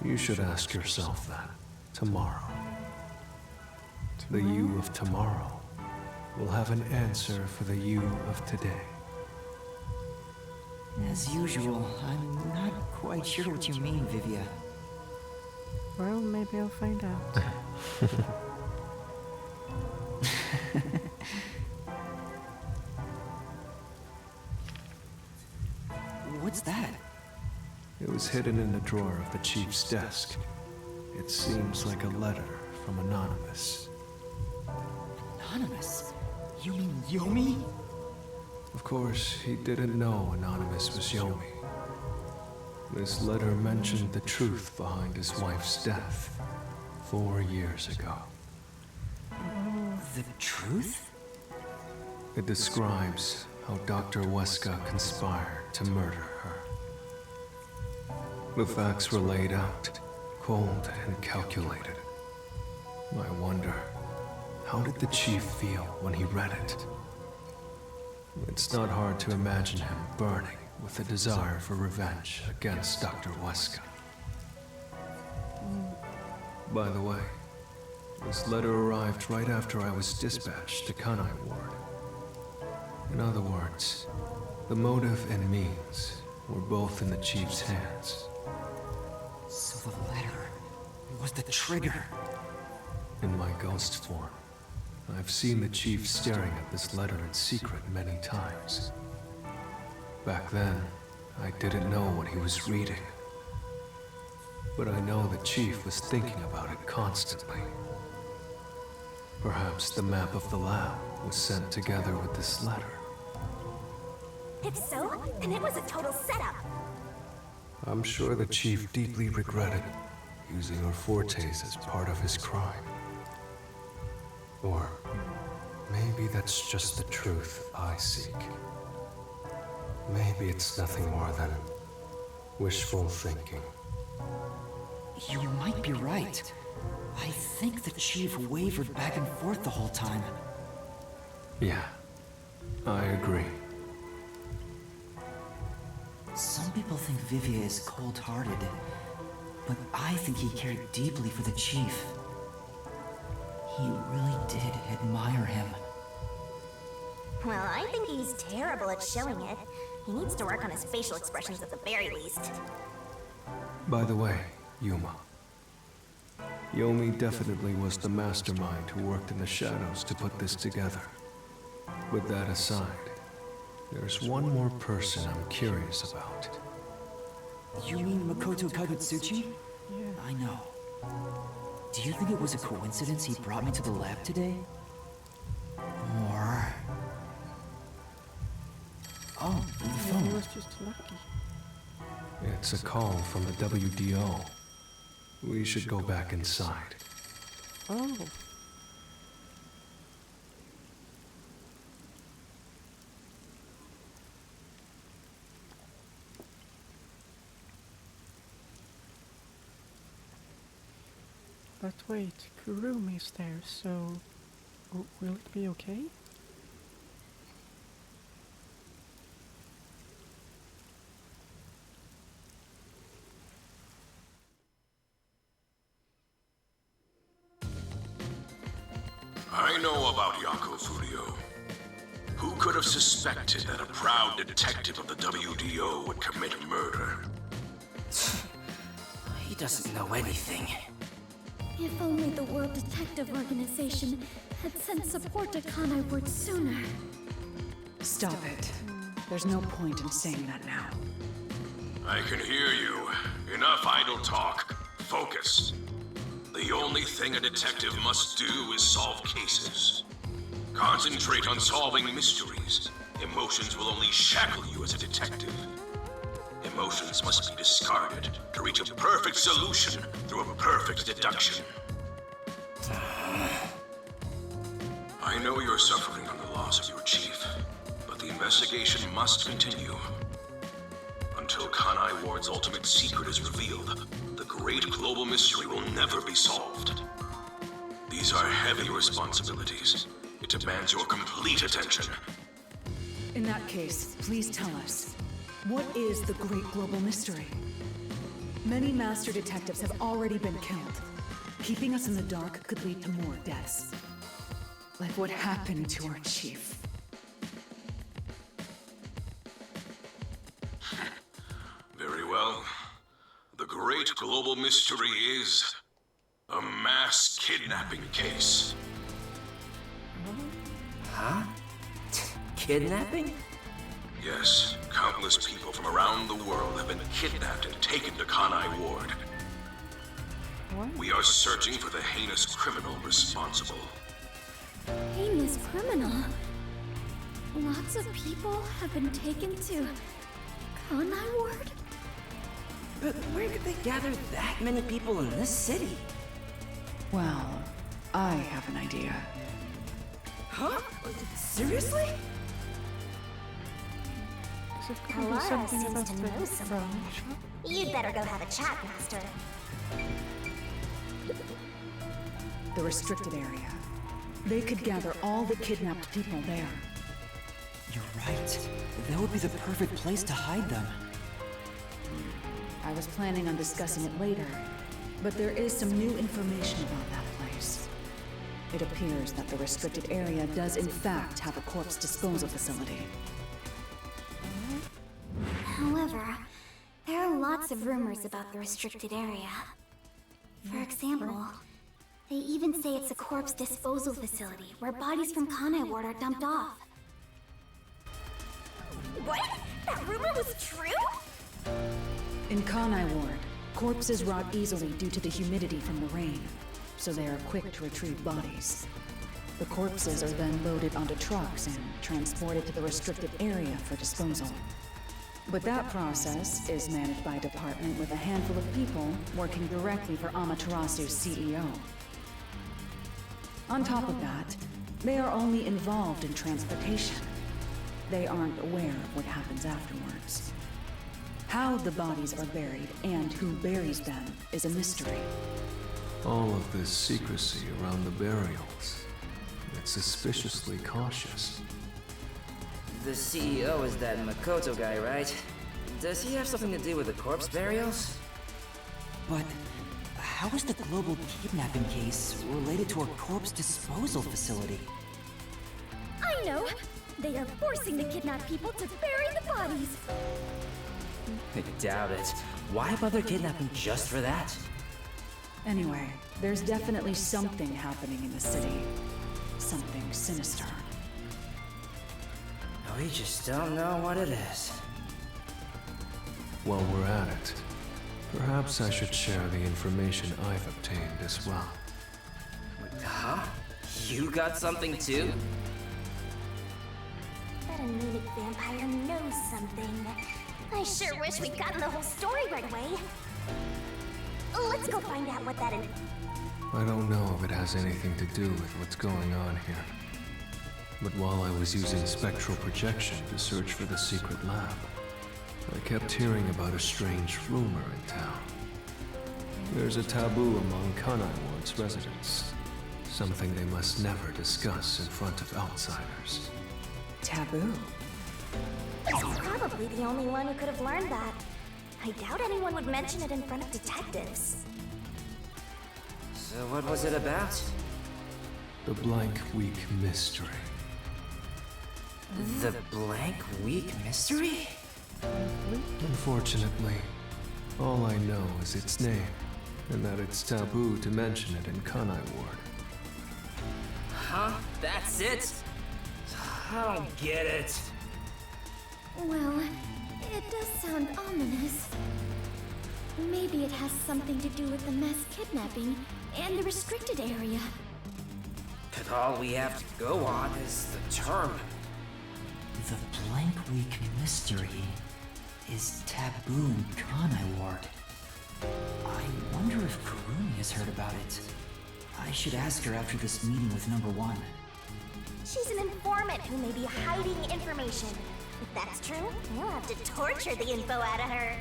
I: You should ask yourself that tomorrow. The you of tomorrow will have an answer for the you of today.
B: As usual, I'm not quite sure what you mean, Vivia.
A: Well, maybe I'll find out.
B: What's that?
I: It was hidden in the drawer of the chief's desk. It seems like a letter from Anonymous.
B: Anonymous? You mean Yomi?
K: Of course, he didn't know Anonymous was Yomi. This letter mentioned the truth behind his wife's death 4 years ago.
B: The truth?
K: It describes how Dr. Weska conspired to murder her. The facts were laid out, cold and calculated. I wonder, how did the chief feel when he read it? It's not hard to imagine him burning with a desire for revenge against Dr. Weska. By the way, this letter arrived right after I was dispatched to Kanai Ward. In other words, the motive and means were both in the chief's hands.
B: So the letter was the trigger.
K: In my ghost form, I've seen the chief staring at this letter in secret many times. Back then, I didn't know what he was reading. But I know the chief was thinking about it constantly. Perhaps the map of the lab was sent together with this letter.
D: If so, then it was a total setup.
K: I'm sure the chief deeply regretted using our fortes as part of his crime. Or maybe that's just the truth I seek. Maybe it's nothing more than wishful thinking.
B: You might be right. I think the chief wavered back and forth the whole time.
K: Yeah, I agree.
B: Some people think Vivia is cold-hearted, but I think he cared deeply for the chief. He really did admire him.
D: Well, I think he's terrible at showing it. He needs to work on his facial expressions at the very least.
K: By the way, Yuma. Yomi definitely was the mastermind who worked in the shadows to put this together. With that aside, there's one more person I'm curious about.
B: You mean Makoto Kagutsuchi?
A: Yeah.
B: I know. Do you think it was a coincidence he brought me to the lab today? Or... Oh, the phone.
A: He was just lucky.
K: It's a call from the WDO. We should go back inside.
A: Oh. But wait, Kurumi is there, so will it be okay?
C: I know about Yako Furio. Who could have suspected that a proud detective of the WDO would commit murder?
E: He doesn't know anything.
N: If only the World Detective Organization had sent support to Kanai Ward sooner.
Q: Stop it. There's no point in saying that now.
C: I can hear you. Enough idle talk. Focus. The only thing a detective must do is solve cases. Concentrate on solving mysteries. Emotions will only shackle you as a detective. Emotions must be discarded to reach a perfect solution through a perfect deduction. I know you're suffering from the loss of your chief, but the investigation must continue. Until Kanai Ward's ultimate secret is revealed, the great global mystery will never be solved. These are heavy responsibilities. It demands your complete attention.
Q: In that case, please tell us, what is the great global mystery? Many master detectives have already been killed. Keeping us in the dark could lead to more deaths. Like what happened to our chief.
C: Very well. The great global mystery is a mass kidnapping case.
E: Huh? Kidnapping?
C: Yes, countless people from around the world have been kidnapped and taken to Kanai Ward.
A: What?
C: We are searching for the heinous criminal responsible.
N: Heinous criminal? Lots of people have been taken to Kanai Ward?
E: But where could they gather that many people in this city?
Q: Well, I have an idea.
E: Huh? Seriously?
D: Alara seems to know something. You'd better go have a chat, Master.
Q: The restricted area. They could gather all the kidnapped people there.
B: You're right. That would be the perfect place to hide them.
Q: I was planning on discussing it later, but there is some new information about that place. It appears that the restricted area does in fact have a corpse disposal facility.
D: However, there are lots of rumors about the restricted area. For example, they even say it's a corpse disposal facility where bodies from Kanai Ward are dumped off. What? That rumor was true?
Q: In Kanai Ward, corpses rot easily due to the humidity from the rain, so they are quick to retrieve bodies. The corpses are then loaded onto trucks and transported to the restricted area for disposal. But that process is managed by a department with a handful of people working directly for Amaterasu's CEO. On top of that, they are only involved in transportation. They aren't aware of what happens afterwards. How the bodies are buried and who buries them is a mystery.
I: All of this secrecy around the burials. It's suspiciously cautious.
E: The CEO is that Makoto guy, right? Does he have something to do with the corpse burials?
B: But how is the global kidnapping case related to a corpse disposal facility?
N: I know! They are forcing the kidnapped people to bury the bodies!
E: I doubt it. Why bother kidnapping just for that?
Q: Anyway, there's definitely something happening in the city. Something sinister.
E: We just don't know what it is.
I: While we're at it, perhaps I should share the information I've obtained as well.
E: Huh? You got something too?
D: That anemic vampire knows something. I sure wish we'd gotten the whole story right away. Let's go find out what that is.
I: I don't know if it has anything to do with what's going on here. But while I was using spectral projection to search for the secret lab, I kept hearing about a strange rumor in town. There's a taboo among Kanai Ward's residents. Something they must never discuss in front of outsiders.
Q: Taboo?
D: He's probably the only one who could have learned that. I doubt anyone would mention it in front of detectives.
E: So what was it about?
I: The Blank Week Mystery.
E: The Blank Week Mystery?
I: Unfortunately, all I know is its name, and that it's taboo to mention it in Kanai Ward.
E: Huh? That's it? I don't get it.
N: Well, it does sound ominous. Maybe it has something to do with the mass kidnapping and the restricted area.
E: But all we have to go on is the term.
B: The Blank Week Mystery is taboo in Kanai Ward. I wonder if Kurumi has heard about it. I should ask her after this meeting with number 1.
D: She's an informant who may be hiding information. If that's true, we'll have to torture the info out of her.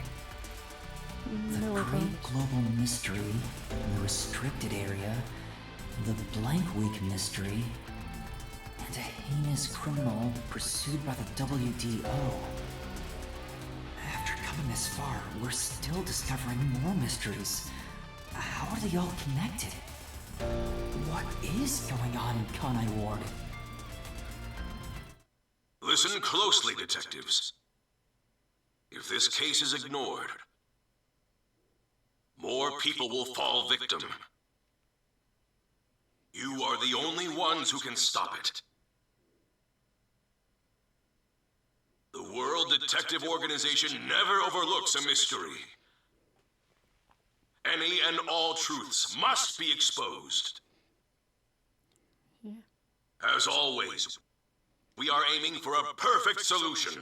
B: The Great Global Mystery, the Restricted Area, the Blank Week Mystery, and a heinous criminal pursued by the WDO. After coming this far, we're still discovering more mysteries. How are they all connected? What is going on in Kanai Ward?
C: Listen closely, detectives. If this case is ignored, more people will fall victim. You are the only ones who can stop it. The World Detective Organization never overlooks a mystery. Any and all truths must be exposed. As always, We are aiming for a perfect solution.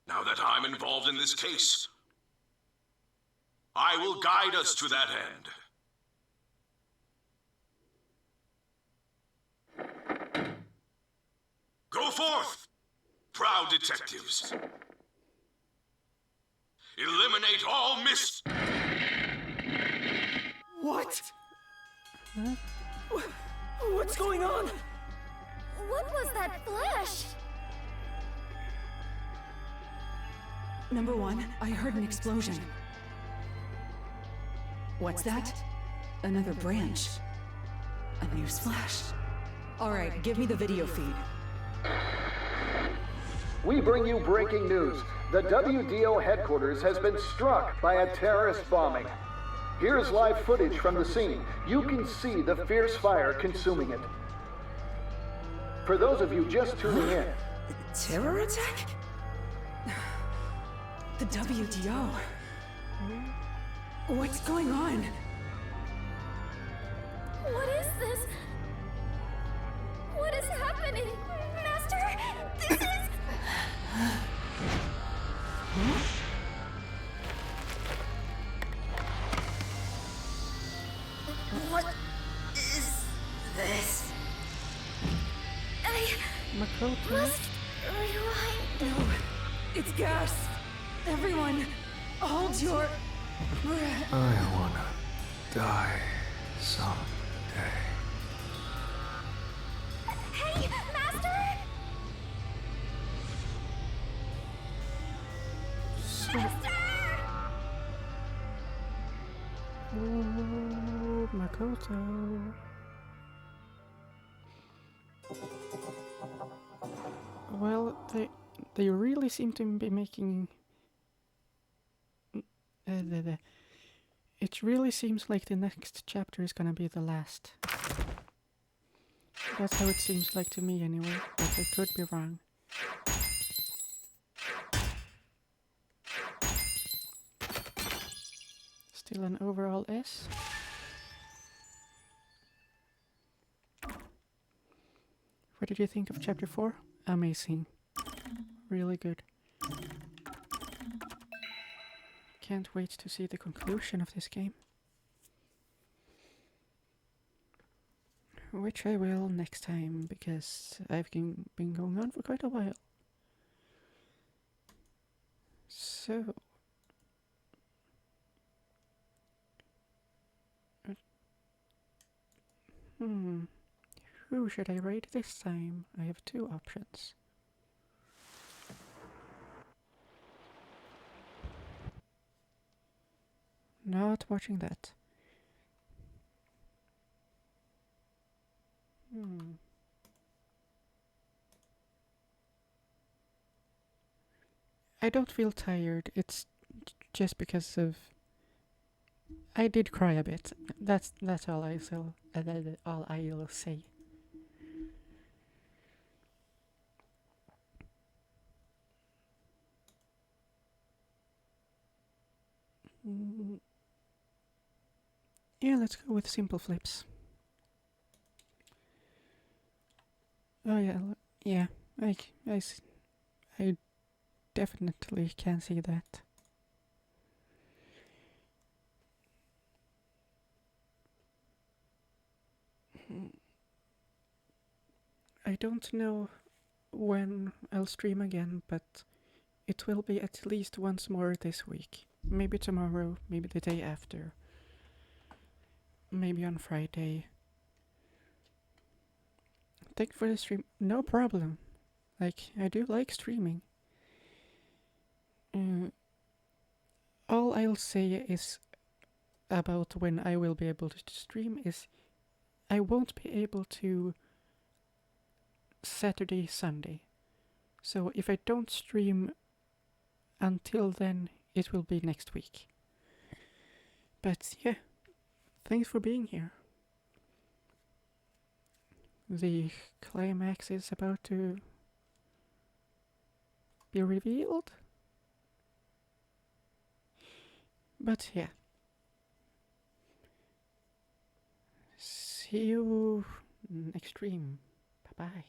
C: Now that I'm involved in this case, I will guide us to that end. Go forth, proud detectives. Eliminate all
E: What? What's going on?
N: What was that flash?
Q: Number one, I heard an explosion. What's that? Another branch. A news flash. Alright, give me the video feed.
L: We bring you breaking news. The WDO headquarters has been struck by a terrorist bombing. Here's live footage from the scene. You can see the fierce fire consuming it. For those of you just tuning in.
Q: Terror attack? The WDO. What's going on?
N: What is this? What is happening? Master, this is... What is this? I
A: Makoto.
N: must rewind.
Q: No, it's gas. Everyone, hold your breath.
I: I wanna die someday.
N: Hey, Master! Master!
A: Oh, Makoto. Well, they really seem to be making. It really seems like the next chapter is gonna be the last. That's how it seems like to me anyway, but I could be wrong. Still an overall S. What did you think of chapter 4? Amazing. Really good. Can't wait to see the conclusion of this game. Which I will next time, because I've been going on for quite a while. So... Who should I rate this time? I have two options. Not watching that. I don't feel tired. It's just because of... I did cry a bit. That's all all I'll say. Yeah, let's go with simple flips. Oh yeah, I definitely can see that. I don't know when I'll stream again, but it will be at least once more this week. Maybe tomorrow, maybe the day after. Maybe on Friday. Thank you for the stream. No problem. Like, I do like streaming. All I'll say is about when I will be able to stream is I won't be able to Saturday, Sunday. So if I don't stream until then, it will be next week. But yeah, thanks for being here. The climax is about to be revealed. But yeah. See you next stream. Bye bye.